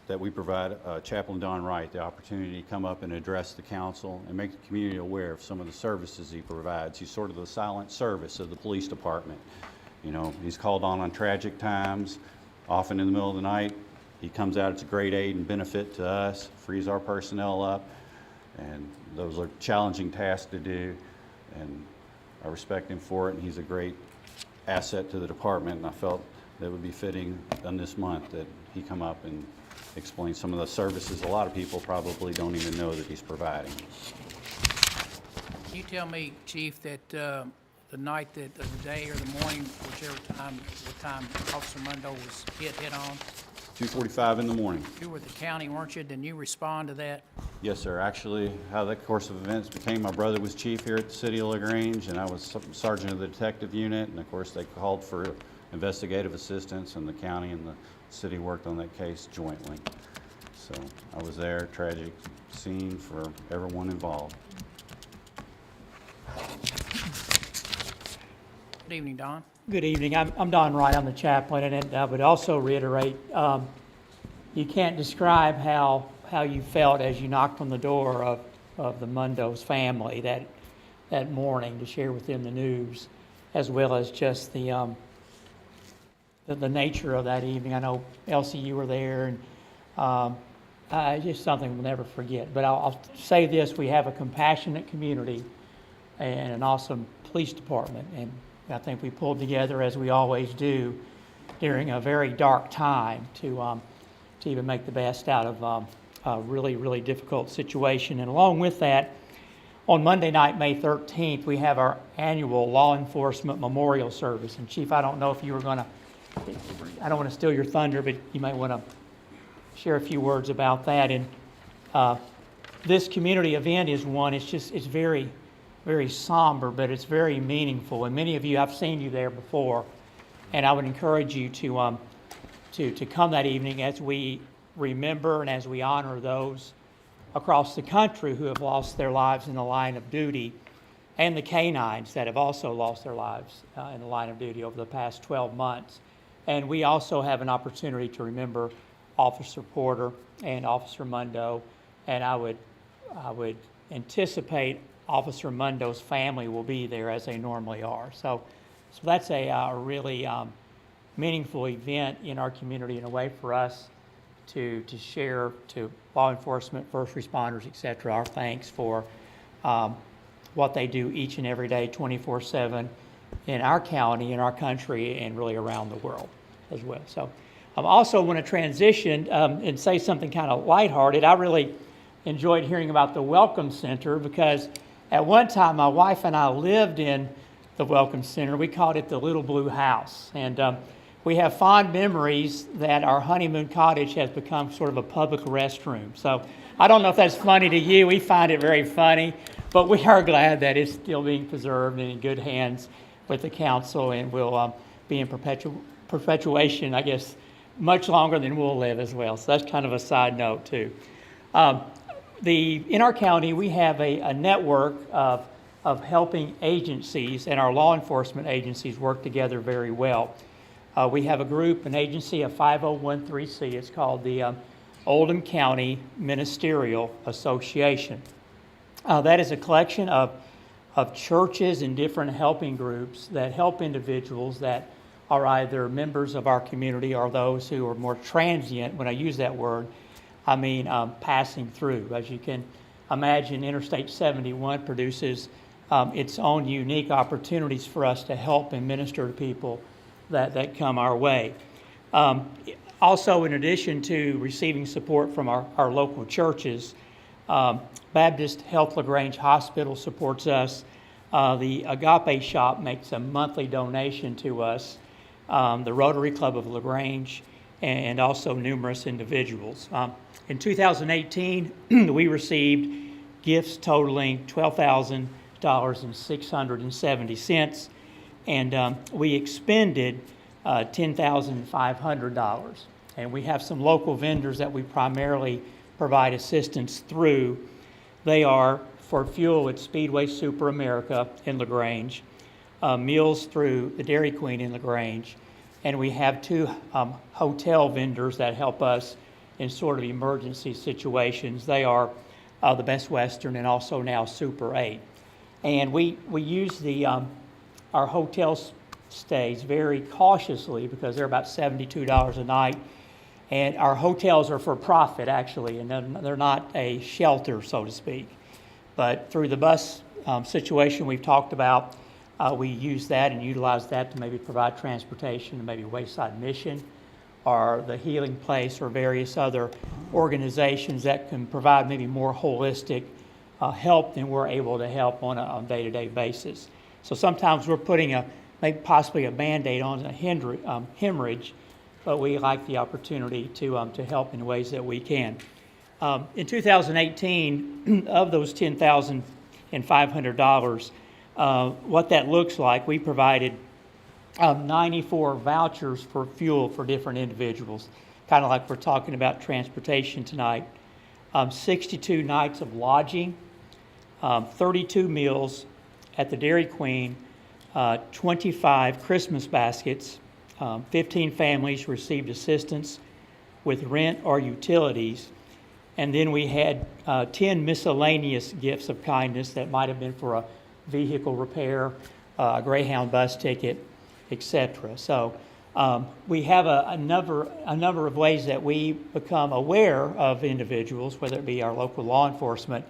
that we provide Chaplain Don Wright the opportunity to come up and address the council and make the community aware of some of the services he provides. He's sort of the silent service of the police department. You know, he's called on tragic times, often in the middle of the night. He comes out, it's a great aid and benefit to us, frees our personnel up, and those are challenging tasks to do, and I respect him for it, and he's a great asset to the department, and I felt that it would be fitting on this month that he come up and explain some of the services a lot of people probably don't even know that he's providing. Can you tell me, Chief, that the night that, or the day or the morning, whichever time, what time Officer Mundo was hit on? 2:45 in the morning. You were the county, weren't you? Didn't you respond to that? Yes, sir. Actually, how that course of events became, my brother was chief here at the city of LaGrange, and I was sergeant of the detective unit, and of course they called for investigative assistance, and the county and the city worked on that case jointly. So I was there, tragic scene for everyone involved. Good evening, Don. Good evening. I'm Don Wright. I'm the chaplain, and I would also reiterate, you can't describe how you felt as you knocked on the door of the Mundo's family that morning to share with them the news, as well as just the nature of that evening. I know, Elsie, you were there, and it's just something we'll never forget. But I'll say this, we have a compassionate community and an awesome police department, and I think we pulled together, as we always do, during a very dark time to even make the best out of a really, really difficult situation. And along with that, on Monday night, May 13th, we have our annual Law Enforcement Memorial Service. And Chief, I don't know if you were going to, I don't want to steal your thunder, but you might want to share a few words about that. And this community event is one, it's very, very somber, but it's very meaningful. And many of you, I've seen you there before, and I would encourage you to come that evening as we remember and as we honor those across the country who have lost their lives in the line of duty, and the canines that have also lost their lives in the line of duty over the past 12 months. And we also have an opportunity to remember Officer Porter and Officer Mundo, and I would anticipate Officer Mundo's family will be there as they normally are. So that's a really meaningful event in our community and a way for us to share to law enforcement, first responders, et cetera, our thanks for what they do each and every day, 24/7 in our county, in our country, and really around the world as well. So I also want to transition and say something kind of lighthearted. I really enjoyed hearing about the Welcome Center because at one time my wife and I lived in the Welcome Center. We called it the Little Blue House. And we have fond memories that our honeymoon cottage has become sort of a public restroom. So I don't know if that's funny to you. We find it very funny, but we are glad that it's still being preserved and in good hands with the council and will be in perpetuation, I guess, much longer than we'll live as well. So that's kind of a side note too. In our county, we have a network of helping agencies, and our law enforcement agencies work together very well. We have a group, an agency, a 5013C. It's called the Oldham County Ministerial Association. That is a collection of churches and different helping groups that help individuals that are either members of our community or those who are more transient. When I use that word, I mean passing through. As you can imagine, Interstate 71 produces its own unique opportunities for us to help and minister to people that come our way. Also, in addition to receiving support from our local churches, Baptist Health LaGrange Hospital supports us. The Agape Shop makes a monthly donation to us. The Rotary Club of LaGrange, and also numerous individuals. In 2018, we received gifts totaling $12,670, and we expended $10,500. And we have some local vendors that we primarily provide assistance through. They are, for fuel, it's Speedway Super America in LaGrange, meals through the Dairy Queen in LaGrange, and we have two hotel vendors that help us in sort of emergency situations. They are the Best Western and also now Super 8. And we use our hotel stays very cautiously because they're about $72 a night. And our hotels are for profit, actually, and they're not a shelter, so to speak. But through the bus situation we've talked about, we use that and utilize that to maybe provide transportation to maybe Wayside Mission or the Healing Place or various other organizations that can provide maybe more holistic help than we're able to help on a day-to-day basis. So sometimes we're putting maybe possibly a Band-Aid on a hemorrhage, but we like the opportunity to help in ways that we can. In 2018, of those $10,500, what that looks like, we provided 94 vouchers for fuel for different individuals, kind of like we're talking about transportation tonight, 62 nights of lodging, 32 meals at the Dairy Queen, 25 Christmas baskets, 15 families received assistance with rent or utilities, and then we had 10 miscellaneous gifts of kindness that might have been for a vehicle repair, a Greyhound bus ticket, etc. So we have a number of ways that we become aware of individuals, whether it be our local law enforcement,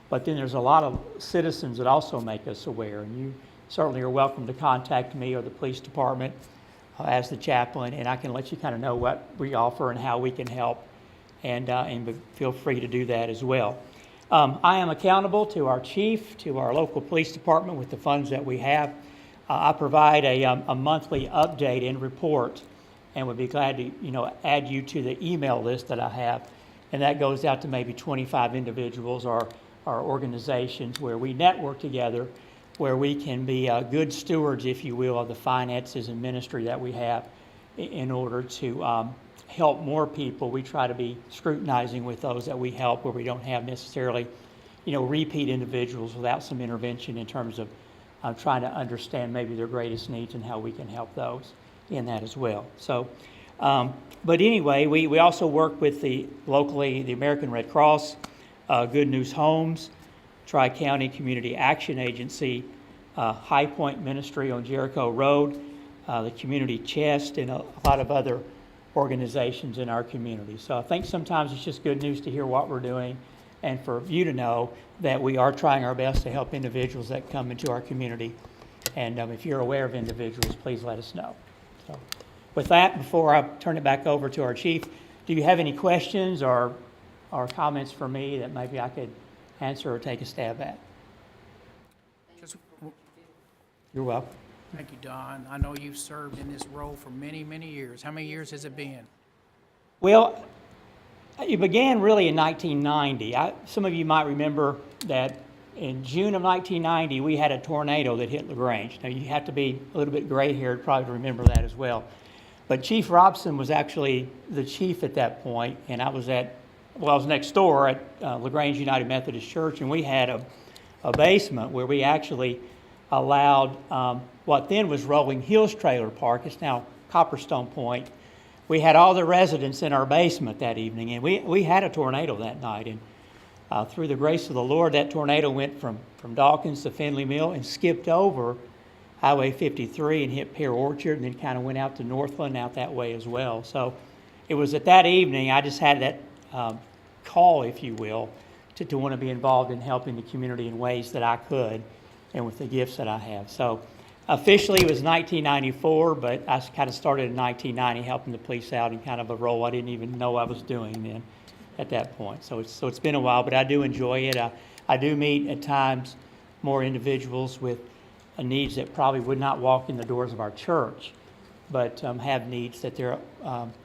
but then there's a lot of citizens that also make us aware, and you certainly are welcome to contact me or the police department as the chaplain, and I can let you kind of know what we offer and how we can help, and feel free to do that as well. I am accountable to our chief, to our local police department with the funds that we have. I provide a monthly update and report, and would be glad to add you to the email list that I have, and that goes out to maybe 25 individuals or organizations where we network together, where we can be good stewards, if you will, of the finances and ministry that we have in order to help more people. We try to be scrutinizing with those that we help where we don't have necessarily, repeat individuals without some intervention in terms of trying to understand maybe their greatest needs and how we can help those in that as well. So, but anyway, we also work with locally the American Red Cross, Good News Homes, Tri-County Community Action Agency, High Point Ministry on Jericho Road, the Community Chest, and a lot of other organizations in our community. So I think sometimes it's just good news to hear what we're doing and for you to know that we are trying our best to help individuals that come into our community. And if you're aware of individuals, please let us know. So With that, before I turn it back over to our chief, do you have any questions or comments for me that maybe I could answer or take a stab at? Just, You're welcome. thank you, Don. I know you've served in this role for many, many years. How many years has it been? Well, it began really in 1990. Some of you might remember that in June of 1990, we had a tornado that hit LaGrange. Now, you have to be a little bit gray-haired probably to remember that as well. But Chief Robson was actually the chief at that point, and I was next door at LaGrange United Methodist Church, and we had a basement where we actually allowed what then was Rolling Hills Trailer Park. It's now Copperstone Point. We had all the residents in our basement that evening, and we had a tornado that night. And through the grace of the Lord, that tornado went from Dawkins to Finley Mill and skipped over Highway 53 and hit Pear Orchard, and then kind of went out to Northland out that way as well. So it was at that evening I just had that call, if you will, to want to be involved in helping the community in ways that I could and with the gifts that I have. So officially, it was 1994, but I kind of started in 1990 helping the police out in kind of a role I didn't even know I was doing then at that point. So it's been a while, but I do enjoy it. I do meet at times more individuals with needs that probably would not walk in the doors of our church, but have needs that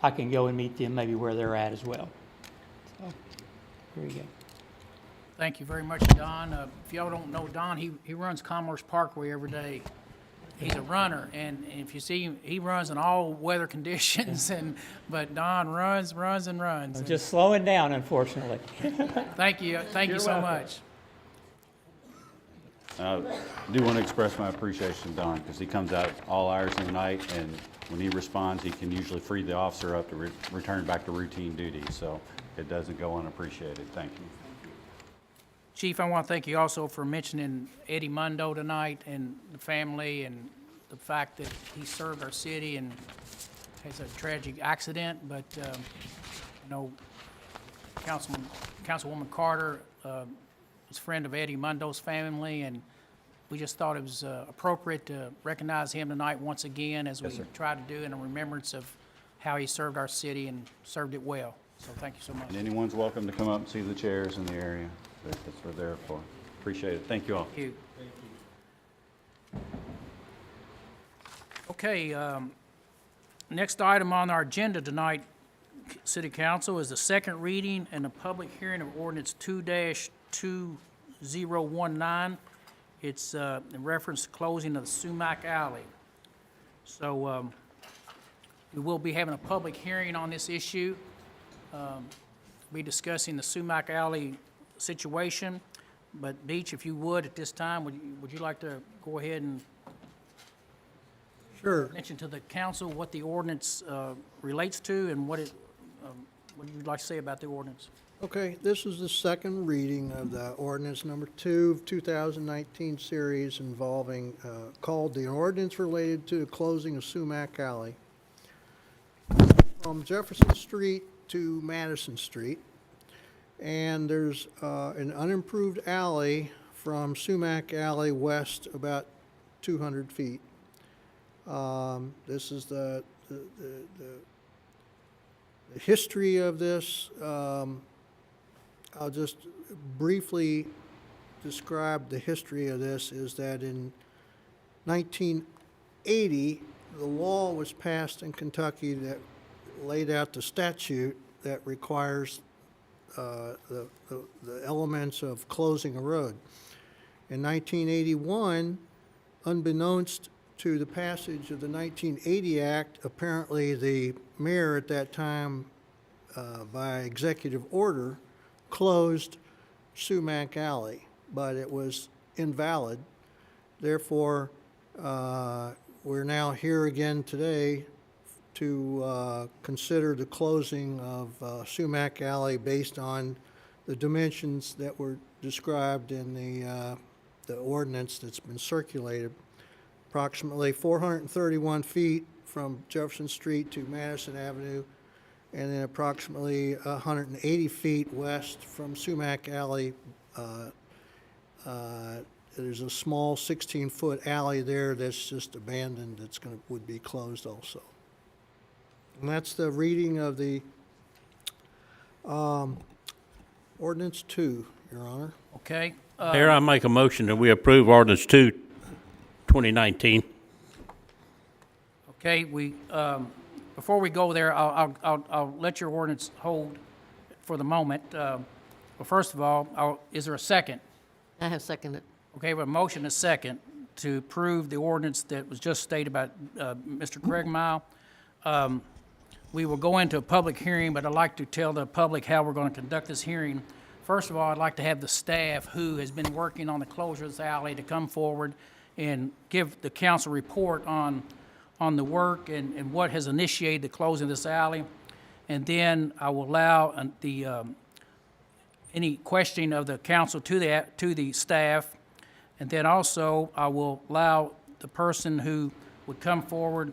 I can go and meet them maybe where they're at as well. So, here you go. Thank you very much, Don. If y'all don't know Don, he runs Commerce Parkway every day. He's a runner, and if you see him, he runs in all weather conditions. But Don runs. I'm just slowing down, unfortunately. Thank you so much. I do want to express my appreciation to Don, because he comes out all hours of the night, and when he responds, he can usually free the officer up to return back to routine duty. So it doesn't go unappreciated. Thank you. Chief, I want to thank you also for mentioning Eddie Mundo tonight and the family and the fact that he served our city and has a tragic accident. But, Councilwoman Carter was a friend of Eddie Mundo's family, and we just thought it was appropriate to recognize him tonight once again as we try to do in remembrance of how he served our city and served it well. So thank you so much. And anyone's welcome to come up and see the chairs in the area. That's what we're there for. Appreciate it. Thank you all. Thank you. Okay, next item on our agenda tonight, City Council, is the second reading and the public hearing of ordinance 2-2019. It's in reference to closing of the Sumac Alley. So we will be having a public hearing on this issue. Be discussing the Sumac Alley situation. But Beach, if you would, at this time, would you like to go ahead and Sure. mention to the council what the ordinance relates to and what you'd like to say about the ordinance? Okay, this is the second reading of the ordinance number 2 of 2019 series involving, called the ordinance related to the closing of Sumac Alley. From Jefferson Street to Madison Street, and there's an unimproved alley from Sumac Alley west about 200 feet. This is the history of this. I'll just briefly describe the history of this. Is that in 1980, the law was passed in Kentucky that laid out the statute that requires the elements of closing a road. In 1981, unbeknownst to the passage of the 1980 Act, apparently the mayor at that time, by executive order, closed Sumac Alley, but it was invalid. Therefore, we're now here again today to consider the closing of Sumac Alley based on the dimensions that were described in the ordinance that's been circulated. Approximately 431 feet from Jefferson Street to Madison Avenue, and then approximately 180 feet west from Sumac Alley. There's a small 16-foot alley there that's just abandoned, would be closed also. And that's the reading of the ordinance 2, Your Honor. Okay? Mayor, I make a motion that we approve ordinance 2, 2019. Okay, before we go there, I'll let your ordinance hold for the moment. But first of all, is there a second? I have seconded. Okay, we have a motion and a second to approve the ordinance that was just stated by Mr. Craig Mile. We will go into a public hearing, but I'd like to tell the public how we're going to conduct this hearing. First of all, I'd like to have the staff who has been working on the closure of this alley to come forward and give the council report on the work and what has initiated the closing of this alley. And then I will allow any questioning of the council to the staff. And then also, I will allow the person who would come forward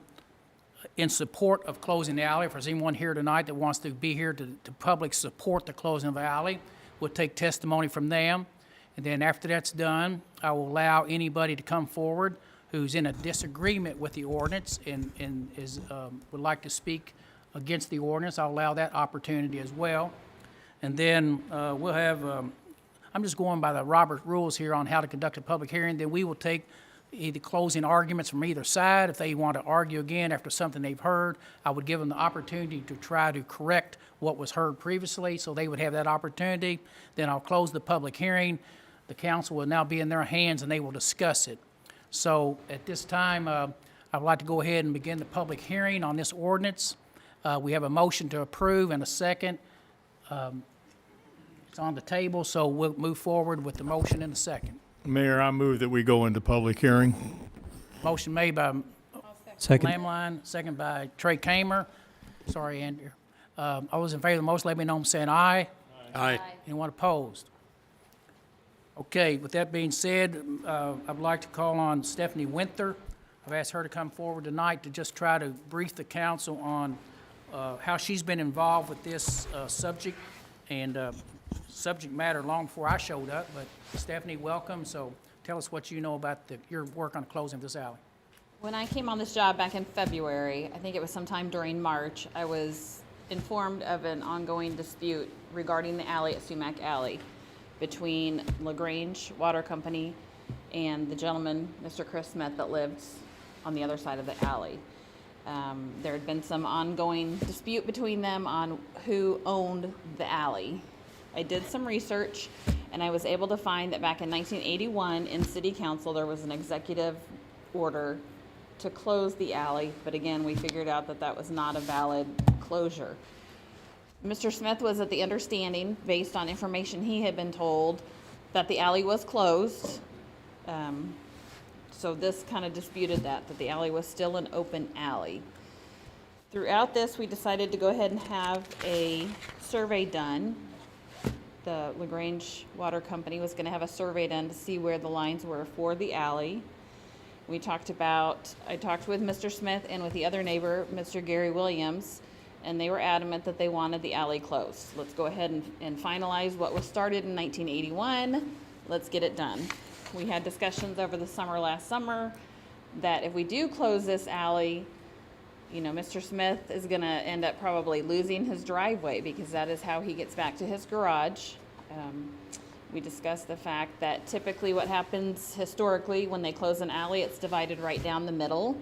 in support of closing the alley. If there's anyone here tonight that wants to be here to public support the closing of the alley, we'll take testimony from them. And then after that's done, I will allow anybody to come forward who's in a disagreement with the ordinance and would like to speak against the ordinance. I'll allow that opportunity as well. And then we'll have, I'm just going by the Roberts rules here on how to conduct a public hearing. Then we will take either closing arguments from either side. If they want to argue again after something they've heard, I would give them the opportunity to try to correct what was heard previously, so they would have that opportunity. Then I'll close the public hearing. The council will now be in their hands, and they will discuss it. So at this time, I would like to go ahead and begin the public hearing on this ordinance. We have a motion to approve and a second. It's on the table, so we'll move forward with the motion and the second. Mayor, I move that we go into public hearing. Motion made by Second. Lamline, second by Trey Kamer. Sorry, Andrew. All those in favor of the motion, let me know by saying aye. Aye. Anyone opposed? Okay, with that being said, I'd like to call on Stephanie Winther. I've asked her to come forward tonight to just try to brief the council on how she's been involved with this subject and subject matter long before I showed up. But Stephanie, welcome. So tell us what you know about your work on closing this alley. When I came on this job back in February, I think it was sometime during March, I was informed of an ongoing dispute regarding the alley at Sumac Alley between Grange Water Company and the gentleman, Mr. Chris Smith, that lived on the other side of the alley. There had been some ongoing dispute between them on who owned the alley. I did some research, and I was able to find that back in 1981 in City Council, there was an executive order to close the alley, but again, we figured out that that was not a valid closure. Mr. Smith was at the understanding, based on information he had been told, that the alley was closed. So this kind of disputed that the alley was still an open alley. Throughout this, we decided to go ahead and have a survey done. The Grange Water Company was going to have a survey done to see where the lines were for the alley. I talked with Mr. Smith and with the other neighbor, Mr. Gary Williams, and they were adamant that they wanted the alley closed. Let's go ahead and finalize what was started in 1981. Let's get it done. We had discussions over the summer last summer that if we do close this alley, Mr. Smith is going to end up probably losing his driveway because that is how he gets back to his garage. We discussed the fact that typically what happens historically when they close an alley, it's divided right down the middle,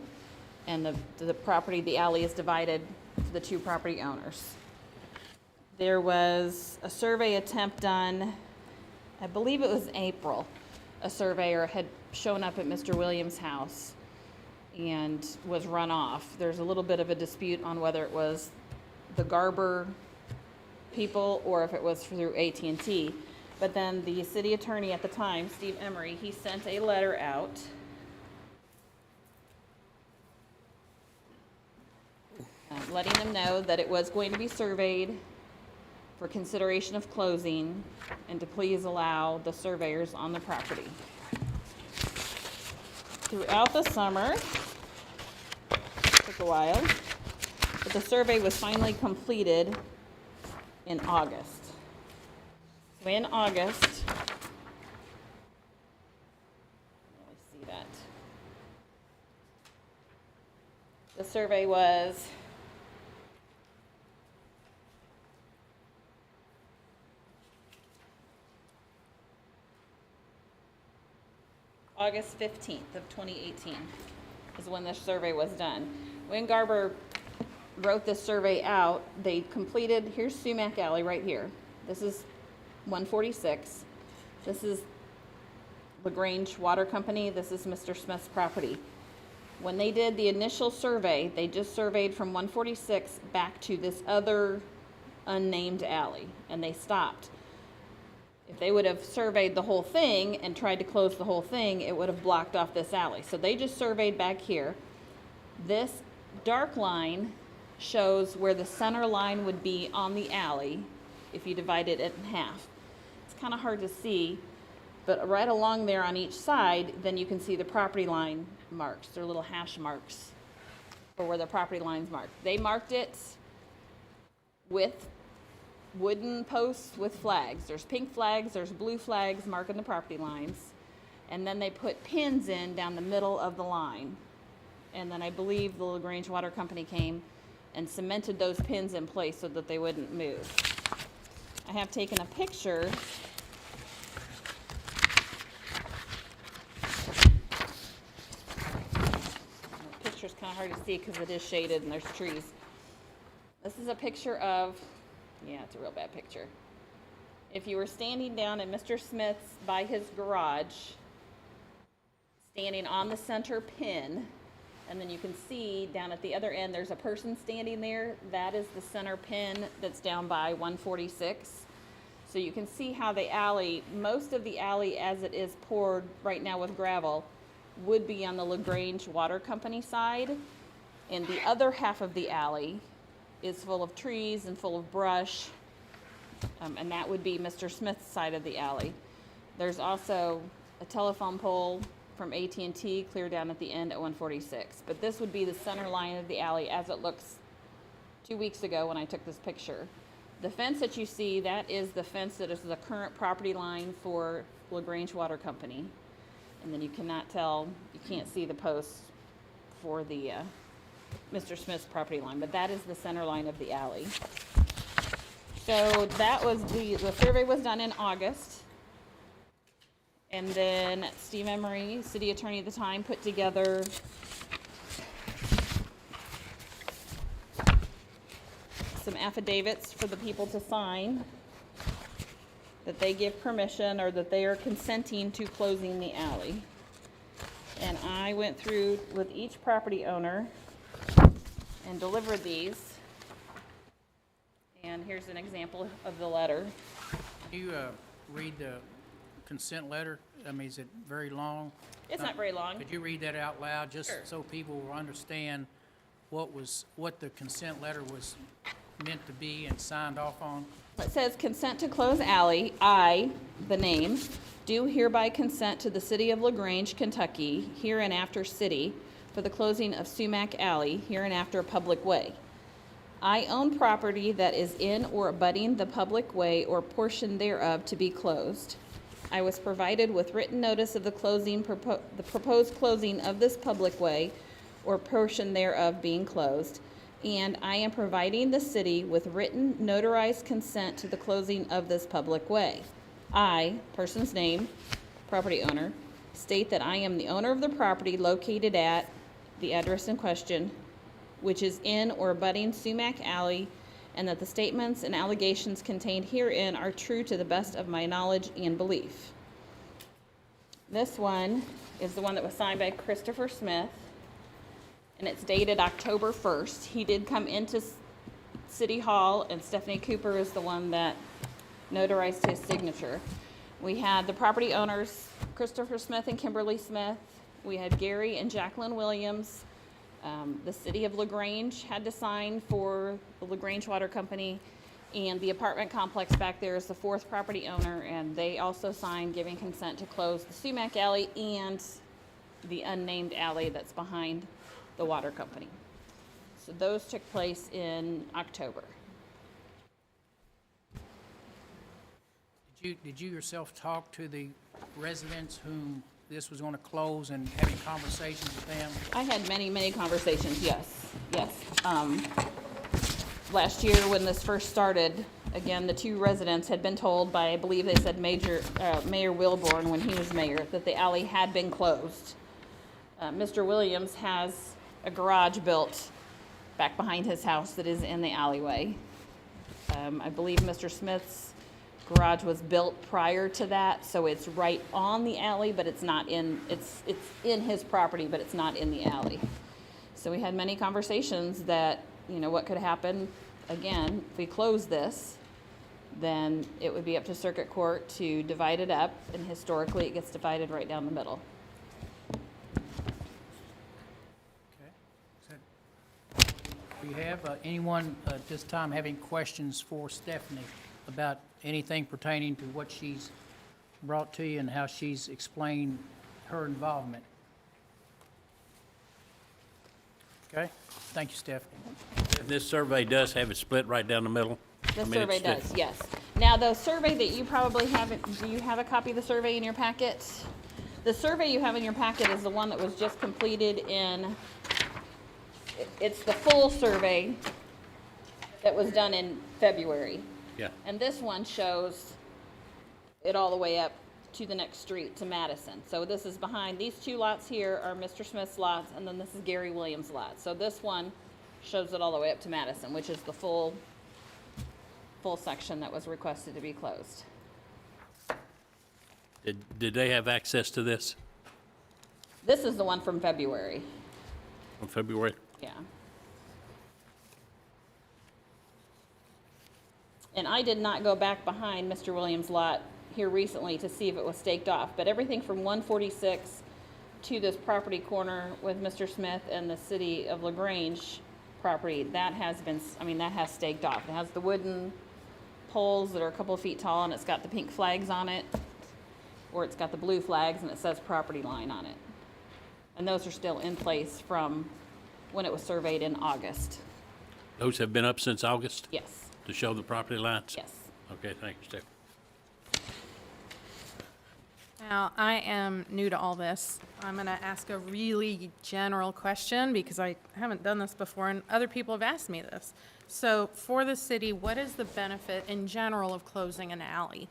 and the alley is divided to the two property owners. There was a survey attempt done, I believe it was April. A surveyor had shown up at Mr. Williams' house and was run off. There's a little bit of a dispute on whether it was the Garber people or if it was through AT&T. But then the city attorney at the time, Steve Emery, he sent a letter out letting them know that it was going to be surveyed for consideration of closing and to please allow the surveyors on the property. Throughout the summer, took a while, but the survey was finally completed in August. So in August, see that. The survey was August 15th of 2018 is when this survey was done. When Garber wrote this survey out, they completed, here's Sumac Alley right here. This is 146. This is Grange Water Company. This is Mr. Smith's property. When they did the initial survey, they just surveyed from 146 back to this other unnamed alley, and they stopped. If they would have surveyed the whole thing and tried to close the whole thing, it would have blocked off this alley. So they just surveyed back here. This dark line shows where the center line would be on the alley if you divided it in half. It's kind of hard to see, but right along there on each side, then you can see the property line marks. They're little hash marks for where the property line's marked. They marked it with wooden posts with flags. There's pink flags, there's blue flags marking the property lines. And then they put pins in down the middle of the line. And then I believe the Grange Water Company came and cemented those pins in place so that they wouldn't move. I have taken a picture. The picture's kind of hard to see because it is shaded and there's trees. This is a picture of, yeah, it's a real bad picture. If you were standing down at Mr. Smith's by his garage, standing on the center pin, and then you can see down at the other end, there's a person standing there. That is the center pin that's down by 146. So you can see how the alley, most of the alley as it is poured right now with gravel, would be on the LaGrange Water Company side. And the other half of the alley is full of trees and full of brush. And that would be Mr. Smith's side of the alley. There's also a telephone pole from AT&T clear down at the end at 146. But this would be the center line of the alley as it looks 2 weeks ago when I took this picture. The fence that you see, that is the fence that is the current property line for LaGrange Water Company. And then you cannot tell, you can't see the posts for the Mr. Smith's property line, but that is the center line of the alley. So that was the survey was done in August. And then Steve Emery, city attorney at the time, put together some affidavits for the people to sign that they give permission or that they are consenting to closing the alley. And I went through with each property owner and delivered these. And here's an example of the letter. Can you read the consent letter? I mean, is it very long? It's not very long. Could you read that out loud, just Sure. so people will understand what the consent letter was meant to be and signed off on? It says consent to close alley. I, the name, do hereby consent to the city of LaGrange, Kentucky, hereinafter city, for the closing of Sumac Alley, hereinafter public way. I own property that is in or abutting the public way or portion thereof to be closed. I was provided with written notice of the proposed closing of this public way or portion thereof being closed, and I am providing the city with written notarized consent to the closing of this public way. I, person's name, property owner, state that I am the owner of the property located at the address in question, which is in or abutting Sumac Alley, and that the statements and allegations contained herein are true to the best of my knowledge and belief. This one is the one that was signed by Christopher Smith, and it's dated October 1st. He did come into City Hall, and Stephanie Cooper is the one that notarized his signature. We had the property owners, Christopher Smith and Kimberly Smith. We had Gary and Jacqueline Williams. The city of LaGrange had to sign for the LaGrange Water Company, and the apartment complex back there is the fourth property owner, and they also signed giving consent to close the Sumac Alley and the unnamed alley that's behind the water company. So those took place in October. Did you yourself talk to the residents whom this was going to close and having conversations with them? I had many conversations, yes. Last year when this first started, Again, the two residents had been told by, I believe they said Mayor Wilborn when he was mayor, that the alley had been closed. Mr. Williams has a garage built back behind his house that is in the alleyway. I believe Mr. Smith's garage was built prior to that, so it's right on the alley, but it's not in, it's in his property, but it's not in the alley. So we had many conversations that, you know, what could happen, again, if we close this, then it would be up to circuit court to divide it up, and historically it gets divided right down the middle. Do you have anyone at this time having questions for Stephanie about anything pertaining to what she's brought to you and how she's explained her involvement? Okay, thank you, Stephanie. And this survey does have it split right down the middle? The I mean, survey it's does, yes. Now, the survey that you probably haven't, do you have a copy of the survey in your packet? The survey you have in your packet is the one that was just completed in, it's the full survey that was done in February. Yeah. And this one shows it all the way up to the next street, to Madison. So this is behind, these two lots here are Mr. Smith's lots, and then this is Gary Williams' lot. So this one shows it all the way up to Madison, which is the full section that was requested to be closed. Did they have access to this This is the one from February, in February? yeah. And I did not go back behind Mr. Williams' lot here recently to see if it was staked off, but everything from 146 to this property corner with Mr. Smith and the city of LaGrange property, that has been, I mean, that has staked off. It has the wooden poles that are a couple of feet tall, and it's got the pink flags on it, or it's got the blue flags and it says property line on it. And those are still in place from when it was surveyed in August. Those have been up since August? Yes. To show the property lines? Yes. Okay, thank you, Steph. Now, I am new to all this. I'm going to ask a really general question because I haven't done this before, and other people have asked me this. So for the city, what is the benefit in general of closing an alley?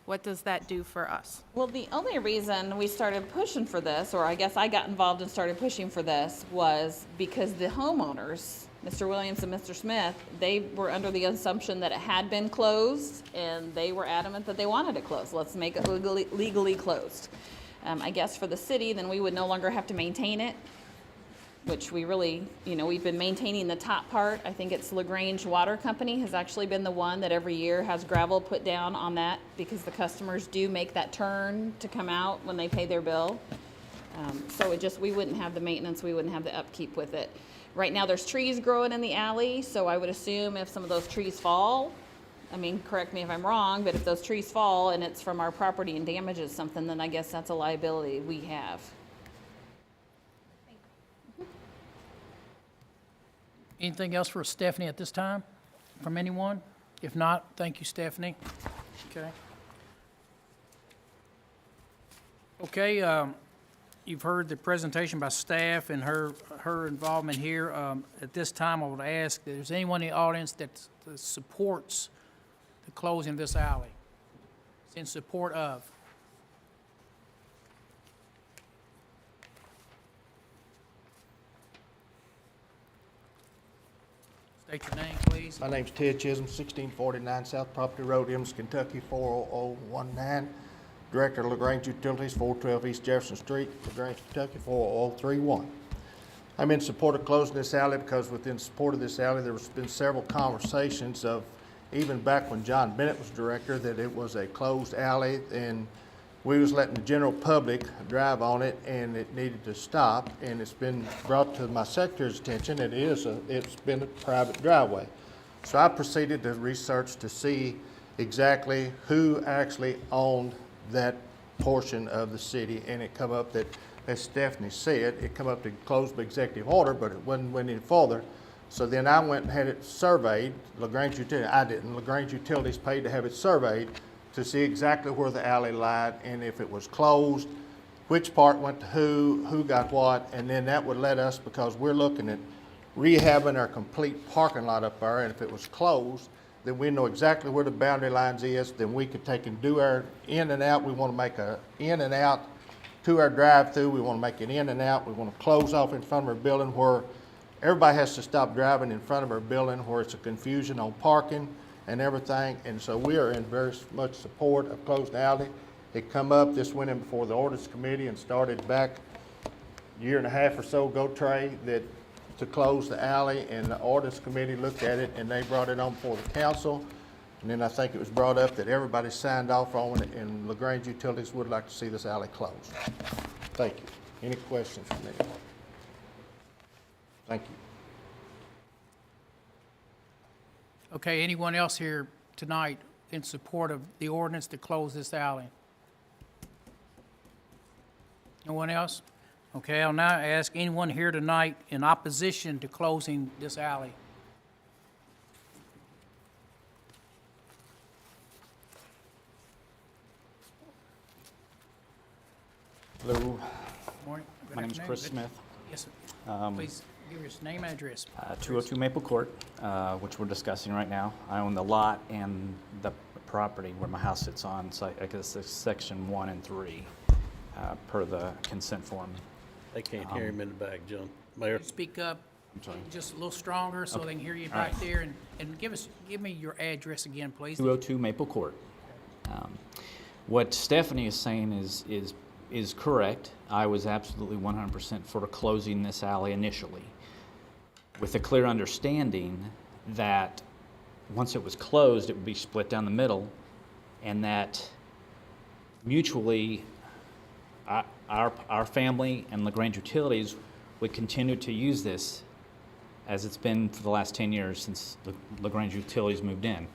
What does that do for us? Well, the only reason we started pushing for this, or I guess I got involved and started pushing for this, was because the homeowners, Mr. Williams and Mr. Smith, they were under the assumption that it had been closed, and they were adamant that they wanted it closed. Let's make it legally closed. I guess for the city, then we would no longer have to maintain it, which we really, you know, we've been maintaining the top part. I think it's LaGrange Water Company has actually been the one that every year has gravel put down on that because the customers do make that turn to come out when they pay their bill. So it just, we wouldn't have the maintenance, we wouldn't have the upkeep with it. Right now, there's trees growing in the alley, so I would assume if some of those trees fall, I mean, correct me if I'm wrong, but if those trees fall and it's from our property and damages something, then I guess that's a liability we have. Anything else for Stephanie at this time from anyone? If not, thank you, Stephanie. Okay. Okay, you've heard the presentation by staff and her involvement here. At this time, I would ask if there's anyone in the audience that supports the closing of this alley. It's in support of. State your name, please. My name's Ted Chisholm, 1649 South Property Road, Emmons, Kentucky, 40019. Director of LaGrange Utilities, 412 East Jefferson Street, LaGrange, Kentucky, 40031. I'm in support of closing this alley because within support of this alley, there's been several conversations of, even back when John Bennett was director, that it was a closed alley and we was letting the general public drive on it and it needed to stop. And it's been brought to my secretary's attention, it's been a private driveway. So I proceeded to research to see exactly who actually owned that portion of the city, and it come up that, as Stephanie said, it come up to close by executive order, but it went any further. So then I went and had it surveyed. LaGrange Utilities, I didn't. LaGrange Utilities paid to have it surveyed to see exactly where the alley lied and if it was closed, which part went to who got what, and then that would let us, because we're looking at rehabbing our complete parking lot up there, and if it was closed, then we know exactly where the boundary lines is, then we could take and do our in and out. We want to make a in and out to our drive-through. We want to make it in and out. We want to close off in front of our building where everybody has to stop driving in front of our building, where it's a confusion on parking and everything. And so we are in very much support of closed alley. It come up, this went in before the ordinance committee and started back a year and a half or so ago, Trey, that to close the alley, and the ordinance committee looked at it and they brought it on before the council. And then I think it was brought up that everybody signed off on it, and LaGrange Utilities would like to see this alley closed. Thank you. Any questions from me? Thank you. Okay, anyone else here tonight in support of the ordinance to close this alley? No one else? Okay, I'll now ask anyone here tonight in opposition to closing this alley. Hello, Morning. Good my name is afternoon. Chris Good- Smith. Yes, sir. Please give your name and address. 202 Maple Court, which we're discussing right now. I own the lot and the property where my house sits on, so I guess it's section 1 and 3 per the consent form. They can't hear him in the back, John. Mayor? Speak up I'm sorry. just a little stronger so they can hear you All right. back there, and give me your address again, please. 202 Maple Court. What Stephanie is saying is correct. I was absolutely 100% for closing this alley initially, with a clear understanding that once it was closed, it would be split down the middle, and that mutually our family and LaGrange Utilities would continue to use this as it's been for the last 10 years since LaGrange Utilities moved in.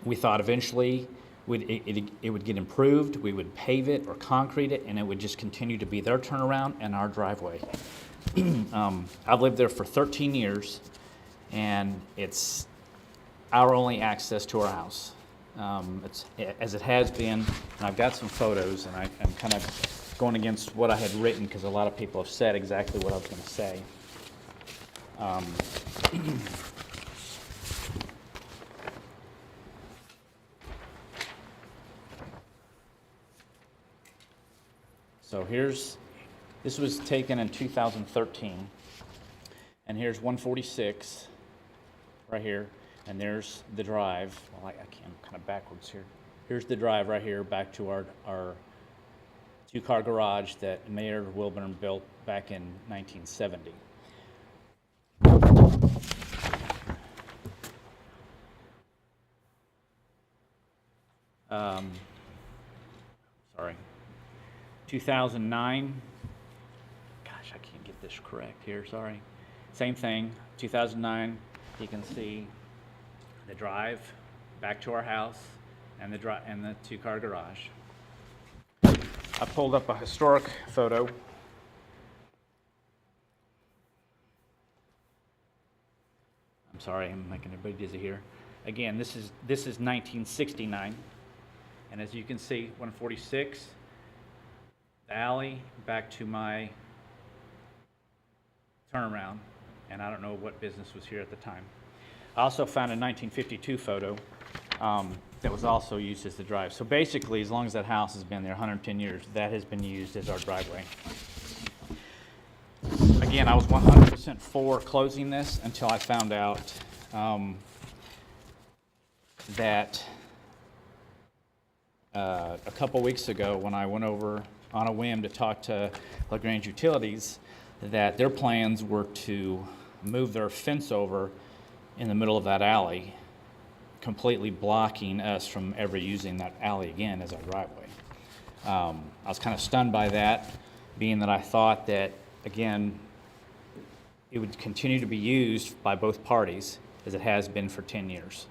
We thought eventually it would get improved, we would pave it or concrete it, and it would just continue to be their turnaround and our driveway. I've lived there for 13 years, and it's our only access to our house. It's as it has been, and I've got some photos, and I'm kind of going against what I had written because a lot of people have said exactly what I was going to say. So this was taken in 2013, and here's 146 right here, and there's the drive. Well, I'm kind of backwards here. Here's the drive right here back to our two-car garage that Mayor Wilburn built back in 1970. Sorry. 2009, gosh, I can't get this correct here, sorry. Same thing, 2009, you can see the drive back to our house and the two-car garage. I pulled up a historic photo. I'm sorry, I'm making everybody dizzy here. Again, this is 1969, and as you can see, 146, the alley back to my turnaround, and I don't know what business was here at the time. I also found a 1952 photo that was also used as the drive. So basically, as long as that house has been there 110 years, that has been used as our driveway. Again, I was 100% for closing this until I found out that a couple weeks ago when I went over on a whim to talk to LaGrange Utilities, that their plans were to move their fence over in the middle of that alley, completely blocking us from ever using that alley again as our driveway. I was kind of stunned by that, being that I thought that, again, it would continue to be used by both parties as it has been for 10 years.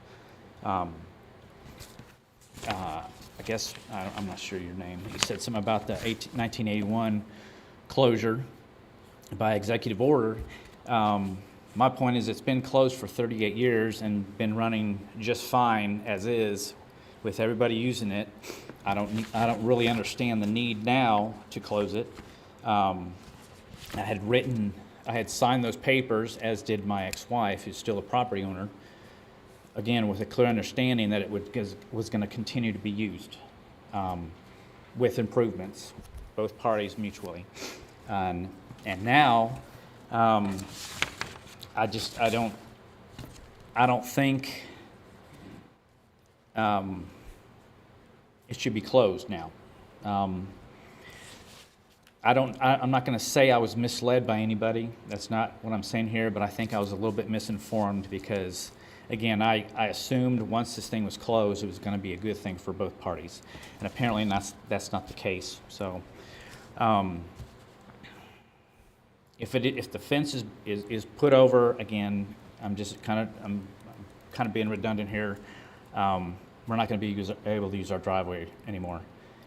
I guess, I'm not sure your name, you said something about the 1981 closure by executive order. My point is it's been closed for 38 years and been running just fine as is with everybody using it. I don't really understand the need now to close it. I had signed those papers, as did my ex-wife, who's still a property owner, again, with a clear understanding that it was going to continue to be used with improvements, both parties mutually. And now, I don't think it should be closed now. I'm not going to say I was misled by anybody. That's not what I'm saying here, but I think I was a little bit misinformed because, again, I assumed once this thing was closed, it was going to be a good thing for both parties. And apparently that's not the case. So if the fence is put over, again, I'm kind of being redundant here. We're not going to be able to use our driveway anymore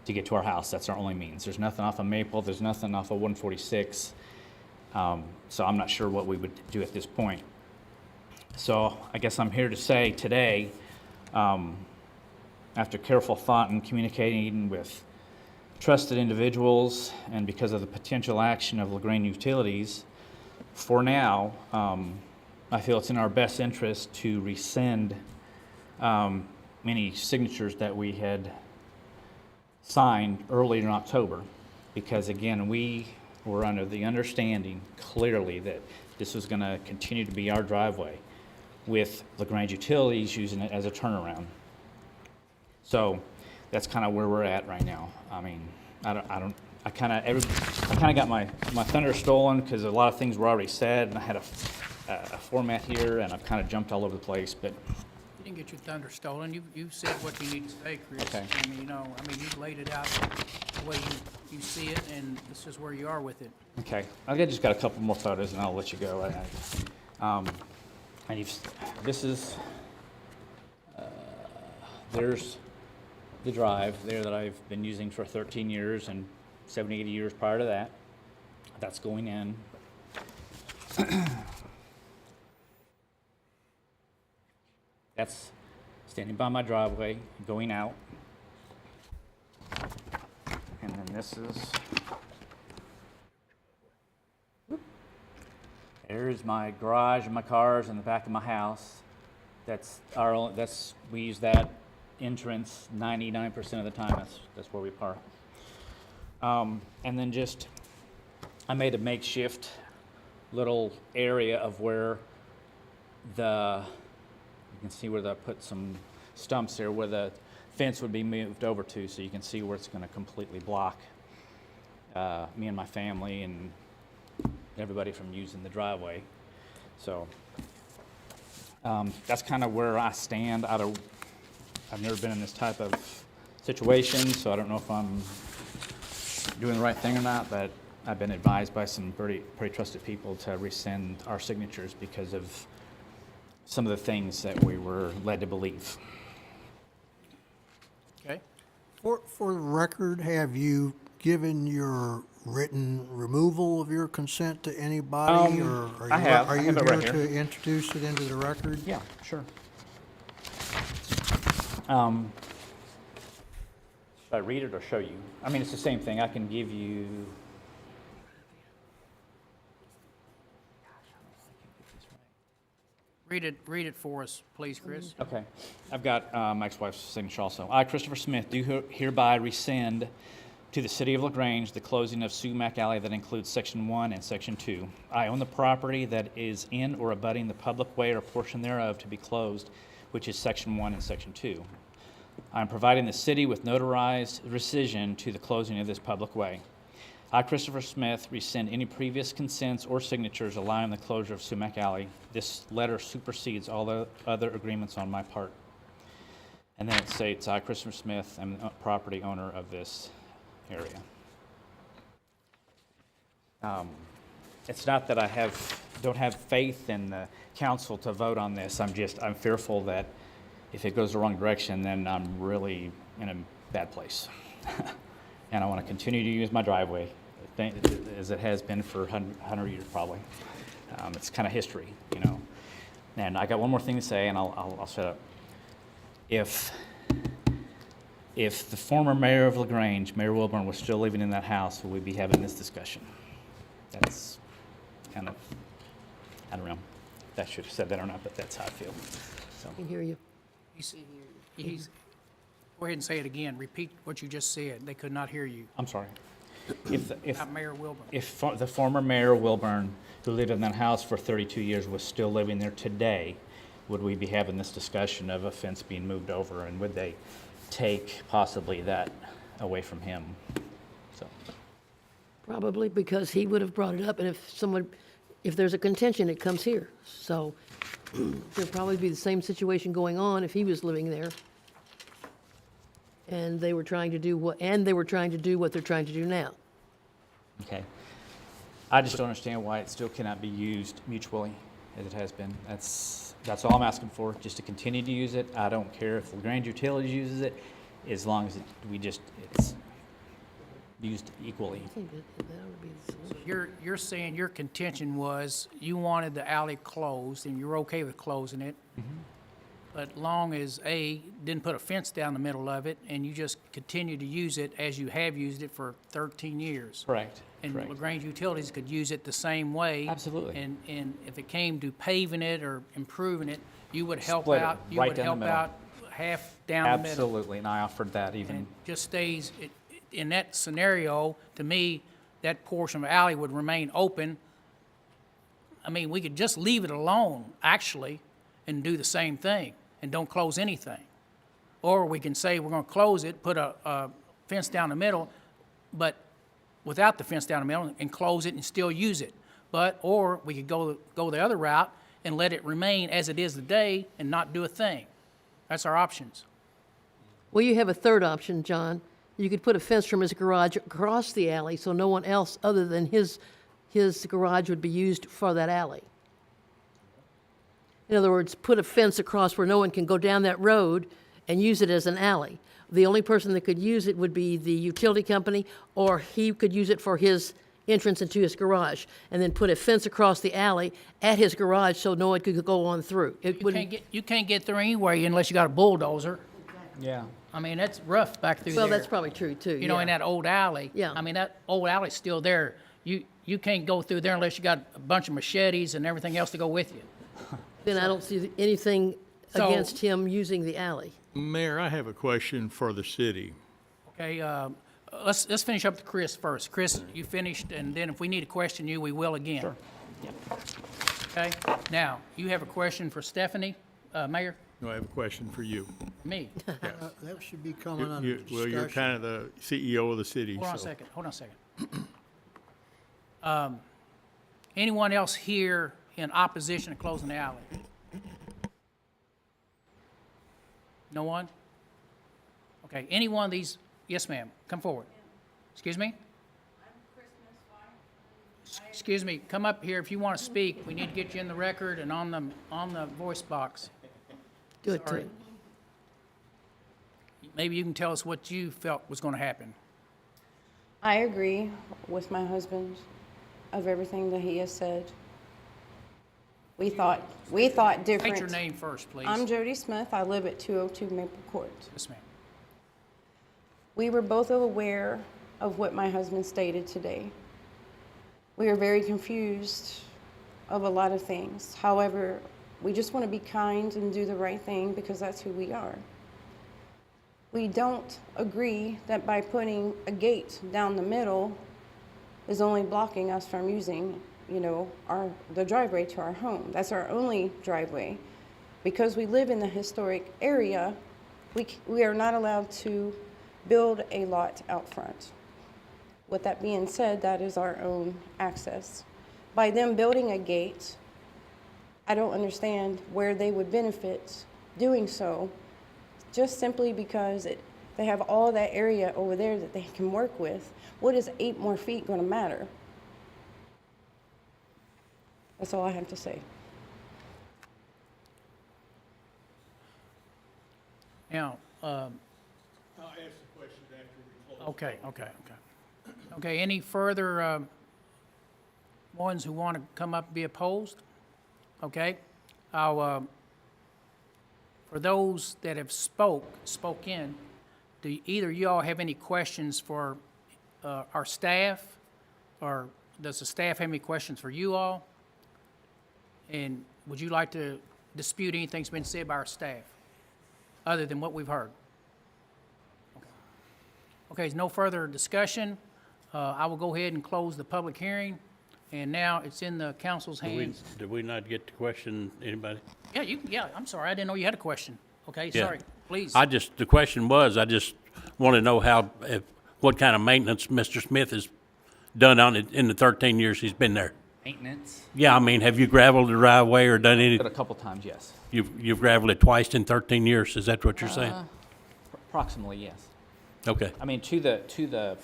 to get to our house. That's our only means. There's nothing off of Maple. There's nothing off of 146. So I'm not sure what we would do at this point. So I guess I'm here to say today, after careful thought and communicating with trusted individuals and because of the potential action of LaGrange Utilities, for now, I feel it's in our best interest to rescind many signatures that we had signed early in October, because again, we were under the understanding clearly that this was going to continue to be our driveway with LaGrange Utilities using it as a turnaround. So that's kind of where we're at right now. I mean, I kind of got my thunder stolen because a lot of things were already said, and I had a format here, and I've kind of jumped all over the place, but. You didn't get your thunder stolen. You've said what you need to say, Chris. Okay. I mean, you've laid it out the way you see it, and this is where you are with it. Okay, I've just got a couple more photos, and I'll let you go. This is there's the drive there that I've been using for 13 years and 70, 80 years prior to that. That's going in. That's standing by my driveway, going out. And then this is, there's my garage and my cars in the back of my house. We use that entrance 99% of the time. That's where we park. And then I made a makeshift little area of where you can see where I put some stumps there where the fence would be moved over to, so you can see where it's going to completely block me and my family and everybody from using the driveway. So that's kind of where I stand. I've never been in this type of situation, so I don't know if I'm doing the right thing or not, but I've been advised by some pretty trusted people to rescind our signatures because of some of the things that we were led to believe. Okay. For the record, have you given your written removal of your consent to anybody? Or I have. Are I you have it right here here. to introduce it into the record? Yeah, sure. Should I read it or show you? I mean, it's the same thing. I can give you. Read it for us, please, Chris. Okay. I've got my ex-wife's signature also. I, Christopher Smith, do hereby rescind to the City of LaGrange the closing of Sumac Alley that includes Section 1 and Section 2. I own the property that is in or abutting the public way or portion thereof to be closed, which is Section 1 and Section 2. I am providing the city with notarized rescission to the closing of this public way. I, Christopher Smith, rescind any previous consents or signatures allowing the closure of Sumac Alley. This letter supersedes all the other agreements on my part. And then it states, I, Christopher Smith, am the property owner of this area. It's not that I don't have faith in the council to vote on this. I'm fearful that if it goes the wrong direction, then I'm really in a bad place. And I want to continue to use my driveway as it has been for 100 years probably. It's kind of history, you know. And I got one more thing to say, and I'll shut up. If the former mayor of LaGrange, Mayor Wilburn, was still living in that house, would we be having this discussion? That's kind of, I don't know if I should have said that or not, but that's how I feel. So, I can hear you. He's, go ahead and say it again. Repeat what you just said. They could not hear you. I'm sorry. If Not Mayor Wilburn. the former Mayor Wilburn, who lived in that house for 32 years, was still living there today, would we be having this discussion of a fence being moved over, and would they take possibly that away from him? So, Probably because he would have brought it up, and if there's a contention, it comes here. So there'd probably be the same situation going on if he was living there. And they were trying to do what they're trying to do now. okay. I just don't understand why it still cannot be used mutually as it has been. That's all I'm asking for, just to continue to use it. I don't care if LaGrange Utilities uses it, as long as it's used equally. I think that would be the solution. You're saying your contention was you wanted the alley closed and you're okay with closing it. But long as didn't put a fence down the middle of it and you just continue to use it as you have used it for 13 years. Correct. And Correct. LaGrange Utilities could use it the same way. Absolutely. And if it came to paving it or improving it, you would help Split it out. You right would down the help middle. out half down the middle. Absolutely, and I offered that even. And it just stays, in that scenario, to me, that portion of the alley would remain open. I mean, we could just leave it alone, actually, and do the same thing, and don't close anything. Or we can say we're gonna close it, put a fence down the middle, but without the fence down the middle, and close it and still use it. Or we could go the other route and let it remain as it is today and not do a thing. That's our options. Well, you have a third option, John. You could put a fence from his garage across the alley so no one else other than his garage would be used for that alley. In other words, put a fence across where no one can go down that road and use it as an alley. The only person that could use it would be the utility company, or he could use it for his entrance into his garage, and then put a fence across the alley at his garage so no one could go on through. You can't get through anyway unless you got a bulldozer. Yeah. I mean, that's rough back through there. Well, that's probably true, too. You know, in that old alley. Yeah. I mean, that old alley's still there. You can't go through there unless you got a bunch of machetes and everything else to go with you. Then I don't see anything So- against him using the alley. Mayor, I have a question for the city. Okay, let's finish up to Chris first. Chris, you finished, and then if we need to question you, we will again. Sure. Okay? Now, you have a question for Stephanie, Mayor? No, I have a question for you. Me? That should be coming under Well, you're discussion. kind of the CEO of the city, Hold on a so- second, hold on a second. Anyone else here in opposition to closing the alley? No one? Okay, any one of these, yes, ma'am, come forward. Excuse me? Excuse me, come up here if you want to speak. We need to get you in the record and on the voice box. Do it to Sorry. him. Maybe you can tell us what you felt was going to happen. I agree with my husband of everything that he has said. We thought different. State your name first, please. I'm Jody Smith. I live at 202 Maple Court. Yes, ma'am. We were both aware of what my husband stated today. We are very confused of a lot of things. However, we just want to be kind and do the right thing because that's who we are. We don't agree that by putting a gate down the middle is only blocking us from using, the driveway to our home. That's our only driveway. Because we live in the historic area, we are not allowed to build a lot out front. With that being said, that is our own access. By them building a gate, I don't understand where they would benefit doing so, just simply because they have all that area over there that they can work with. What is 8 more feet going to matter? That's all I have to say. Now, I'll ask the question after we close. okay. Okay, any further ones who want to come up and be opposed? Okay, I'll, for those that have spoken, do either of you all have any questions for our staff? Or does the staff have any questions for you all? And would you like to dispute anything that's been said by our staff, other than what we've heard? Okay, there's no further discussion. I will go ahead and close the public hearing, and now it's in the council's hands. Did we not get to question anybody? Yeah, I'm sorry, I didn't know you had a question. Okay, Yeah. sorry, please. The question was, I just want to know what kind of maintenance Mr. Smith has done on it in the 13 years he's been there. Maintenance? Yeah, I mean, have you gravelled the driveway or done any? But a couple times, yes. You've gravelled it twice in 13 years, is that what you're saying? Approximately, yes. Okay. I mean, to the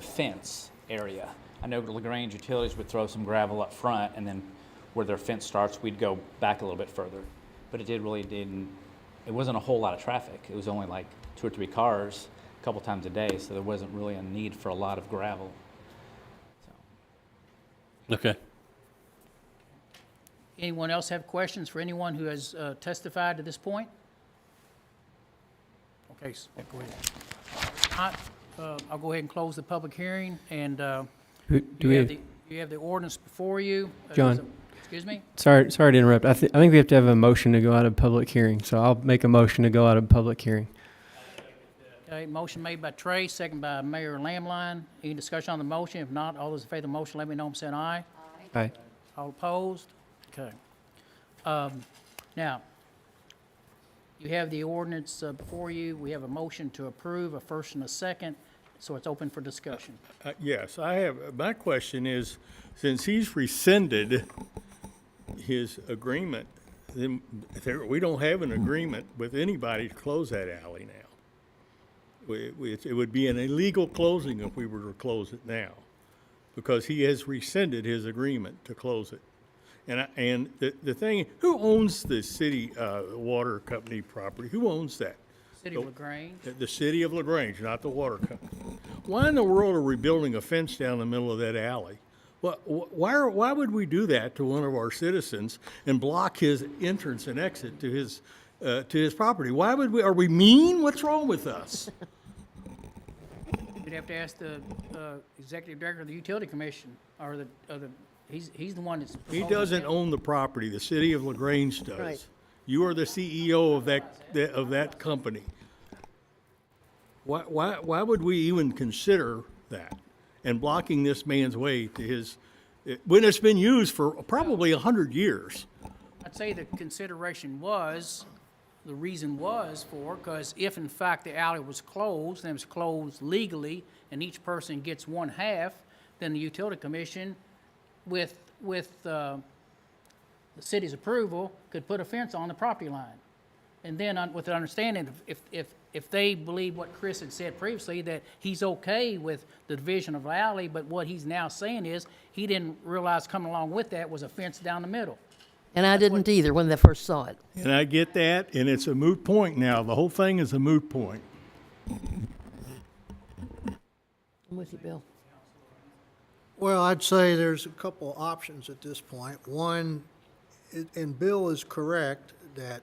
fence area. I know LaGrange Utilities would throw some gravel up front, and then where their fence starts, we'd go back a little bit further. But it wasn't a whole lot of traffic. It was only like 2 or 3 cars a couple times a day, so there wasn't really a need for a lot of gravel. Okay. Anyone else have questions for anyone who has testified to this point? Okay, go ahead. I'll go ahead and close the public hearing, and you have the ordinance before you. John. Excuse me? Sorry to interrupt. I think we have to have a motion to go out of public hearing, so I'll make a motion to go out of public hearing. Okay, motion made by Trey, second by Mayor Lamline. Any discussion on the motion? If not, all those in favor of the motion, let me know by saying aye. Aye. All opposed? Okay. Now, you have the ordinance before you. We have a motion to approve, a first and a second, so it's open for discussion. Yes, I have, my question is, since he's rescinded his agreement, then we don't have an agreement with anybody to close that alley now. It would be an illegal closing if we were to close it now, because he has rescinded his agreement to close it. And the thing, who owns the city water company property? Who owns that? City of LaGrange. The city of LaGrange, not the water company. Why in the world are we building a fence down the middle of that alley? Why would we do that to one of our citizens and block his entrance and exit to his property? Why would we? Are we mean? What's wrong with us? You'd have to ask the executive director of the utility commission, or he's the one that's. He doesn't own the property. The city of LaGrange does. Right. You are the CEO of that company. Why would we even consider that and blocking this man's way to his, when it's been used for probably 100 years? I'd say the consideration was, the reason was because if in fact the alley was closed, and it was closed legally, and each person gets one half, then the utility commission, with the city's approval, could put a fence on the property line. And then with the understanding, if they believe what Chris had said previously, that he's okay with the division of the alley, but what he's now saying is, he didn't realize coming along with that was a fence down the middle. And I didn't either when I first saw it. And I get that, and it's a moot point now. The whole thing is a moot point. I'm with you, Bill. Well, I'd say there's a couple options at this point. One, and Bill is correct that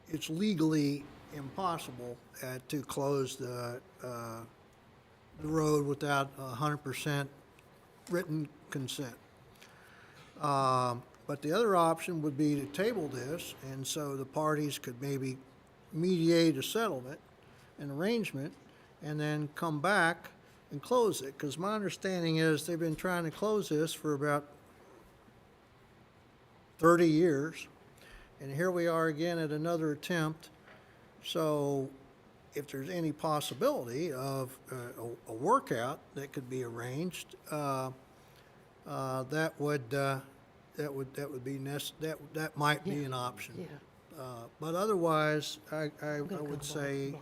it's legally impossible to close the road without 100% written consent. But the other option would be to table this, and so the parties could maybe mediate a settlement, an arrangement, and then come back and close it. Because my understanding is they've been trying to close this for about 30 years, and here we are again at another attempt. So if there's any possibility of a workout that could be arranged, that might be an option. But otherwise, I would say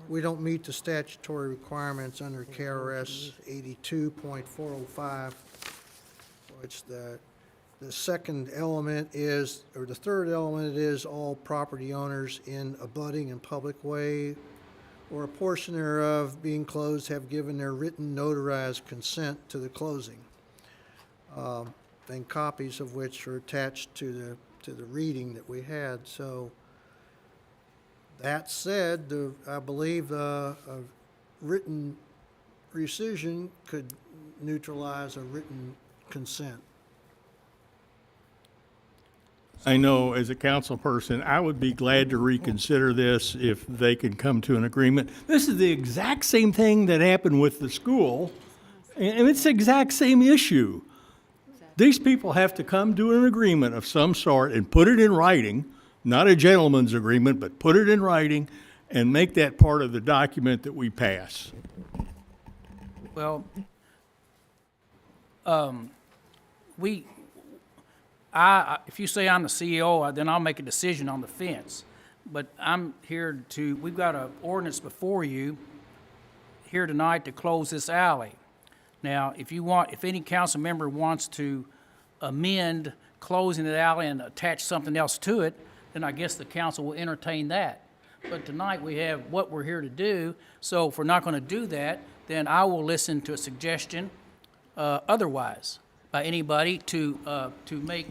we don't meet the statutory requirements under KRS 82.405, which the second element is, or the third element is, all property owners in abutting and public way or a portion thereof being closed have given their written notarized consent to the closing, and copies of which are attached to the reading that we had. So that said, I believe a written rescission could neutralize a written consent. I know as a council person, I would be glad to reconsider this if they could come to an agreement. This is the exact same thing that happened with the school, and it's the exact same issue. These people have to come to an agreement of some sort and put it in writing, not a gentleman's agreement, but put it in writing and make that part of the document that we pass. Well, if you say I'm the CEO, then I'll make a decision on the fence. But I'm here we've got an ordinance before you here tonight to close this alley. Now, if any council member wants to amend closing the alley and attach something else to it, then I guess the council will entertain that. But tonight we have what we're here to do, so if we're not going to do that, then I will listen to a suggestion otherwise by anybody to make.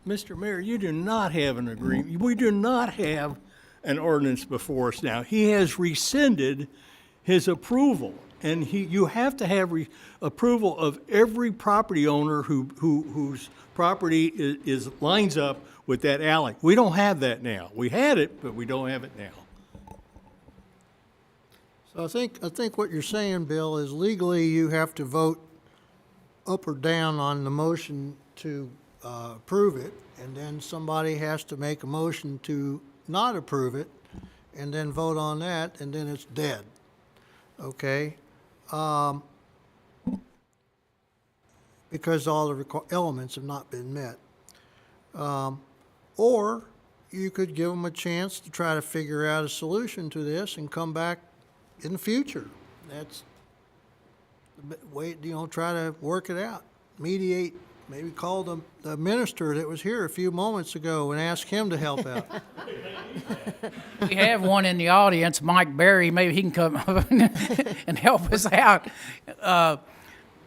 Mr. Mayor, you do not have an agreement. We do not have an ordinance before us now. He has rescinded his approval, and you have to have approval of every property owner whose property lines up with that alley. We don't have that now. We had it, but we don't have it now. So I think what you're saying, Bill, is legally you have to vote up or down on the motion to approve it, and then somebody has to make a motion to not approve it, and then vote on that, and then it's dead. Okay? Because all the elements have not been met. Or you could give them a chance to try to figure out a solution to this and come back in the future. That's the way, try to work it out, mediate, maybe call the minister that was here a few moments ago and ask him to help out. We have one in the audience, Mike Berry. Maybe he can come up and help us out.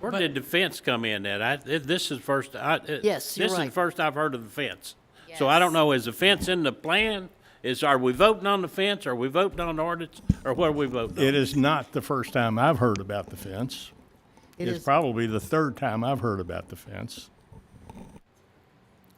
Where did the fence come in at? This is first. Yes, you're This is right. the first I've heard of the fence. So I don't know, is the fence in the plan? Are we voting on the fence? Are we voting on the ordinance? Or what are we voting on? It is not the first time I've heard about the fence. It's probably the third time I've heard about the fence.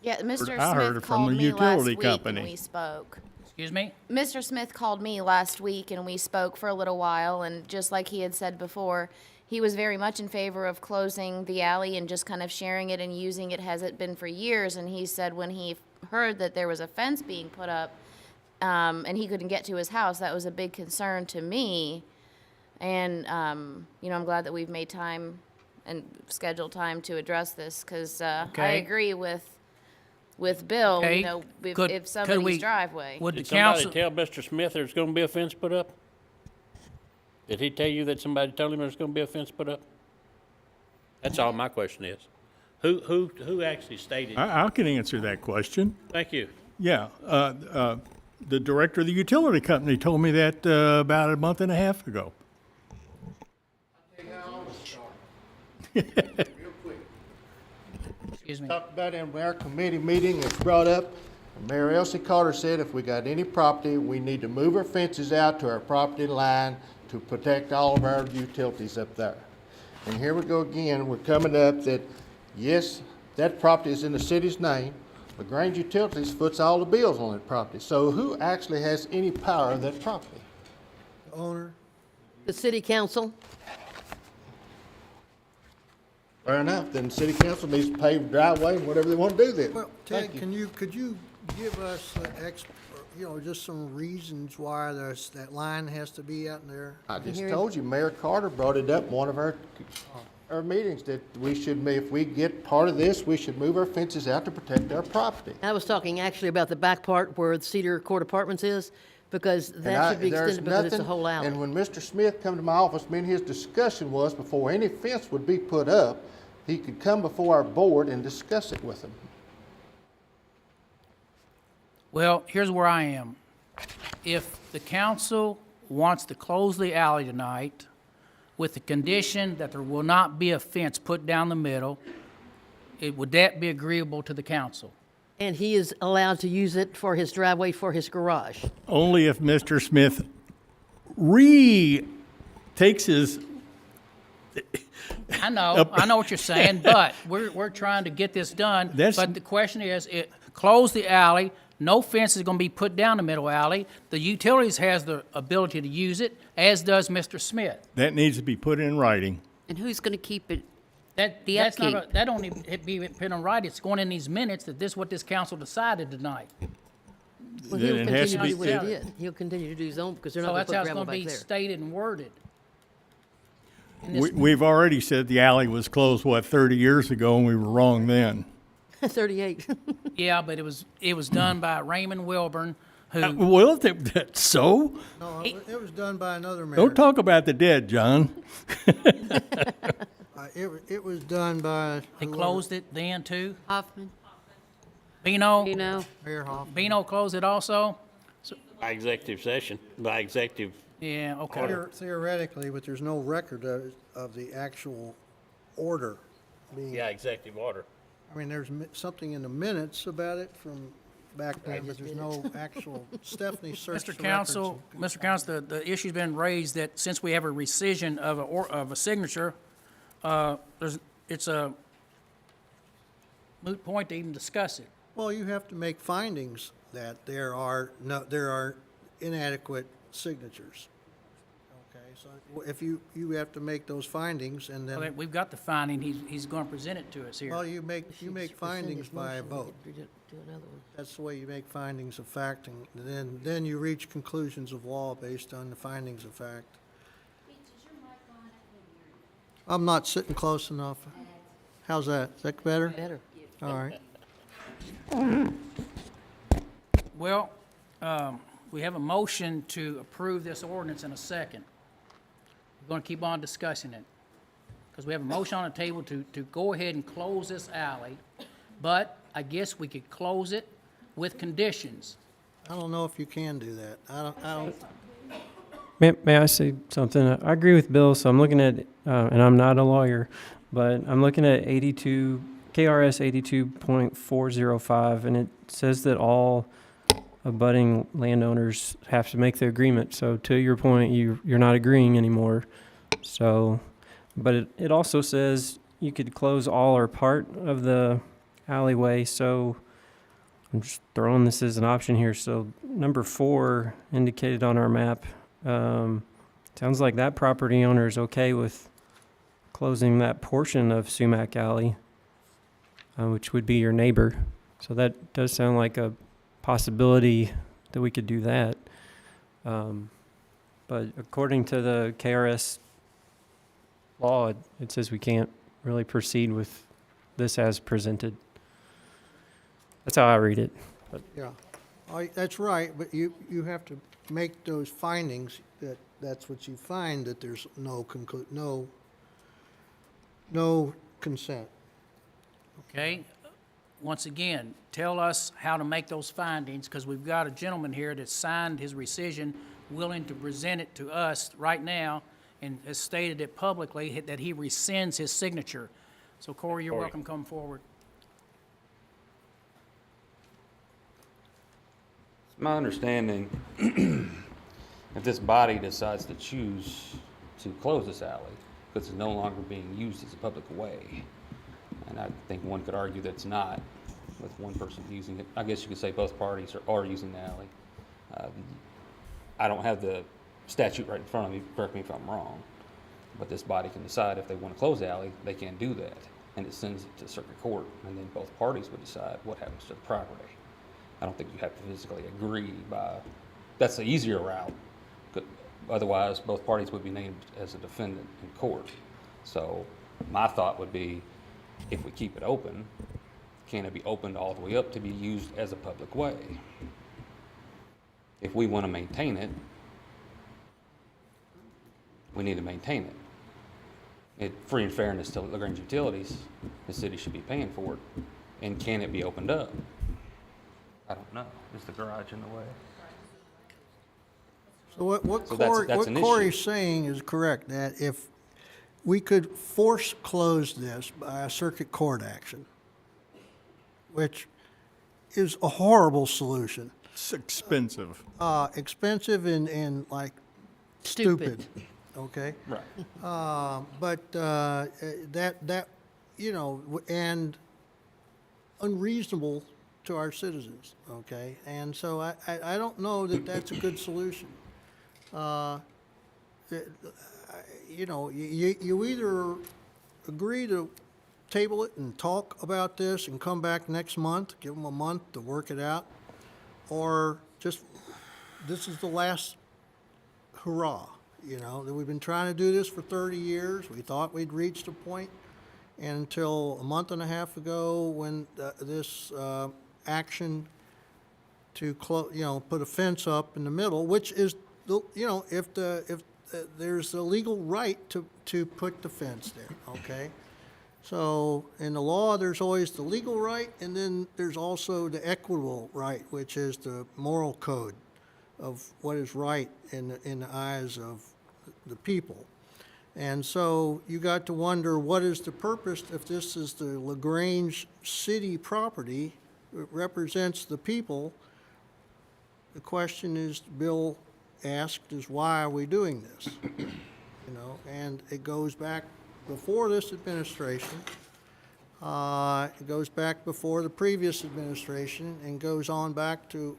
Yeah, Mr. I heard Smith it from called the me last utility week company. and we spoke. Excuse me? Mr. Smith called me last week and we spoke for a little while, and just like he had said before, he was very much in favor of closing the alley and just kind of sharing it and using it as it been for years. And he said when he heard that there was a fence being put up and he couldn't get to his house, that was a big concern to me. And, I'm glad that we've made time and scheduled time to address this, because I agree with Bill, Okay. if somebody's driveway. Would the Did somebody council, tell Mr. Smith there's gonna be a fence put up? Did he tell you that somebody told him there's gonna be a fence put up? That's all my question is. Who actually stated? I can answer that question. Thank you. Yeah, the director of the utility company told me that about a month and a half ago. Real quick. excuse me, Talked about in our committee meeting, it's brought up, Mayor Elsie Carter said if we got any property, we need to move our fences out to our property line to protect all of our utilities up there. And here we go again, we're coming up that, yes, that property is in the city's name, but Grange Utilities foots all the bills on that property. So who actually has any power of that property? Owner? The city council? Fair enough, then the city council needs to pave the driveway and whatever they want to do then. Well, Thank Ted, you. could you give us, just some reasons why that line has to be out in there? I just told you, Mayor Carter brought it up in one of our meetings that we should, if we get part of this, we should move our fences out to protect our property. I was talking actually about the back part where the Cedar Court Apartments is, because that should be There's extended because it's a nothing- whole alley. And when Mr. Smith come to my office, his discussion was before any fence would be put up, he could come before our board and discuss it with them. well, here's where I am. If the council wants to close the alley tonight with the condition that there will not be a fence put down the middle, would that be agreeable to the council? And he is allowed to use it for his driveway, for his garage. Only if Mr. Smith takes his. I know what you're saying, but we're trying to get this done. That's- But the question is, close the alley. No fence is going to be put down the middle alley. The utilities has the ability to use it, as does Mr. Smith. That needs to be put in writing. And who's going to keep it? The That's not, upkeep. that don't even be put on right. It's going in these minutes that this is what this council decided tonight. Well, Then he'll it has continue to to be do what he said. did. He'll continue to do his own, because they're not So going to that's how put it's gravel going to back be there. stated and worded. In this- We've already said the alley was closed, 30 years ago, and we were wrong then. 38. Yeah, but it was done by Raymond Wilburn, who, Well, that's so? No, it was done by another mayor. Don't talk about the dead, John. It was done by. they closed it then too. Hoffman? Bino, Mayor Hoffman. Bino closed it also? By executive session, by executive. Yeah, okay. Theoretically, but there's no record of the actual order being. Yeah, executive order. I mean, there's something in the minutes about it from back then, but there's no actual, Stephanie searched the records. Mr. Council, the issue's been raised that since we have a rescission of a signature, it's a moot point to even discuss it. Well, you have to make findings that there are inadequate signatures. Okay, so if you have to make those findings and Okay, then, we've got the finding, he's going to present it to us here. well, you make findings by a vote. Do another one. That's the way you make findings of fact, and then you reach conclusions of law based on the findings of fact. I'm not sitting close enough. How's that? Is that better? Better. All right. Well, we have a motion to approve this ordinance in a second. We're going to keep on discussing it, because we have a motion on the table to go ahead and close this alley, but I guess we could close it with conditions. I don't know if you can do that. I don't, May I say something? I agree with Bill, so I'm looking at, and I'm not a lawyer, but I'm looking at KRS 82.405, and it says that all abutting landowners have to make the agreement. So to your point, you're not agreeing anymore. So, but it also says you could close all or part of the alleyway. So I'm just throwing this as an option here. So number 4 indicated on our map, sounds like that property owner is okay with closing that portion of Sumac Alley, which would be your neighbor. So that does sound like a possibility that we could do that. But according to the KRS law, it says we can't really proceed with this as presented. That's how I read it. But yeah. That's right, but you have to make those findings, that's what you find, that there's no consent. Okay? Once again, tell us how to make those findings, because we've got a gentleman here that signed his rescission, willing to present it to us right now, and has stated it publicly that he rescinds his signature. So Corey, you're welcome to come forward. It's my understanding, if this body decides to choose to close this alley, because it's no longer being used as a public way, and I think one could argue that it's not, with one person using it. I guess you could say both parties are using the alley. I don't have the statute right in front of me, correct me if I'm wrong, but this body can decide if they want to close the alley, they can do that, and it sends it to circuit court, and then both parties would decide what happens to the property. I don't think you have to physically agree by, that's the easier route. Otherwise, both parties would be named as a defendant in court. So my thought would be, if we keep it open, can it be opened all the way up to be used as a public way? If we want to maintain it, we need to maintain it. Free and fairness to the Grange utilities, the city should be paying for it. And can it be opened up? I don't know. Is the garage in the way? So what that's an Corey's issue. saying is correct, that if we could force close this by a circuit court action, which is a horrible solution. It's expensive. Expensive and like stupid, okay? Right. But that, and unreasonable to our citizens, okay? And so I don't know that that's a good solution. You know, you either agree to table it and talk about this and come back next month, give them a month to work it out, or just, this is the last hurrah, you know, that we've been trying to do this for 30 years. We thought we'd reached a point, and until a month and a half ago, when this action to put a fence up in the middle, which is, you know, if there's a legal right to put the fence there, okay? So in the law, there's always the legal right, and then there's also the equitable right, which is the moral code of what is right in the eyes of the people. And so you got to wonder, what is the purpose if this is the LaGrange city property, it represents the people? The question is, Bill asked, is why are we doing this? You know, and it goes back before this administration. It goes back before the previous administration and goes on back to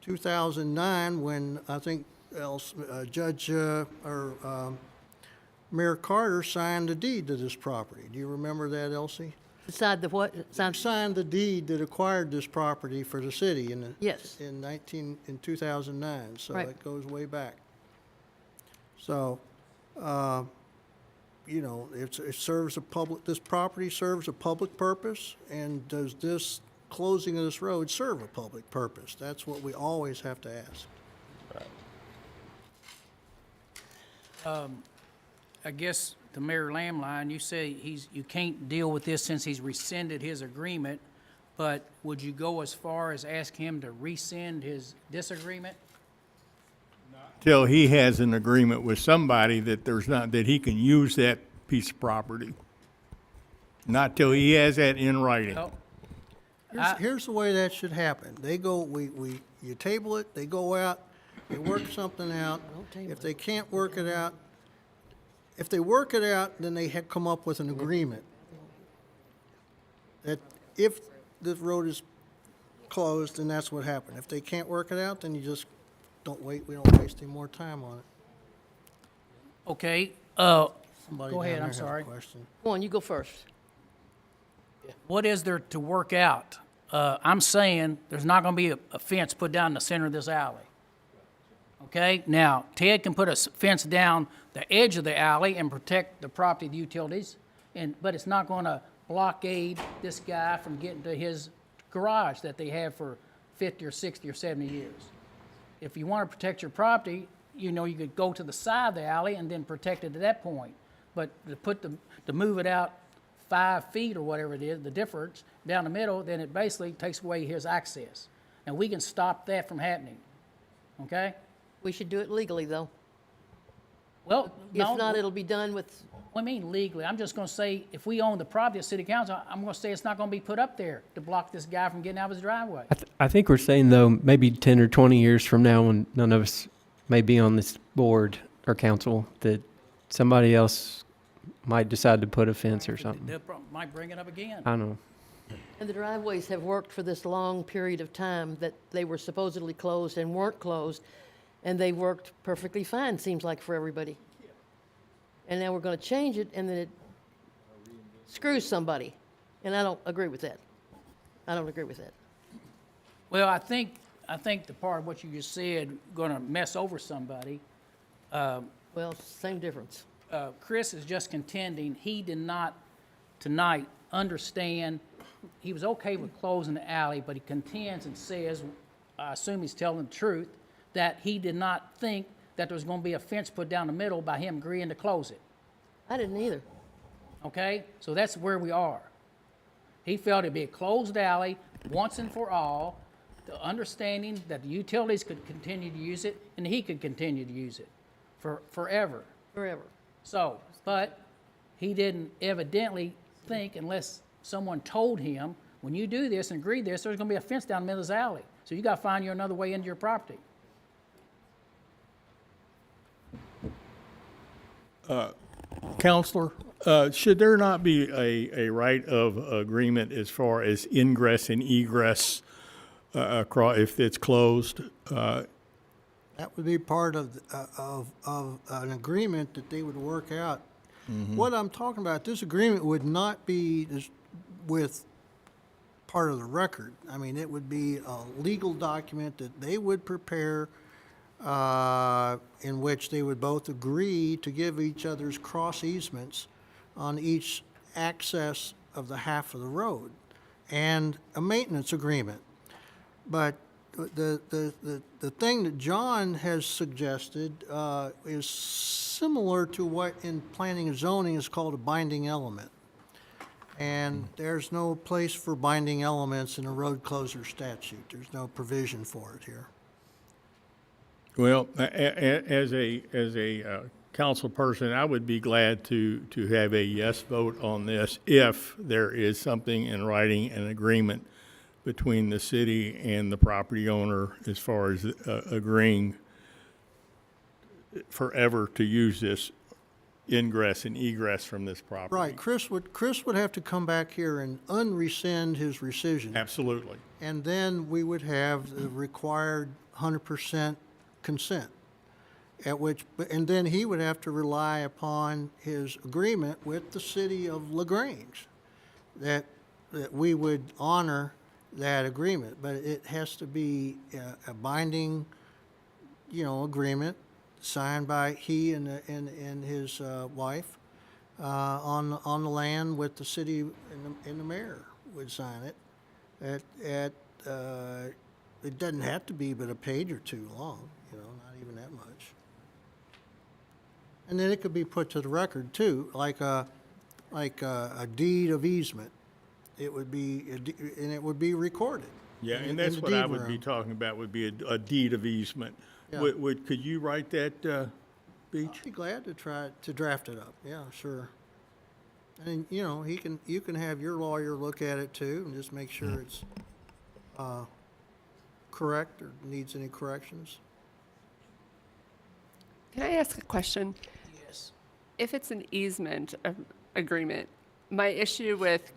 2009 when I think Mayor Carter signed the deed to this property. Do you remember that, Elsie? Decide the what? Signed the deed that acquired this property for the city Yes. in 2009, so Right. it goes way back. So, you know, it serves this property serves a public purpose, and does this closing of this road serve a public purpose? That's what we always have to ask. I guess to Mayor Lamline, you say you can't deal with this since he's rescinded his agreement, but would you go as far as ask him to rescind his disagreement? Till he has an agreement with somebody that that he can use that piece of property. Not till he has that in writing. Well, Here's the way that should happen. They go, you table it, they go out, they work something out. If they can't work it out, if they work it out, then they come up with an agreement that if the road is closed, then that's what happened. If they can't work it out, then you just don't wait, we don't waste any more time on it. Okay, Somebody go down ahead, there I'm has a sorry. question. Go on, you go first. What is there to work out? I'm saying there's not gonna be a fence put down in the center of this alley. Okay, now, Ted can put a fence down the edge of the alley and protect the property, the utilities, but it's not gonna blockade this guy from getting to his garage that they have for 50 or 60 or 70 years. If you wanna protect your property, you know, you could go to the side of the alley and then protect it at that point. But to move it out 5 feet or whatever it is, the difference down the middle, then it basically takes away his access. And we can stop that from happening, okay? We should do it legally, though. Well, no. If not, it'll be done with, What do you mean legally? I'm just gonna say, if we own the property as city council, I'm gonna say it's not gonna be put up there to block this guy from getting out of his driveway. I think we're saying, though, maybe 10 or 20 years from now, when none of us may be on this board or council, that somebody else might decide to put a fence or something. They might bring it up again. I don't know. and the driveways have worked for this long period of time that they were supposedly closed and weren't closed, and they worked perfectly fine, seems like, for everybody. And now we're gonna change it, and then it screws somebody, and I don't agree with that. I don't agree with that. Well, I think the part of what you just said, gonna mess over somebody, Well, same difference. Chris is just contending he did not tonight understand, he was okay with closing the alley, but he contends and says, I assume he's telling the truth, that he did not think that there was gonna be a fence put down the middle by him agreeing to close it, I didn't either. okay? So that's where we are. He felt it'd be a closed alley once and for all, the understanding that the utilities could continue to use it and he could continue to use it forever. Forever. So, but he didn't evidently think, unless someone told him, when you do this and agree this, there's gonna be a fence down the middle of this alley. So you gotta find you another way into your property. Counselor, Should there not be a right of agreement as far as ingress and egress across, if it's closed? That would be part of an agreement that they would work out. What I'm talking about, this agreement would not be with part of the record. I mean, it would be a legal document that they would prepare, in which they would both agree to give each other's cross easements on each access of the half of the road, and a maintenance agreement. But the thing that John has suggested is similar to what in planning and zoning is called a binding element. And there's no place for binding elements in a road closure statute. There's no provision for it here. Well, as a council person, I would be glad to have a yes vote on this if there is something in writing, an agreement between the city and the property owner as far as agreeing forever to use this ingress and egress from this property. Right, Chris would have to come back here and unrescind his rescission. Absolutely. And then we would have the required 100% consent, and then he would have to rely upon his agreement with the city of LaGrange, that we would honor that agreement, but it has to be a binding, agreement signed by he and his wife on the land, with the city and the mayor would sign it. It doesn't have to be but a page or two long, not even that much. And then it could be put to the record too, like a deed of easement. It would be, and it would be recorded. Yeah, in and the that's what I deed would be room. talking about, would be a deed of easement. Yeah. Could you write that, Beach? I'd be glad to try to draft it up. Yeah, sure. And you can have your lawyer look at it too, and just make sure it's correct or needs any corrections. Can I ask a question? Yes. If it's an easement agreement, my issue with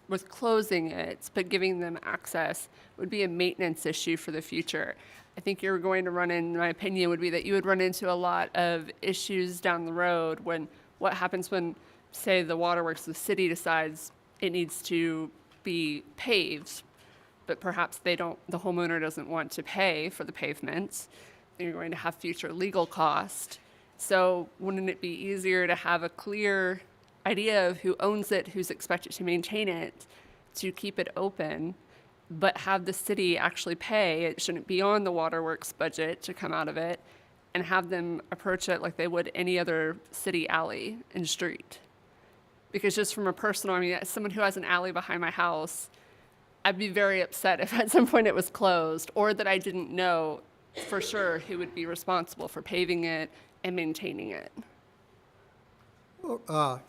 with closing it, but giving them access would be a maintenance issue for the future. I think you're going to run in my opinion, would be that you would run into a lot of issues down the road when, what happens when, say, the waterworks, the city decides it needs to be paved, but perhaps the homeowner doesn't want to pay for the pavement. You're going to have future legal cost. So wouldn't it be easier to have a clear idea of who owns it, who's expected to maintain it, to keep it open, but have the city actually pay? It shouldn't be on the waterworks budget to come out of it, and have them approach it like they would any other city alley and street. Because just from a personal, as someone who has an alley behind my house, I'd be very upset if at some point it was closed, or that I didn't know for sure who would be responsible for paving it and maintaining it.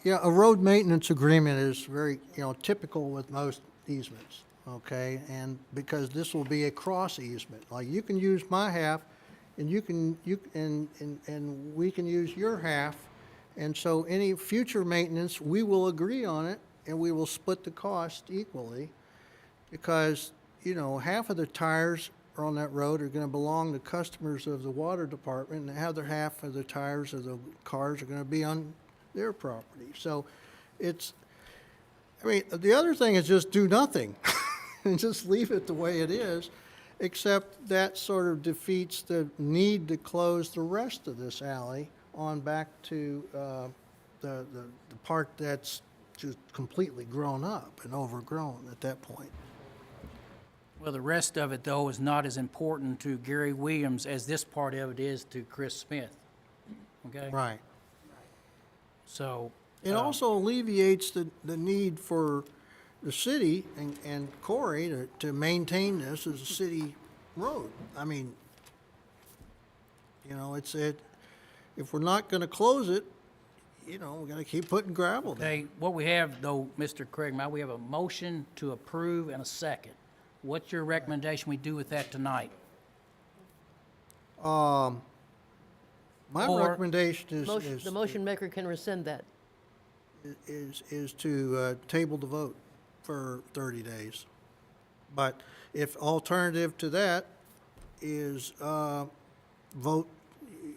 Yeah, a road maintenance agreement is very, typical with most easements, okay? And because this will be a cross easement, like you can use my half, and and we can use your half, and so any future maintenance, we will agree on it, and we will split the cost equally, because, half of the tires on that road are going to belong to customers of the water department, and the other half of the tires of the cars are going to be on their property. So the other thing is just do nothing and just leave it the way it is, except that sort of defeats the need to close the rest of this alley on back to the part that's just completely grown up and overgrown at that point. Well, the rest of it, though, is not as important to Gary Williams as this part of it is to Chris Smith. Okay? Right. So. It also alleviates the need for the city and Corey to maintain this as a city road. If we're not going to close it, we're going to keep putting gravel down. Okay, what we have, though, Mr. Craigmire, we have a motion to approve and a second. What's your recommendation we do with that tonight? My recommendation is The motion maker can rescind that. is to table the vote for 30 days. But if alternative to that is vote,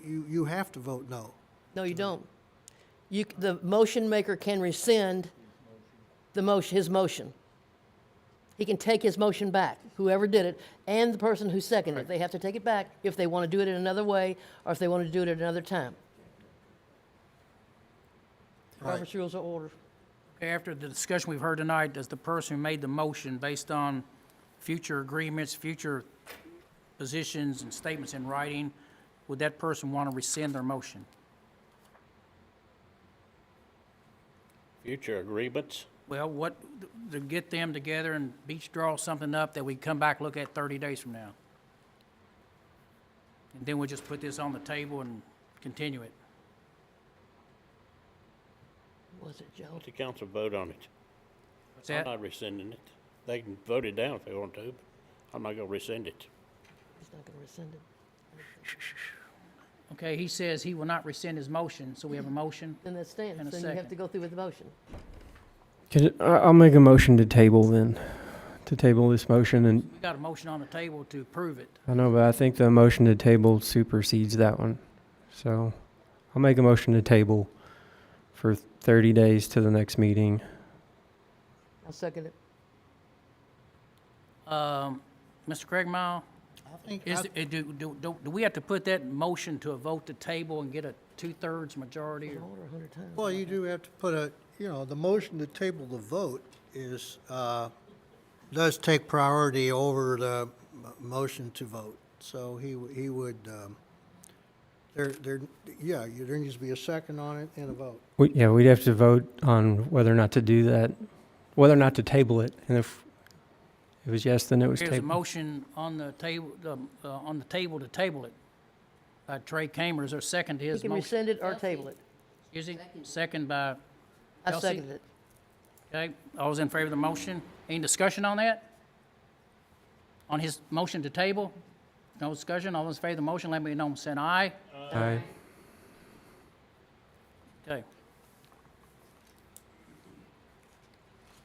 you have to vote no. No, you don't. The motion maker can rescind his motion. He can take his motion back, whoever did it, and the person who seconded it. They have to take it back if they want to do it in another way, or if they want to do it at another time. Robert's Rules of Order. Okay, after the discussion we've heard tonight, does the person who made the motion, based on future agreements, future positions and statements in writing, would that person want to rescind their motion? Future agreements? Well, to get them together and each draw something up that we come back, look at 30 days from now. And then we'll just put this on the table and continue it. Was it Joe? Let the council vote on it. What's I'm that? not rescinding it. They can vote it down if they want to, but I'm not gonna rescind it. He's not going to rescind it. Okay, he says he will not rescind his motion, so we have a motion. Then that stands. And a Then you have second. to go through with the motion. I'll make a motion to table then, to table this motion, and We got a motion on the table to approve it. I know, but I think the motion to table supersedes that one. So I'll make a motion to table for 30 days to the next meeting. I'll second it. Mr. Craig Mile, I think, do we have to put that motion to a vote to table and get a 2/3 majority? Or? Order 100 times. well, you do have to put the motion to table the vote is, does take priority over the motion to vote. So he would, there needs to be a second on it and a vote. We'd have to vote on whether or not to do that, whether or not to table it. And if it was yes, then it was There's a tabled. motion on the table to table it. By Trey Kamer, is there a second to He his can motion? rescind it or table it. Is he? Second by I Elsie? second it. Okay, all those in favor of the motion? Any discussion on that? On his motion to table? No discussion? All those in favor of the motion, let me know, saying aye. Aye. Okay.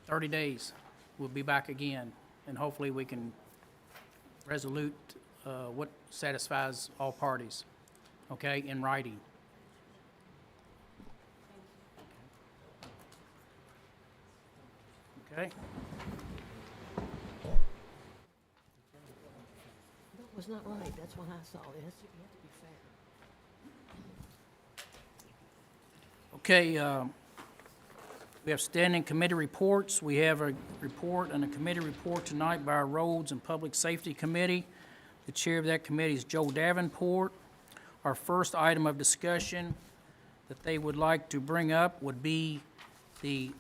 30 days, we'll be back again, and hopefully we can resolute what satisfies all parties, okay, in writing. Okay? That was not right. That's what I saw. You have to be fair. Okay, we have standing committee reports. We have a report and a committee report tonight by our Roads and Public Safety Committee. The chair of that committee is Joe Davenport. Our first item of discussion that they would like to bring up would be the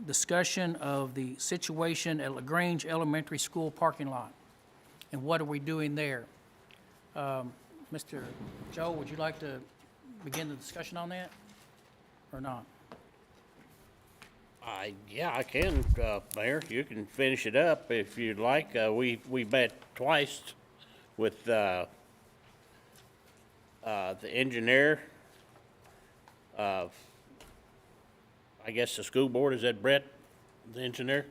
discussion of the situation at Grange Elementary School parking lot. And what are we doing there? Mr. Joe, would you like to begin the discussion on that, or not? Yeah, I can, Mayor. You can finish it up if you'd like. We met twice with the engineer. I guess the school board, is that Brett, the engineer?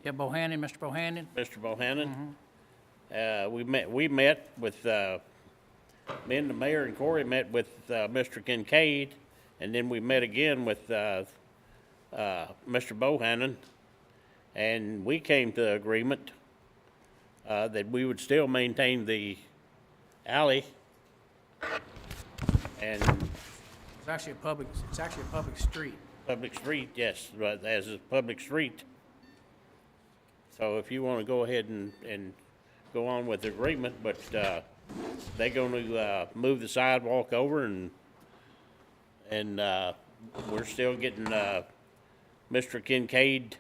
Yeah, Bohannon, Mr. Bohannon? Mr. Bohannon. We met with, me and the mayor and Corey met with Mr. Kincaid, and then we met again with Mr. Bohannon, and we came to agreement that we would still maintain the alley, and It's actually a public street. public street, yes, but as a public street. So if you want to go ahead and go on with the agreement, but they're going to move the sidewalk over, and we're still getting Mr. Kincaid.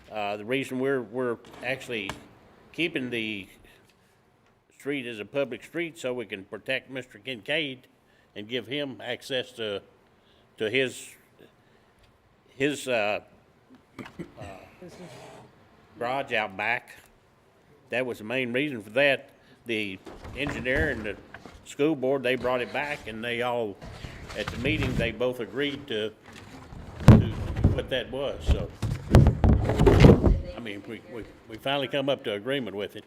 The reason we're actually keeping the street as a public street so we can protect Mr. Kincaid and give him access to his garage out back. That was the main reason for that. The engineer and the school board, they brought it back, and they all, at the meeting, they both agreed to what that was, so. I mean, we finally come up to agreement with it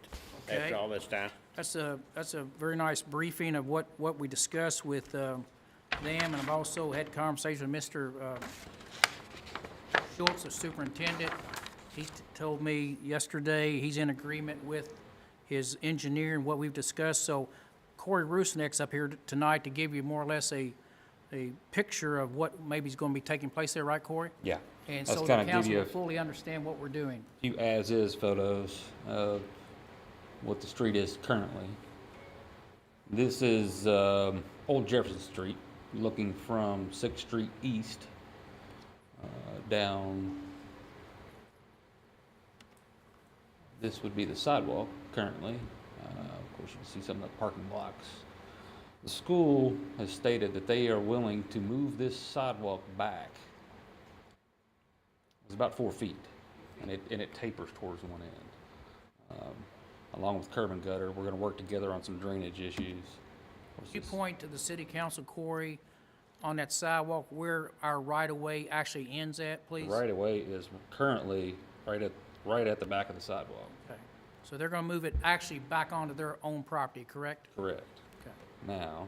Okay. after all this time. That's a very nice briefing of what we discussed with them, and I've also had conversations with Mr. Schultz, the superintendent. He told me yesterday he's in agreement with his engineer and what we've discussed. So Corey Rusnick's up here tonight to give you more or less a picture of what maybe is going to be taking place there, right, Corey? Yeah. And Let's so the kinda give council you will a fully understand what we're doing. few as-is photos of what the street is currently. This is Old Jefferson Street, looking from 6th Street East down. This would be the sidewalk currently. Of course, you can see some of the parking blocks. The school has stated that they are willing to move this sidewalk back. It's about 4 feet, and it tapers towards one end. Along with curb and gutter, we're going to work together on some drainage issues. Could you point to the city council, Corey, on that sidewalk where our right-of-way actually ends at, please? The right-of-way is currently right at the back of the sidewalk. Okay. So they're going to move it actually back onto their own property, correct? Correct. Okay. Now,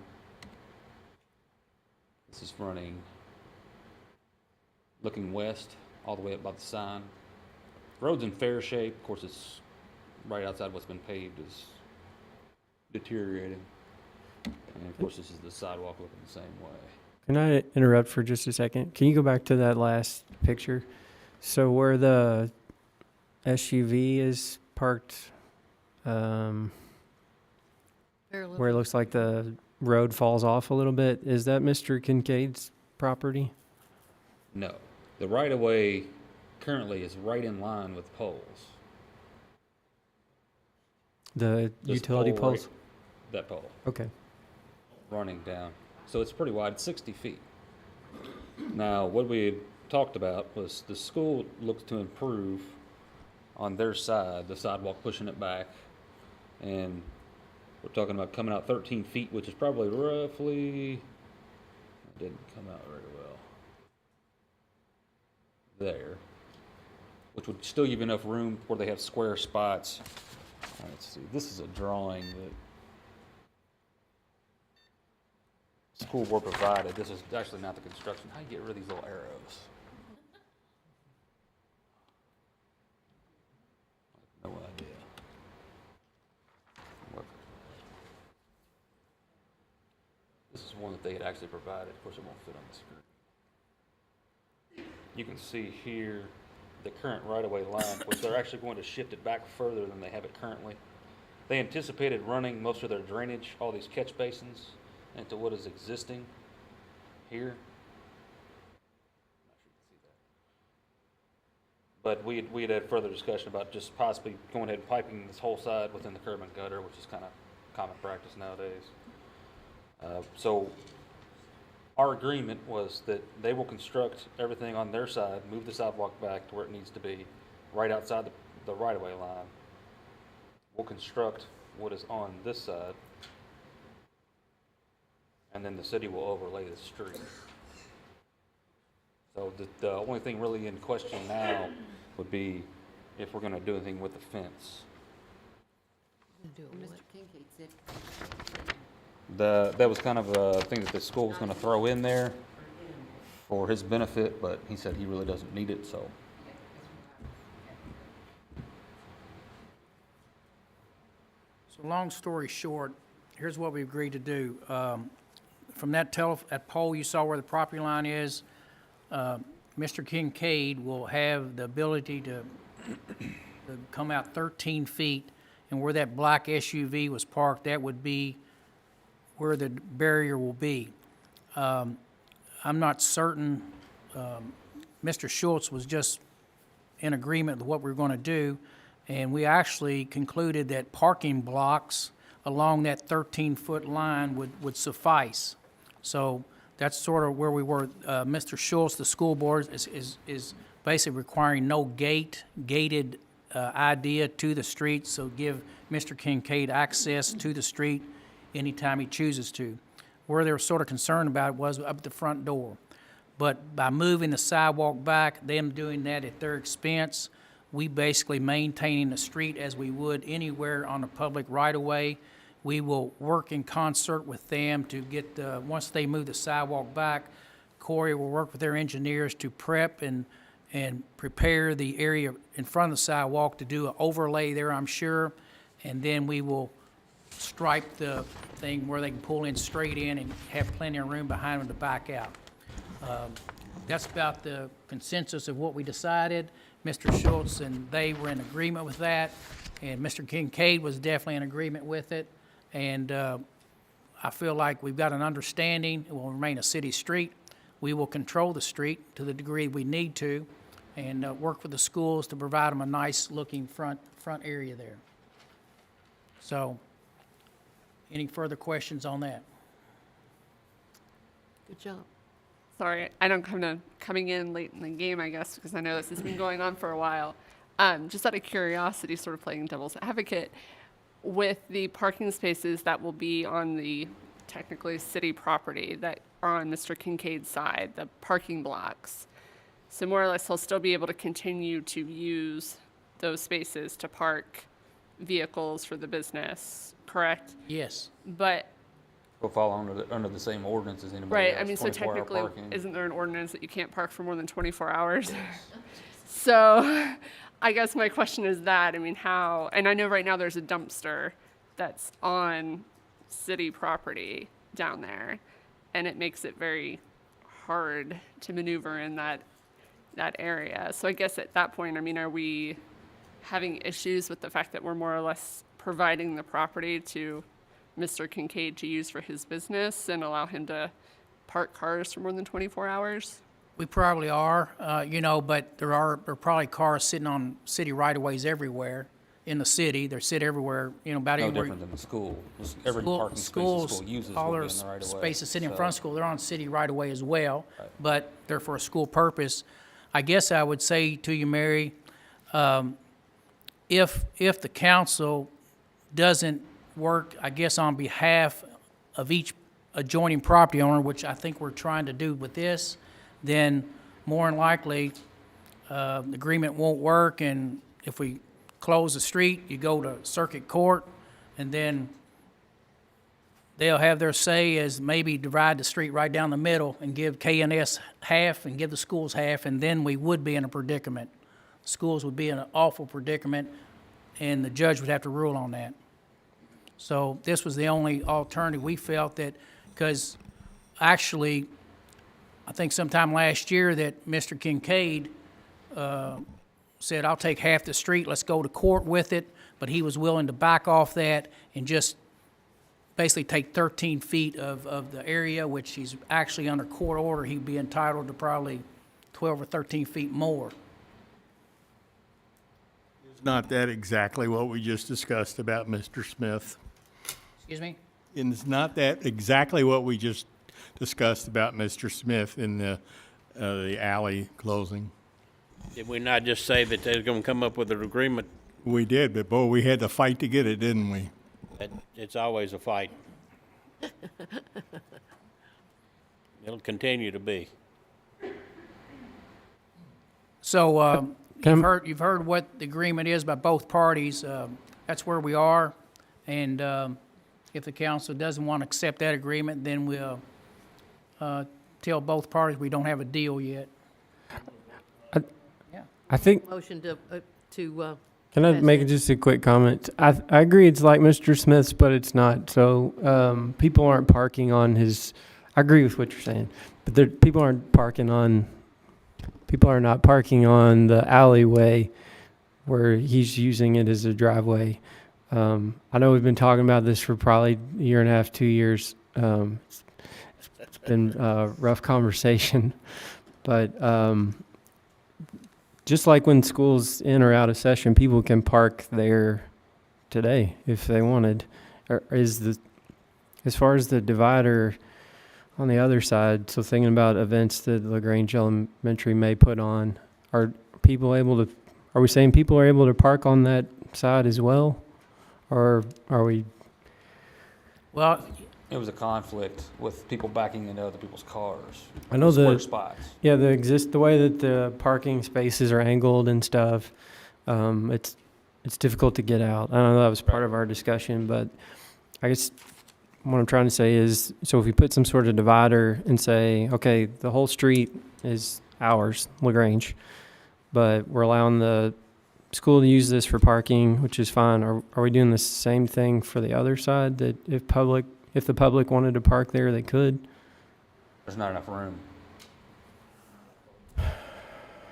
this is looking west, all the way up by the sign. Road's in fair shape. Of course, it's right outside what's been paved is deteriorating. And of course, this is the sidewalk looking the same way. Can I interrupt for just a second? Can you go back to that last picture? So where the SUV is parked, where it looks like the road falls off a little bit, is that Mr. Kincaid's property? No. The right-of-way currently is right in line with poles. The This utility pole right- poles? That pole. Okay. Running down. So it's pretty wide, 60 feet. Now, what we had talked about was the school looks to improve on their side, the sidewalk pushing it back. And we're talking about coming out 13 feet, which is probably roughly, it didn't come out very well. There. Which would still give you enough room where they have square spots. Let's see, this is a drawing that school board provided. This is actually not the construction. How do you get rid of these little arrows? I have no idea. Look. This is one that they had actually provided. Of course, it won't fit on the screen. You can see here the current right-of-way line, which they're actually going to shift it back further than they have it currently. They anticipated running most of their drainage, all these catch basins, into what is existing here. But we had further discussion about just possibly going ahead and piping this whole side within the curb and gutter, which is kind of common practice nowadays. So our agreement was that they will construct everything on their side, move the sidewalk back to where it needs to be, right outside the right-of-way line. We'll construct what is on this side, and then the city will overlay the street. So the only thing really in question now would be if we're going to do anything with the fence. Mr. Kincaid said That was kind of a thing that the school was going to throw in there for his benefit, but he said he really doesn't need it, so. So long story short, here's what we agreed to do. From that pole you saw where the property line is, Mr. Kincaid will have the ability to come out 13 feet, and where that black SUV was parked, that would be where the barrier will be. I'm not certain, Mr. Schultz was just in agreement with what we were going to do, and we actually concluded that parking blocks along that 13-foot line would suffice. So that's sort of where we were. Mr. Schultz, the school board, is basically requiring no gated idea to the street, so give Mr. Kincaid access to the street anytime he chooses to. Where they were sort of concerned about it was up at the front door. But by moving the sidewalk back, them doing that at their expense, we basically maintaining the street as we would anywhere on the public right-of-way. We will work in concert with them to get once they move the sidewalk back, Corey will work with their engineers to prep and prepare the area in front of the sidewalk to do an overlay there, I'm sure. And then we will stripe the thing where they can pull in straight in and have plenty of room behind them to back out. That's about the consensus of what we decided. Mr. Schultz and they were in agreement with that, and Mr. Kincaid was definitely in agreement with it. And I feel like we've got an understanding. It will remain a city street. We will control the street to the degree we need to, and work with the schools to provide them a nice-looking front area there. So, any further questions on that? Good job. Sorry, I don't coming in late in the game, I guess, because I know this has been going on for a while. Just out of curiosity, sort of playing devil's advocate, with the parking spaces that will be on the technically city property that are on Mr. Kincaid's side, the parking blocks. So more or less, he'll still be able to continue to use those spaces to park vehicles for the business, correct? Yes. But Will fall under the same ordinance as anybody right, else. I mean, so 24-hour technically, parking. isn't there an ordinance that you can't park for more than 24 hours? So I guess my question is that, I mean, how, and I know right now there's a dumpster that's on city property down there, and it makes it very hard to maneuver in that area. So I guess at that point, I mean, are we having issues with the fact that we're more or less providing the property to Mr. Kincaid to use for his business and allow him to park cars for more than 24 hours? We probably are, but there are probably cars sitting on city right-of-ways everywhere in the city. They sit everywhere, about No everywhere. different than the school. Every School- parking space the schools, school uses all will their be in the right of way. spaces sitting in So- front of school, they're on city right-of-way as well, but they're for a school purpose. I guess I would say to you, Mary, if the council doesn't work, I guess, on behalf of each adjoining property owner, which I think we're trying to do with this, then more than likely, the agreement won't work, and if we close the street, you go to circuit court, and then they'll have their say as maybe divide the street right down the middle and give K&S half and give the schools half, and then we would be in a predicament. Schools would be in an awful predicament, and the judge would have to rule on that. So this was the only alternative. We felt that, because actually, I think sometime last year that Mr. Kincaid said, I'll take half the street, let's go to court with it, but he was willing to back off that and just basically take 13 feet of the area, which he's actually under court order, he'd be entitled to probably 12 or 13 feet more. It's not that exactly what we just discussed about Mr. Smith. Excuse me? And it's not that exactly what we just discussed about Mr. Smith in the alley closing. Did we not just say that they're gonna come up with an agreement? We did, but boy, we had to fight to get it, didn't we? It's always a fight. It'll continue to be. So you've heard what the agreement is by both parties. That's where we are. And if the council doesn't want to accept that agreement, then we'll tell both parties we don't have a deal yet. I think. Motion to Can I make just a quick comment? I agree it's like Mr. Smith's, but it's not. So people aren't parking on his. I agree with what you're saying, but people are not parking on the alleyway where he's using it as a driveway. I know we've been talking about this for probably a year and a half, 2 years. It's been a rough conversation, but just like when school's in or out of session, people can park there today if they wanted. Or as far as the divider on the other side, so thinking about events that Grange Elementary may put on, are we saying people are able to park on that side as well? Or are we? Well, It was a conflict with people backing into other people's cars. I know Square the spots. yeah the way that the parking spaces are angled and stuff. It's difficult to get out. I know that was part of our discussion, but I guess what I'm trying to say is, so if we put some sort of divider and say, okay, the whole street is ours, LaGrange, but we're allowing the school to use this for parking, which is fine. Are we doing the same thing for the other side, that if the public wanted to park there, they could? There's not enough room.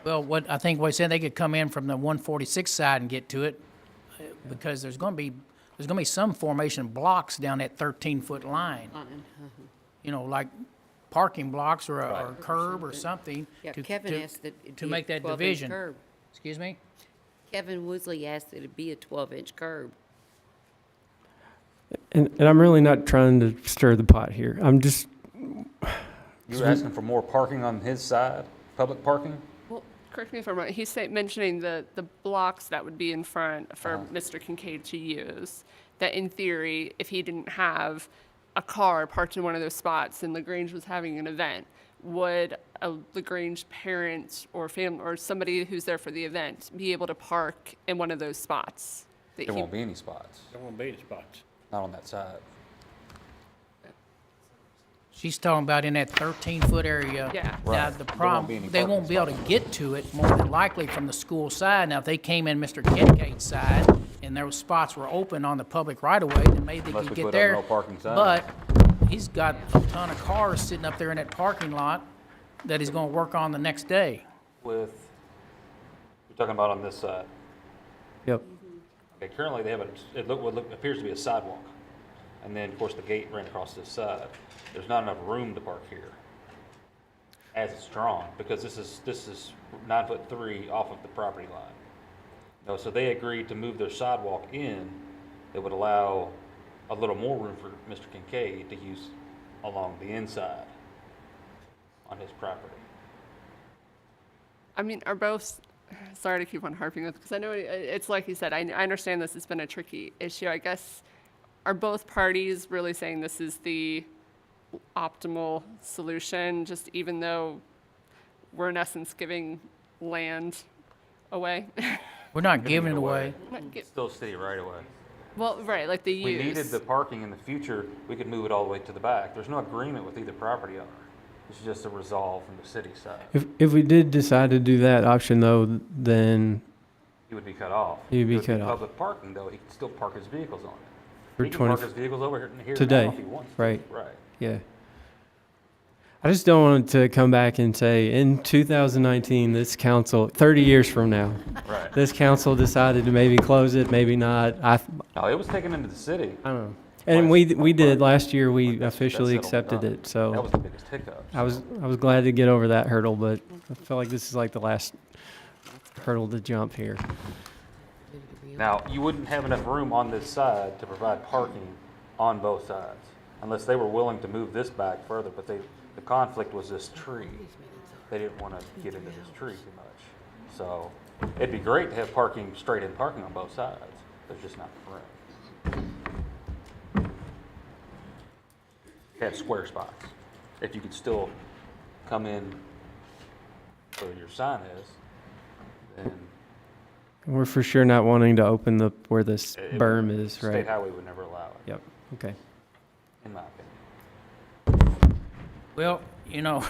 Well, what I think what he said, they could come in from the 146 side and get to it, because there's going to be some formation blocks down that 13-foot line. You know, like parking blocks or a curb or something. Yeah, to- Kevin to- asked that it to be a make that 12-inch division. curb. Excuse me? Kevin Woosley asked that it be a 12-inch curb. And I'm really not trying to stir the pot here. I'm just You were asking for more parking on his side, public parking? Well, correct me if I'm wrong, he's mentioning the blocks that would be in front for Mr. Kincaid to use, that in theory, if he didn't have a car parked in one of those spots and LaGrange was having an event, would a LaGrange parent or family or somebody who's there for the event be able to park in one of those spots? that There he- won't be any spots, There won't be any spots. not on that side. She's talking about in that 13-foot area. Yeah. Now, Right. the There won't be problem, any they parking won't be able to get to it more than likely from the school side. Now, if they came in Mr. Kincaid's side and those spots were open on the public right-of-way, then maybe they Unless could we get put a there. no parking sign. But he's got a ton of cars sitting up there in that parking lot that he's gonna work on the next day. With, you're talking about on this side. Yep. Okay, currently they have appears to be a sidewalk. And then, of course, the gate ran across this side. There's not enough room to park here as it's drawn, because this is 9'3" off of the property line. No, so they agreed to move their sidewalk in that would allow a little more room for Mr. Kincaid to use along the inside on his property. I mean, are both, sorry to keep on harping on, because I know it's like you said, I understand this has been a tricky issue. I guess, are both parties really saying this is the optimal solution, just even though we're in essence giving land away? We're not giving it away. It's still city right away. Well, right, like the use. We needed the parking in the future, we could move it all the way to the back. There's no agreement with either property owner. It's just a resolve from the city side. If we did decide to do that option though, then He would be cut off. He'd be It would cut off. Public parking though, he could still park his vehicles on it. For He can 20 park his vehicles over here today, now if he wants to. right? Right. Yeah. I just don't want to come back and say, in 2019, this council, 30 years from now, Right. this council decided to maybe close it, maybe not. No, it was taken into the city. I don't know. And we did last year. We That's officially settled and accepted done. it. So That was the biggest hiccup. I was glad to get over that hurdle, but I feel like this is like the last hurdle to jump here. Now, you wouldn't have enough room on this side to provide parking on both sides, unless they were willing to move this back further, but the conflict was this tree. They didn't want to get into this tree too much. So it'd be great to have parking, straight in parking on both sides. There's just not room. Have square spots. If you could still come in where your sign is, then We're for sure not wanting to open where this it berm would- is, State right? highway would never allow it, Yep. Okay. in my opinion. Well, you know,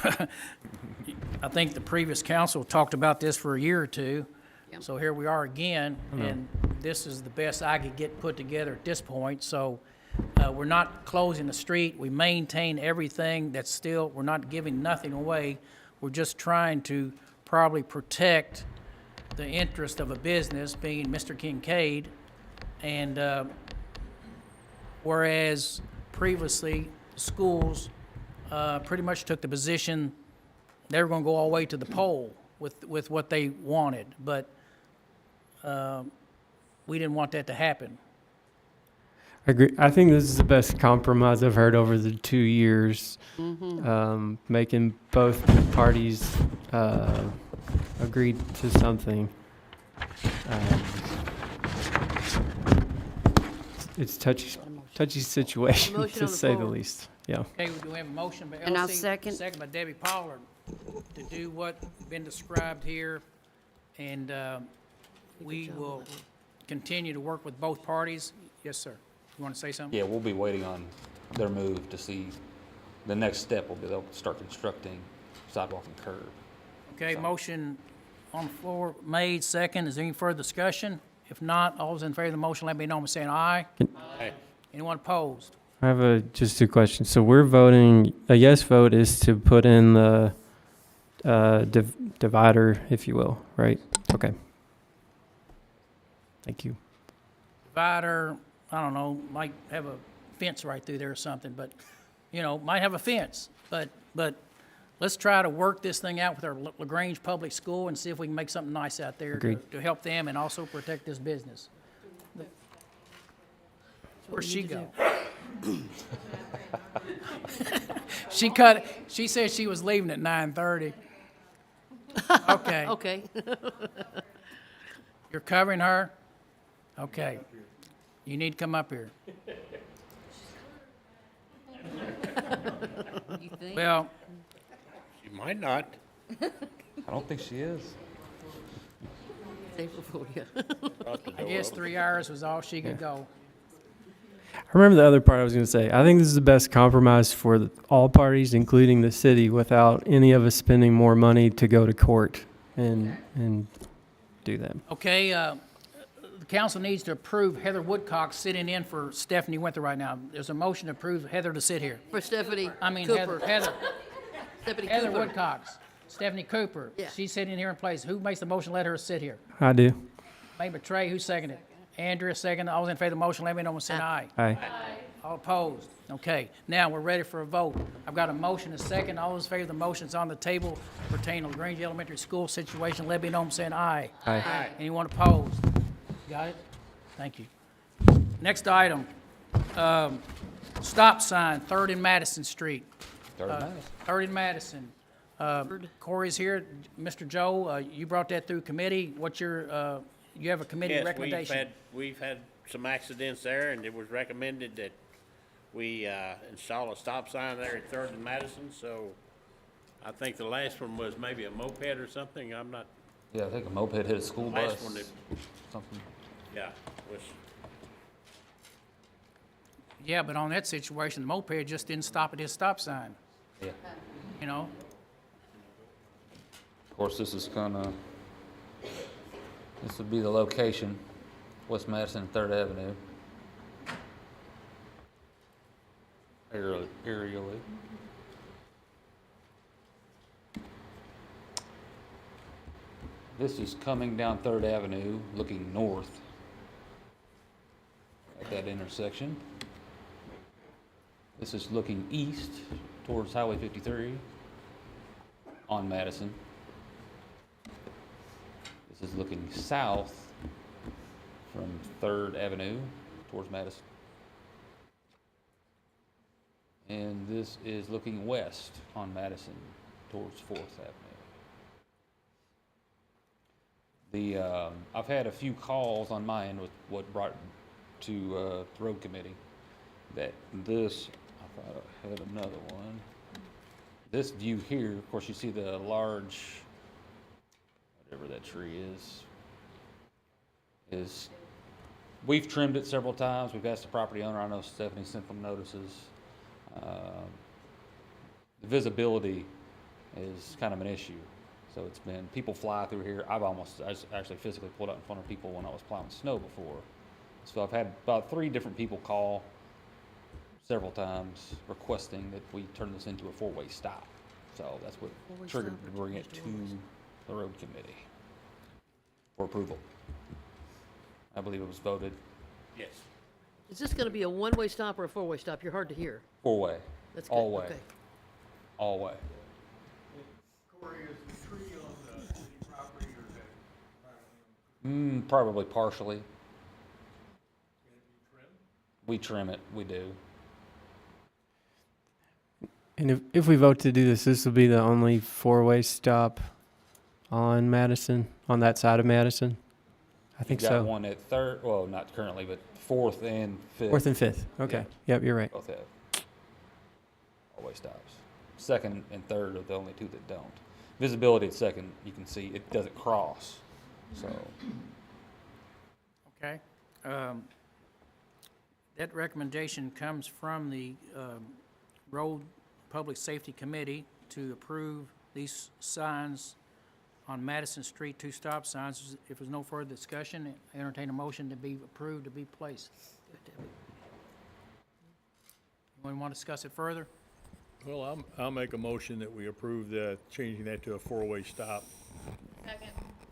I think the previous council talked about this for a year or two. So here we are again, and this is the best I could get put together at this point. So we're not closing the street. We maintain everything that's still, we're not giving nothing away. We're just trying to probably protect the interest of a business, being Mr. Kincaid. And whereas previously, schools pretty much took the position they were going to go all the way to the pole with what they wanted, but we didn't want that to happen. I agree. I think this is the best compromise I've heard over the 2 years, making both parties agree to something. Um, It's touchy touchy situation, Motion to on the say the floor. least. Yeah. Okay, we do have a motion by Elsie. And I'll second. Second by Debbie Pollard to do what been described here. And we will continue to work with both parties. Yes, sir. You want to say something? Yeah, we'll be waiting on their move to see, the next step will be they'll start constructing sidewalk and curb. Okay, motion on the floor made, second. Is there any further discussion? If not, all those in favor of the motion, let me know by saying aye. Aye. Anyone opposed? I have just two questions. So we're voting, a yes vote is to put in the divider, if you will, right? Okay. Thank you. Divider, I don't know, might have a fence right through there or something, but, might have a fence. But let's try to work this thing out with our LaGrange Public School and see if we can make something nice out there to help them and also protect this business. Where'd she go? She said she was leaving at 9:30. Okay. Okay. You're covering her? Okay. You need to come up here. Well, You might not. I don't think she is. April 4th, yeah. I guess 3 hours was all she could go. I remember the other part I was going to say. I think this is the best compromise for all parties, including the city, without any of us spending more money to go to court and do that. Okay, the council needs to approve Heather Woodcock sitting in for Stephanie Winther right now. There's a motion to approve Heather to sit here. For Stephanie Heather, Cooper. Stephanie Heather Cooper. Woodcox, Stephanie Cooper. Yeah. She's sitting here in place. Who makes the motion? Let her sit here. I do. Made by Trey. Who seconded? Andrea seconded. All those in favor of the motion, let me know by saying aye. Aye. All opposed? Okay, now we're ready for a vote. I've got a motion, a second. All those in favor of the motion's on the table pertaining to LaGrange Elementary School situation, let me know by saying aye. Aye. Anyone opposed? Got it? Thank you. Next item, stop sign, 3rd and Madison Street. Third Madison. 3rd and Madison. Corey's here. Mr. Joe, you brought that through committee. What's your, you have a committee recommendation? We've had some accidents there, and it was recommended that we install a stop sign there at 3rd and Madison, so I think the last one was maybe a moped or something, I'm not, Yeah, I think a moped hit a school bus. last one that, Something. yeah, was, Yeah, but on that situation, the moped just didn't stop at his stop sign, Yeah. you know? Of course, this would be the location, West Madison and 3rd Avenue. Aerially. This is coming down 3rd Avenue, looking north at that intersection. This is looking east towards Highway 53 on Madison. This is looking south from 3rd Avenue towards Madison. And this is looking west on Madison towards 4th Avenue. I've had a few calls on my end with what brought to the road committee that this, I thought I had another one. This view here, of course, you see the large, whatever that tree is, we've trimmed it several times. We've asked the property owner, I know Stephanie sent them notices. The visibility is kind of an issue. So it's been, people fly through here. I actually physically pulled out in front of people when I was plowing snow before. So I've had about 3 different people call several times requesting that we turn this into a 4-way stop. So that's what triggered to bring it to the road committee for approval. I believe it was voted yes. Is this going to be a one-way stop or a four-way stop? You're hard to hear. 4-way. That's good. All way. Okay. All way. Corey, is the tree on the city property or is that? Probably partially. We trim it, we do. And if we vote to do this, this will be the only 4-way stop on Madison, on that side of Madison. I think You've got so. one at third, well, not currently, but fourth and fifth. Fourth and fifth. Okay. Yep, you're right. Both have. Always stops. Second and third are the only two that don't. Visibility at second, you can see it doesn't cross, so. Okay. That recommendation comes from the Road Public Safety Committee to approve these signs on Madison Street, 2 stop signs. If there's no further discussion, entertain a motion to be approved to be placed. Anyone want to discuss it further? Well, I'll make a motion that we approve changing that to a 4-way stop.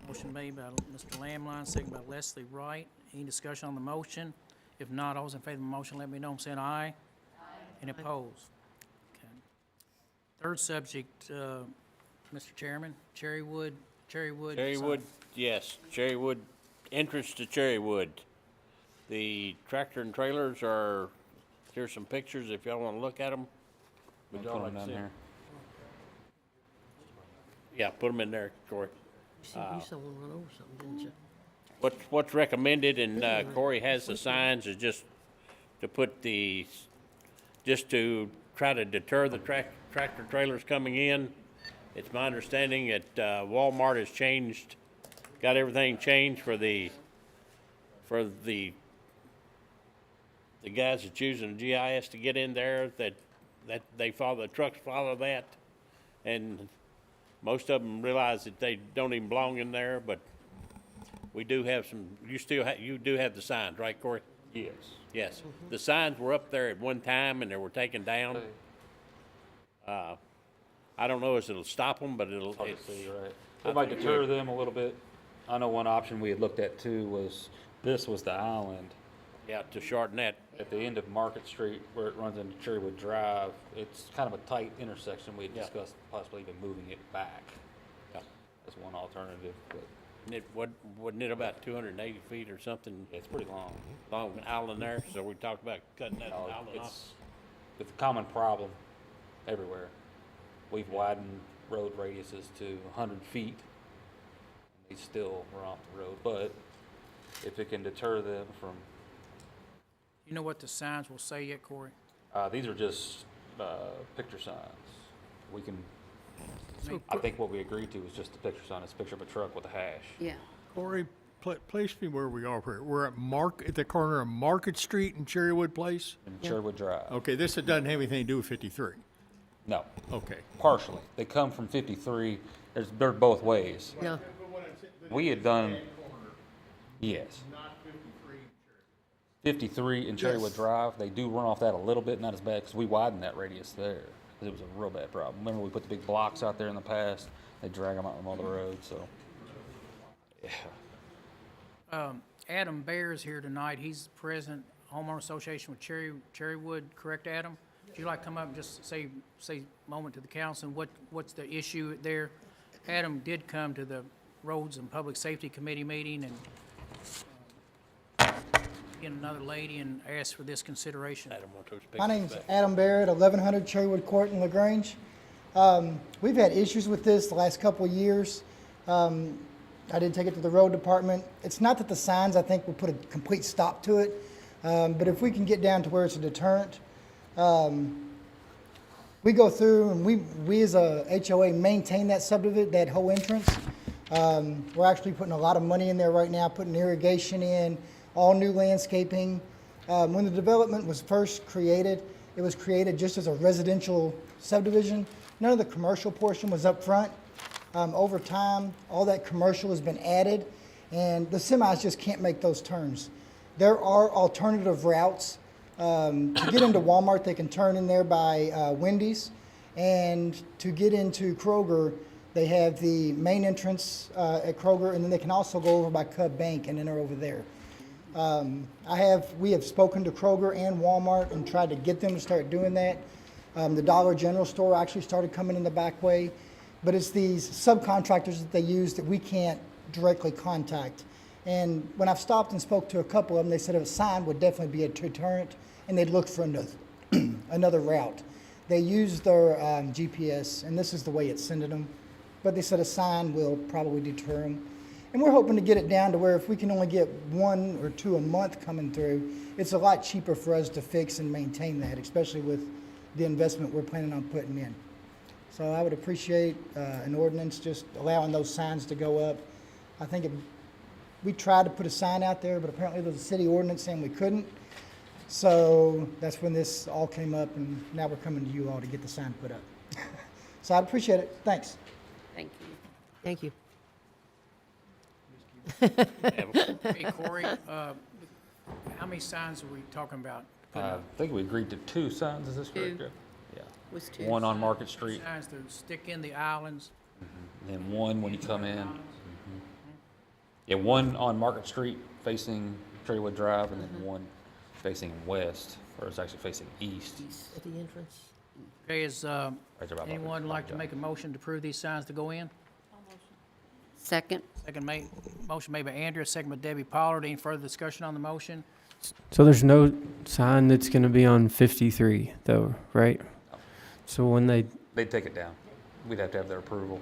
Motion made by Mr. Lamline, second by Leslie Wright. Any discussion on the motion? If not, all those in favor of the motion, let me know, saying aye. Any opposed? Okay. Third subject, Mr. Chairman, Cherrywood. Cherrywood, yes, Cherrywood, entrance to Cherrywood. The tractor and trailers are, here's some pictures if y'all want to look at them. Put them down here. Yeah, put them in there, Corey. You saw one run over something, didn't you? What's recommended, and Corey has the signs, is just to put just to try to deter the tractor trailers coming in. It's my understanding that Walmart has got everything changed for the guys that's using the GIS to get in there, that the trucks follow that, and most of them realize that they don't even belong in there, but we do have some, you do have the signs, right, Corey? Yes. Yes. The signs were up there at one time and they were taken down. I don't know if it'll stop them, but it'll. Hard to see, right. It might deter them a little bit. I know one option we had looked at too was, this was the island. Yeah, to shorten that. At the end of Market Street where it runs into Cherrywood Drive, it's kind of a tight intersection. We had discussed possibly even moving it back. Yeah. As one alternative, but. Wasn't it about 280 feet or something? Yeah, it's pretty long. Long island there, so we talked about cutting that island off. It's a common problem everywhere. We've widened road radiuses to 100 feet. They still run off the road, but if it can deter them from. You know what the signs will say yet, Corey? These are just picture signs. We can. I think what we agreed to was just the picture sign. It's a picture of a truck with a hash. Yeah. Corey, place me where we are. We're at the corner of Market Street and Cherrywood Place? And Cherrywood Drive. Okay, this doesn't have anything to do with 53. No. Okay. Partially. They come from 53. They're both ways. Yeah. We had done. Yes. 53 in Cherrywood Drive. They do run off that a little bit, not as bad, because we widened that radius there. It was a real bad problem. Remember we put the big blocks out there in the past? They drag them out on all the roads, so. Yeah. Adam Bear is here tonight. He's president, homeowner association with Cherrywood, correct, Adam? Would you like to come up and just say a moment to the council, and what's the issue there? Adam did come to the Roads and Public Safety Committee meeting and another lady and asked for this consideration. My name's Adam Barrett, 1100 Cherrywood Court in LaGrange. We've had issues with this the last couple of years. I did take it to the road department. It's not that the signs, I think, will put a complete stop to it, but if we can get down to where it's a deterrent, we go through and we as a HOA maintain that subdivision, that whole entrance. We're actually putting a lot of money in there right now, putting irrigation in, all new landscaping. When the development was first created, it was created just as a residential subdivision. None of the commercial portion was up front. Over time, all that commercial has been added, and the semis just can't make those turns. There are alternative routes. To get into Walmart, they can turn in there by Wendy's, and to get into Kroger, they have the main entrance at Kroger, and then they can also go over by Cub Bank and enter over there. We have spoken to Kroger and Walmart and tried to get them to start doing that. The Dollar General store actually started coming in the back way, but it's these subcontractors that they use that we can't directly contact. And when I've stopped and spoke to a couple of them, they said a sign would definitely be a deterrent, and they'd look for another route. They use their GPS, and this is the way it's sending them, but they said a sign will probably deter them. And we're hoping to get it down to where if we can only get 1 or 2 a month coming through, it's a lot cheaper for us to fix and maintain that, especially with the investment we're planning on putting in. So I would appreciate an ordinance just allowing those signs to go up. I think we tried to put a sign out there, but apparently there's a city ordinance saying we couldn't. So that's when this all came up, and now we're coming to you all to get the sign put up. So I'd appreciate it. Thanks. Thank you. Thank you. Hey, Corey, how many signs are we talking about? putting I up? think we agreed to 2 signs, is this correct, Two. Jeff? Yeah. Was 2. One on Market Street, Signs to stick in the islands. and then one when you come in. Yeah, one on Market Street facing Cherrywood Drive, and then one facing west, or it's actually facing east. At the entrance. Okay, is Right there by anyone Bobby like to John. make a motion to approve these signs to go in? Second. Motion made by Andrea, second by Debbie Pollard. Any further discussion on the motion? So there's no sign that's going to be on 53, though, right? So when They'd take it down. We'd have to have their approval.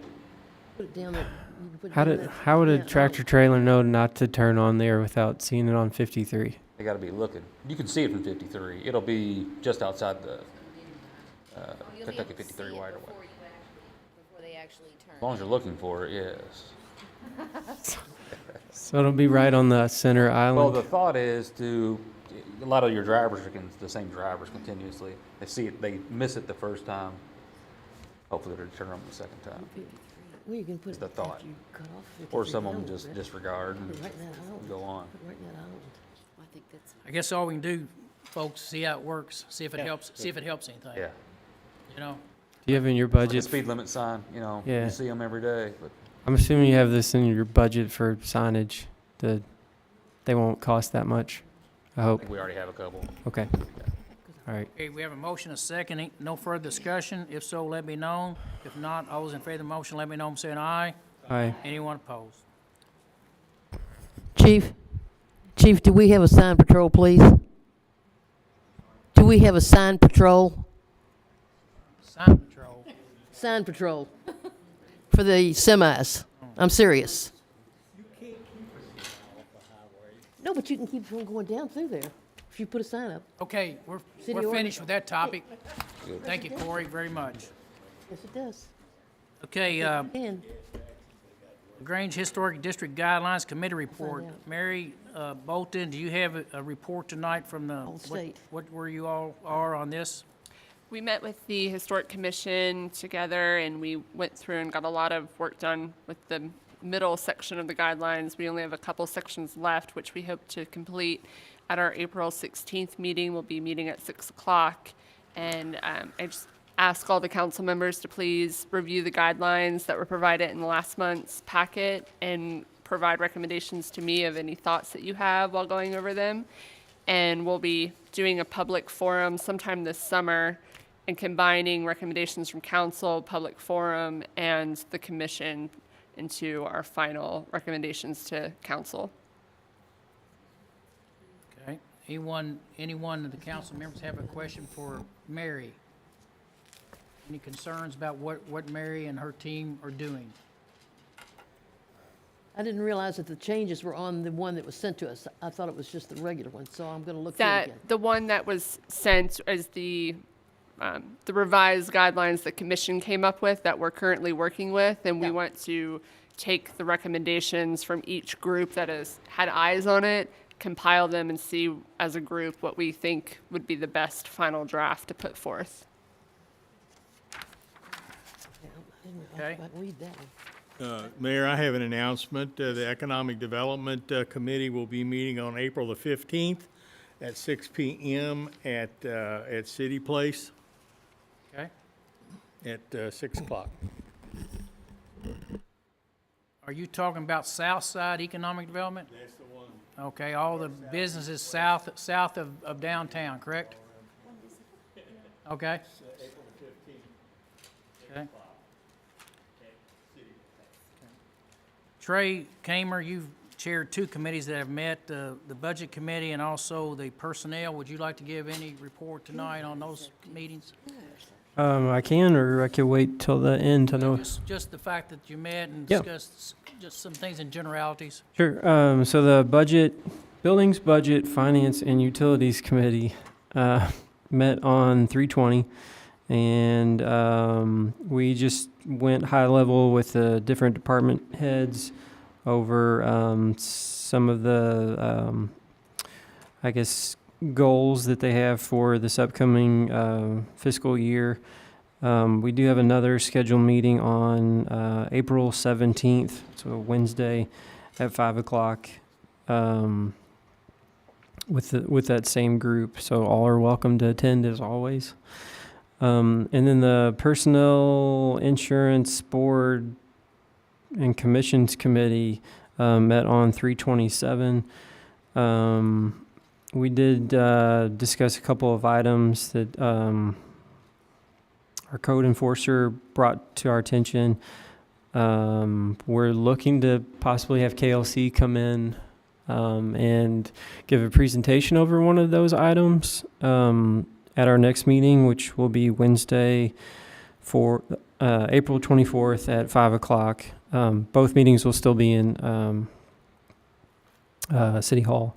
Put it down there. You can put it how down did there. how would a Yeah, tractor trailer know not to turn on there without seeing it on 53? They gotta be looking. You can see it from 53. It'll be just outside the Kentucky 53 right away. Before they actually turn. As long as you're looking for it, yes. So it'll be right on the center Well, island. the thought is a lot of your drivers are the same drivers continuously. They see it, they miss it the first time. Hopefully they'll turn on the second time. Well, you can put Is it the thought. after you cut off Or 53 some of them down a just little bit. disregard Put and it right in that island. go on. Put it right in that island. I think that's. I guess all we can do, folks, see how it works, see if it helps, see if it helps anything. Yeah. You know? Do you have in your Like a budget? speed limit sign, you know, Yeah. you see them every day, but I'm assuming you have this in your budget for signage. They won't cost that much. I I hope. think we already have a couple. Okay. All right. Okay, we have a motion, a second. Ain't no further discussion. If so, let me know. If not, all those in favor of the motion, let me know. I'm saying aye. Aye. Anyone opposed? Chief, do we have a sign patrol, please? Do we have a sign patrol? Sign patrol. Sign patrol for the semis. I'm serious. No, but you can keep from going down through there if you put a sign up. Okay, we're City finished ordinance. with that topic. Thank you, Corey, very much. Yes, it does. Okay, And Grange Historic District Guidelines Committee report. out. Mary Bolton, do you have a report tonight from the, state. where you all are on this? We met with the Historic Commission together, and we went through and got a lot of work done with the middle section of the guidelines. We only have a couple sections left, which we hope to complete at our April 16th meeting. We'll be meeting at 6 o'clock. And I just ask all the council members to please review the guidelines that were provided in last month's packet and provide recommendations to me of any thoughts that you have while going over them. And we'll be doing a public forum sometime this summer and combining recommendations from council, public forum, and the commission into our final recommendations to council. Okay, anyone of the council members have a question for Mary? Any concerns about what Mary and her team are doing? I didn't realize that the changes were on the one that was sent to us. I thought it was just the regular one, so I'm going to look through it That again. the one that was sent is the revised guidelines the commission came up with that we're currently working with, and we want to take the recommendations from each group that has had eyes on it, compile them, and see as a group what we think would be the best final draft to put forth. Okay. I read that one. Mayor, I have an announcement. The Economic Development Committee will be meeting on April the 15th at 6 p.m. at City Place Okay, at 6 o'clock. are you talking about South Side Economic Development? That's the one. Okay, all the businesses south of downtown, correct? Okay. April the 15th. Okay. Trey Kamer, you've chaired 2 committees that have met, the Budget Committee and also the Personnel. Would you like to give any report tonight on those meetings? I can, or I could wait till the end to know. Just the fact that you met and Yeah. discussed Just some things in generalities. Sure. So the Buildings, Budget, Finance, and Utilities Committee met on 3/20, and we just went high level with the different department heads over some of the, I guess, goals that they have for this upcoming fiscal year. We do have another scheduled meeting on April 17th, so Wednesday at 5 o'clock with that same group. So all are welcome to attend as always. And then the Personnel Insurance Board and Commissions Committee met on 3/27. We did discuss a couple of items that our code enforcer brought to our attention. We're looking to possibly have KLC come in and give a presentation over one of those items at our next meeting, which will be Wednesday for April 24th at 5 o'clock. Both meetings will still be in City Hall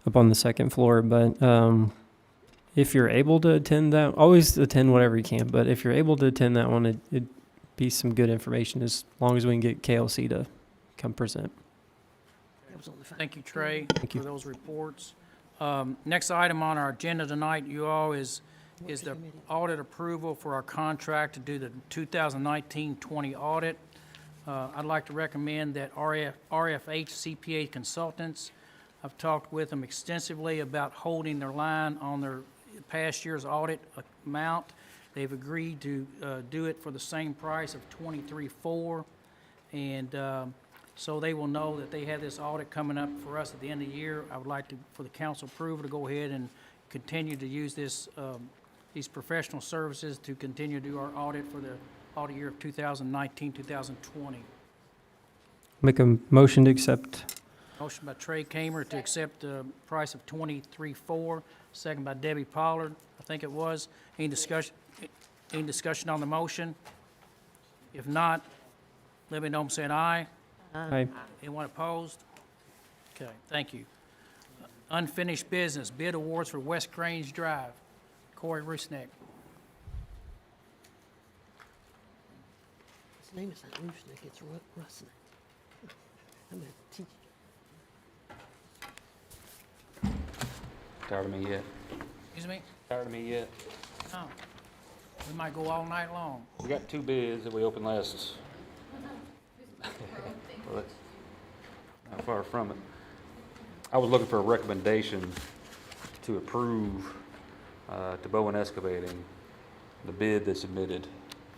up on the second floor, but if you're able to attend that, always attend whatever you can, but if you're able to attend that one, it'd be some good information as long as we can get KLC to come present. Thank you, Trey, Thank you. for those reports. Next item on our agenda tonight, you all, is the audit approval for our contract to do the 2019-20 audit. I'd like to recommend that RFH CPA Consultants, I've talked with them extensively about holding their line on their past year's audit amount. They've agreed to do it for the same price of $23,400, and so they will know that they have this audit coming up for us at the end of the year. I would like to, for the council approval, to go ahead and continue to use this, these professional services to continue to do our audit for the audit year of 2019-2020. Make a motion to accept. Motion by Trey Kamer to accept the price of $23,400, second by Debbie Pollard, I think it was. Any discussion on the motion? If not, let me know by saying aye. Aye. Anyone opposed? Okay, thank you. Unfinished business, bid awards for West Grange Drive. Corey Rusnick. His name is not Rusnick, it's Rusnick. I'm going to teach you. Tired of me yet? Excuse me? Tired of me yet? No. We might go all night long. We got 2 bids that we opened last. Well, that's not far from it. I was looking for a recommendation to approve to Bowen Excavating the bid they submitted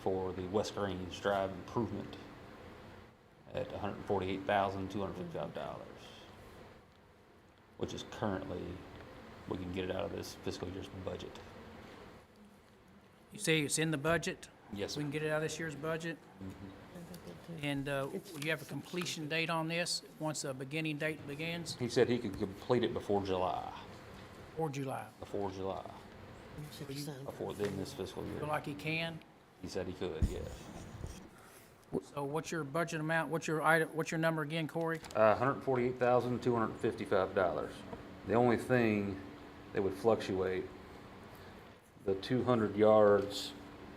for the West Grange Drive improvement at $148,255, which is currently, we can get it out of this fiscal year's budget. You say it's in the budget? Yes, sir. We can get it out of this year's budget? And you have a completion date on this, once the beginning date begins, He said he could complete it before July. or July? Before July. Before then this fiscal year. Feel like he can? He said he could, yes. So what's your budget amount, what's your item, what's your number again, Corey? $148,255. The only thing that would fluctuate, the 200 yards,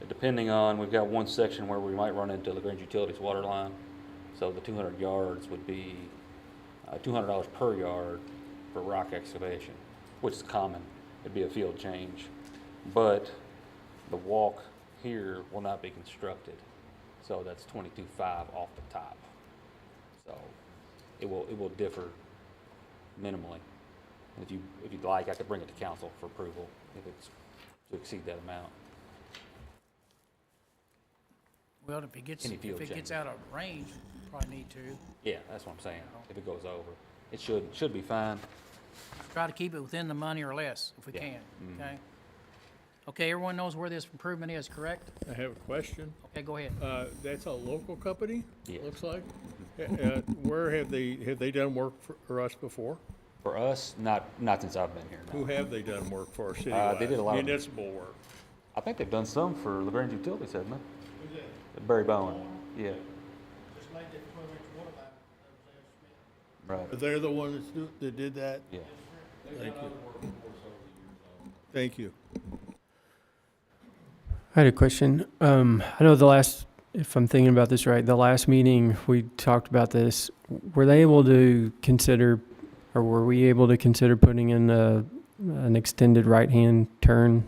depending on, we've got one section where we might run into the Grange Utilities water line. So the 200 yards would be $200 per yard for rock excavation, which is common. It'd be a field change. But the walk here will not be constructed. So that's $22,500 off the top. So it will differ minimally. And if you'd like, I could bring it to council for approval if it's to exceed that amount. Well, if it gets, Any field change. out of range, we probably need to. Yeah, that's what I'm saying. If it goes over, it should be fine. Try to keep it within the money or less, if we Yeah. can, okay? Okay, everyone knows where this improvement is, correct? I have a question. Okay, go ahead. That's a local company? Yes. Looks like? Where have they done work for us before? For us, not since I've been here. Who No. have they done work for, citywide? They did a lot of municipal work? I think they've done some for Grange Utilities, haven't they? Barry Bowen. Yeah. Right. They're the ones that did that? Yeah. Thank you. Thank you. I had a question. I know if I'm thinking about this right, the last meeting we talked about this. Were they able to consider, or were we able to consider putting in an extended right-hand turn?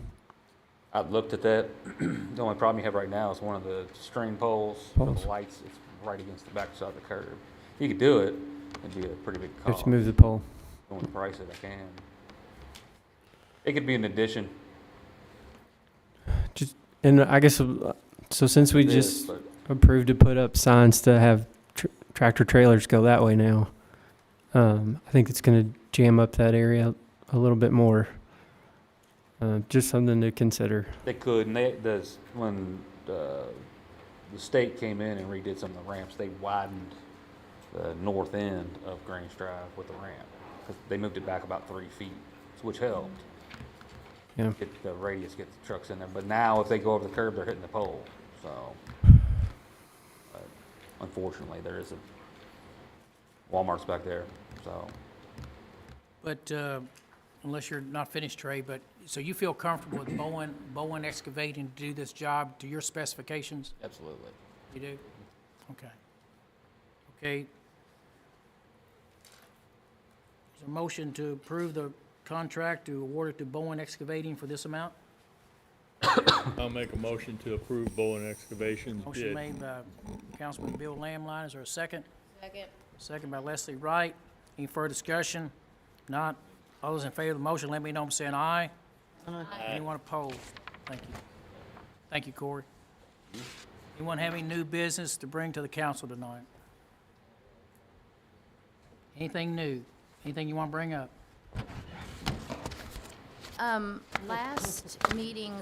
I've looked at that. The only problem you have right now is one of the string poles. For the lights, it's right against the backside of the curb. If you could do it, it'd be a pretty big Have cost. to move the pole. I want to price it, I can. It could be an addition. And I guess, so since we It is, just but- approved to put up signs to have tractor trailers go that way now, I think it's going to jam up that area a little bit more. Just something to consider. They could, and when the state came in and redid some of the ramps, they widened the north end of Grange Drive with the ramp. 'Cause they moved it back about 3 feet, which helped. Yeah. Get the radius, get the trucks in there. But now if they go over the curb, they're hitting the pole, so. But unfortunately, there is Walmart's back there, so. But unless you're not finished, Trey, but, so you feel comfortable with Bowen Excavating to do this job to your specifications? Absolutely. You do? Okay. Okay. Is there a motion to approve the contract to award it to Bowen Excavating for this amount? I'll make a motion to approve Bowen Excavation's Motion bid. made by Councilman Bill Lamline. Is there a second? Second. Second by Leslie Wright. Any further discussion? Not. All those in favor of the motion, let me know by saying aye. Anyone opposed? Thank you. Thank you, Corey. Anyone have any new business to bring to the council tonight? Anything new? Anything you want to bring up? Last meeting,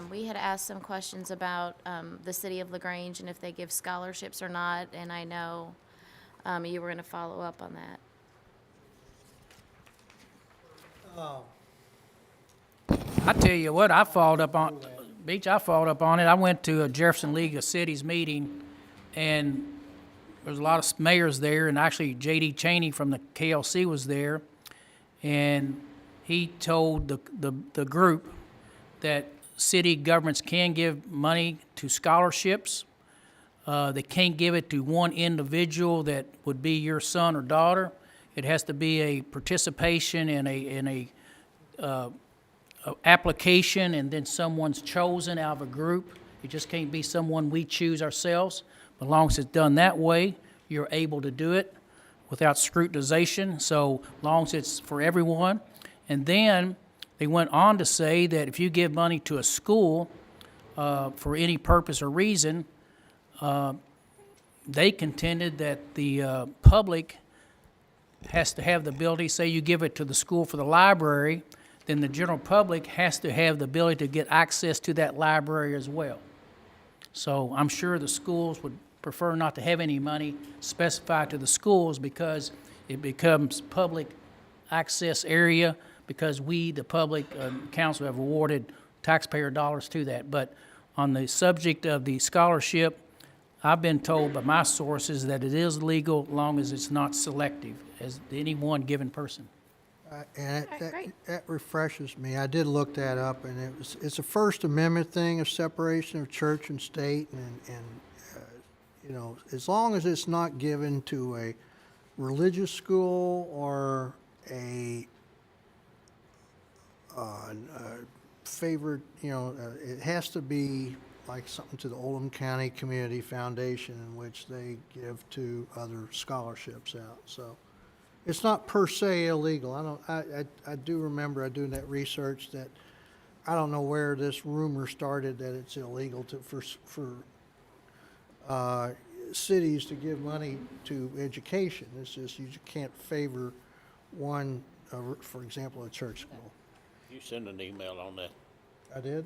we had asked some questions about the city of LaGrange and if they give scholarships or not, and I know you were going to follow up on that. I tell you what, I followed up on, Beach, I followed up on it. I went to a Jefferson League of Cities meeting, and there was a lot of mayors there, and actually J.D. Cheney from the KLC was there, and he told the group that city governments can give money to scholarships. They can't give it to one individual that would be your son or daughter. It has to be a participation in a application, and then someone's chosen out of a group. It just can't be someone we choose ourselves. But as long as it's done that way, you're able to do it without scrutinization. So long as it's for everyone. And then they went on to say that if you give money to a school for any purpose or reason, they contended that the public has to have the ability, say you give it to the school for the library, then the general public has to have the ability to get access to that library as well. So I'm sure the schools would prefer not to have any money specified to the schools because it becomes public access area because we, the public council, have awarded taxpayer dollars to that. But on the subject of the scholarship, I've been told by my sources that it is legal as long as it's not selective as any one given person. And that refreshes me. I did look that up, and it's a First Amendment thing of separation of church and state, and you know, as long as it's not given to a religious school or a favored, you know, it has to be like something to the Oldham County Community Foundation in which they give to other scholarships out. So it's not per se illegal. I do remember doing that research that I don't know where this rumor started that it's illegal for cities to give money to education. It's just you can't favor one, for example, a church school. You send an email on that. I did?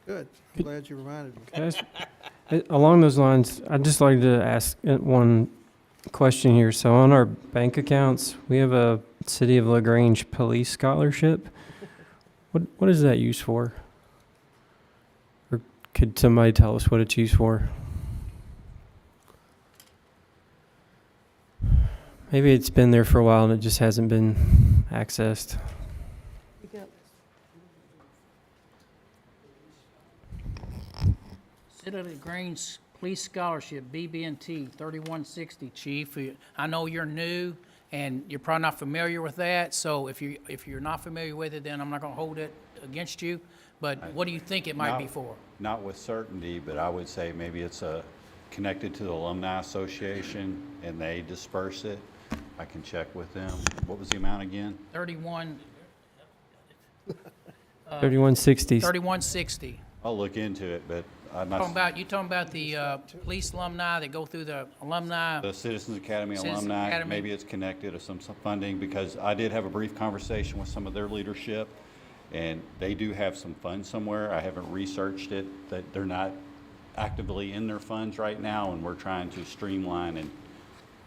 Good. I'm glad you reminded me. Can I ask- along those lines, I'd just like to ask one question here. So on our bank accounts, we have a City of LaGrange Police Scholarship. What is that used for? Or could somebody tell us what it's used for? Maybe it's been there for a while and it just hasn't been accessed. City of Grange Police Scholarship, BB&T, 3160, Chief. I know you're new, and you're probably not familiar with that, so if you're not familiar with it, then I'm not going to hold it against you. But what do you think it might be for? Not with certainty, but I would say maybe it's connected to the Alumni Association, and they disperse it. I can check with them. What was the amount again? 3160. 3160. I'll look into it, but I'm not. You talking about the police alumni that go through the alumni? The Citizens Academy Citizens alumni, Academy. maybe it's connected to some funding, because I did have a brief conversation with some of their leadership, and they do have some funds somewhere. I haven't researched it, that they're not actively in their funds right now, and we're trying to streamline and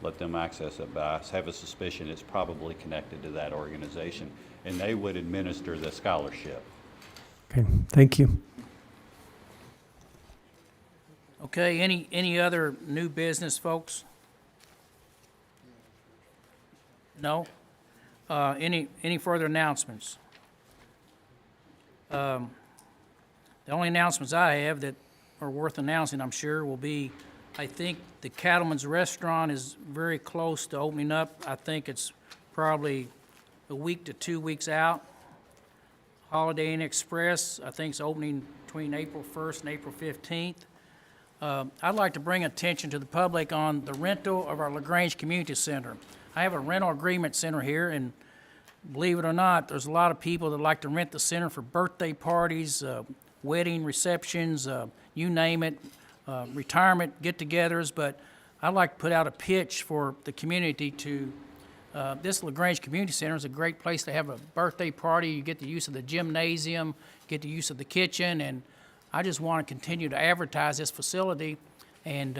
let them access it. But I have a suspicion it's probably connected to that organization, and they would administer the scholarship. Okay, thank you. Okay, any other new business, folks? No? Any further announcements? The only announcements I have that are worth announcing, I'm sure, will be, I think the Cattleman's Restaurant is very close to opening up. I think it's probably a week to 2 weeks out. Holiday Inn Express, I think, is opening between April 1st and April 15th. I'd like to bring attention to the public on the rental of our LaGrange Community Center. I have a rental agreement center here, and believe it or not, there's a lot of people that like to rent the center for birthday parties, wedding receptions, you name it, retirement get-togethers, but I'd like to put out a pitch for the community to, this LaGrange Community Center is a great place to have a birthday party. You get the use of the gymnasium, get the use of the kitchen, and I just want to continue to advertise this facility and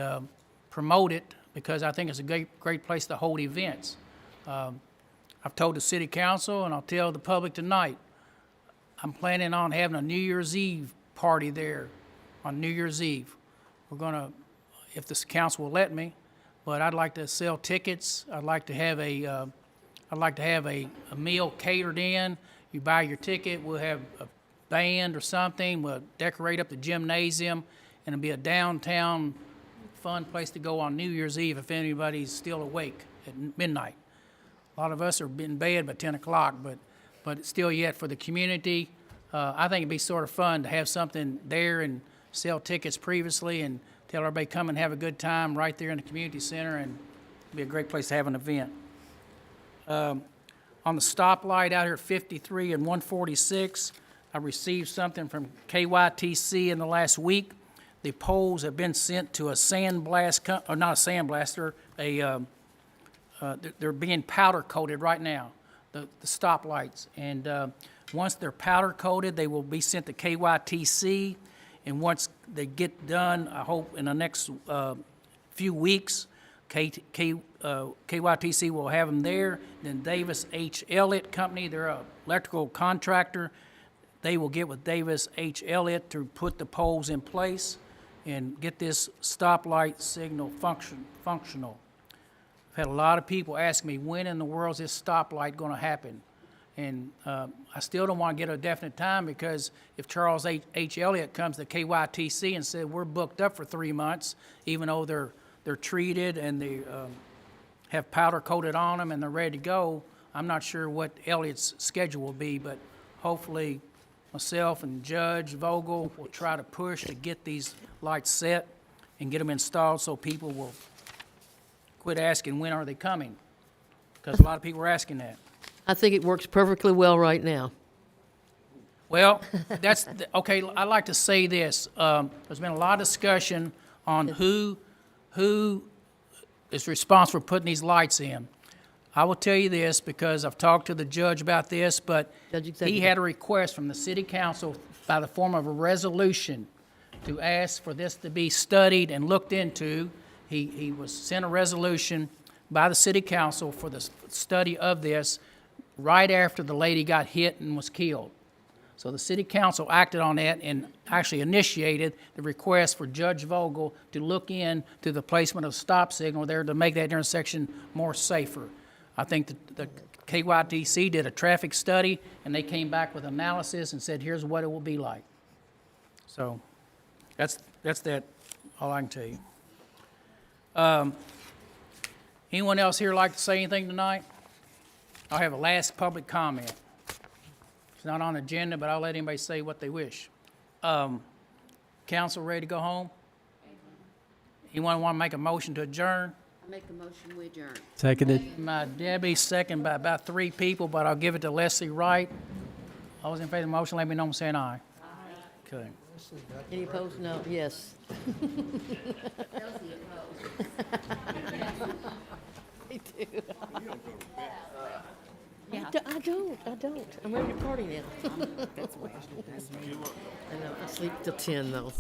promote it, because I think it's a great place to hold events. I've told the city council, and I'll tell the public tonight, I'm planning on having a New Year's Eve party there on New Year's Eve. We're going to, if the council will let me, but I'd like to sell tickets. I'd like to have a meal catered in. You buy your ticket, we'll have a band or something. We'll decorate up the gymnasium, and it'll be a downtown fun place to go on New Year's Eve if anybody's still awake at midnight. A lot of us are in bed by 10 o'clock, but still yet for the community, I think it'd be sort of fun to have something there and sell tickets previously and tell everybody come and have a good time right there in the community center, and it'd be a great place to have an event. On the stoplight out here at 53 and 146, I received something from KYTC in the last week. The poles have been sent to a sandblast, or not a sandblaster, they're being powder coated right now, the stoplights. And once they're powder coated, they will be sent to KYTC. And once they get done, I hope in the next few weeks, KYTC will have them there. Then Davis H. Elliott Company, they're an electrical contractor. They will get with Davis H. Elliott to put the poles in place and get this stoplight signal functional. I've had a lot of people ask me, when in the world is this stoplight going to happen? And I still don't want to get a definite time, because if Charles H. Elliott comes to KYTC and said, we're booked up for 3 months, even though they're treated and they have powder coated on them and they're ready to go, I'm not sure what Elliott's schedule will be, but hopefully myself and Judge Vogel will try to push to get these lights set and get them installed so people will quit asking, when are they coming? Because a lot of people are asking that. I think it works perfectly well right now. Well, okay, I'd like to say this. There's been a lot of discussion on who is responsible for putting these lights in. I will tell you this, because I've talked to the judge about this, but he had a request from the city council by the form of a resolution to ask for this to be studied and looked into. He was sent a resolution by the city council for the study of this right after the lady got hit and was killed. So the city council acted on that and actually initiated the request for Judge Vogel to look into the placement of stop signal there to make that intersection more safer. I think the KYTC did a traffic study, and they came back with analysis and said, here's what it will be like. So that's that, all I can tell you. Anyone else here like to say anything tonight? I'll have a last public comment. It's not on the agenda, but I'll let anybody say what they wish. Council ready to go home? Anyone want to make a motion to adjourn? I make a motion, we adjourn. Seconded. My Debbie, second by about 3 people, but I'll give it to Leslie Wright. All those in favor of the motion, let me know by saying aye. Aye. Okay. Any opposed? No. Yes. Me too. I don't. I'm ready to party now. I know, I sleep till 10 though.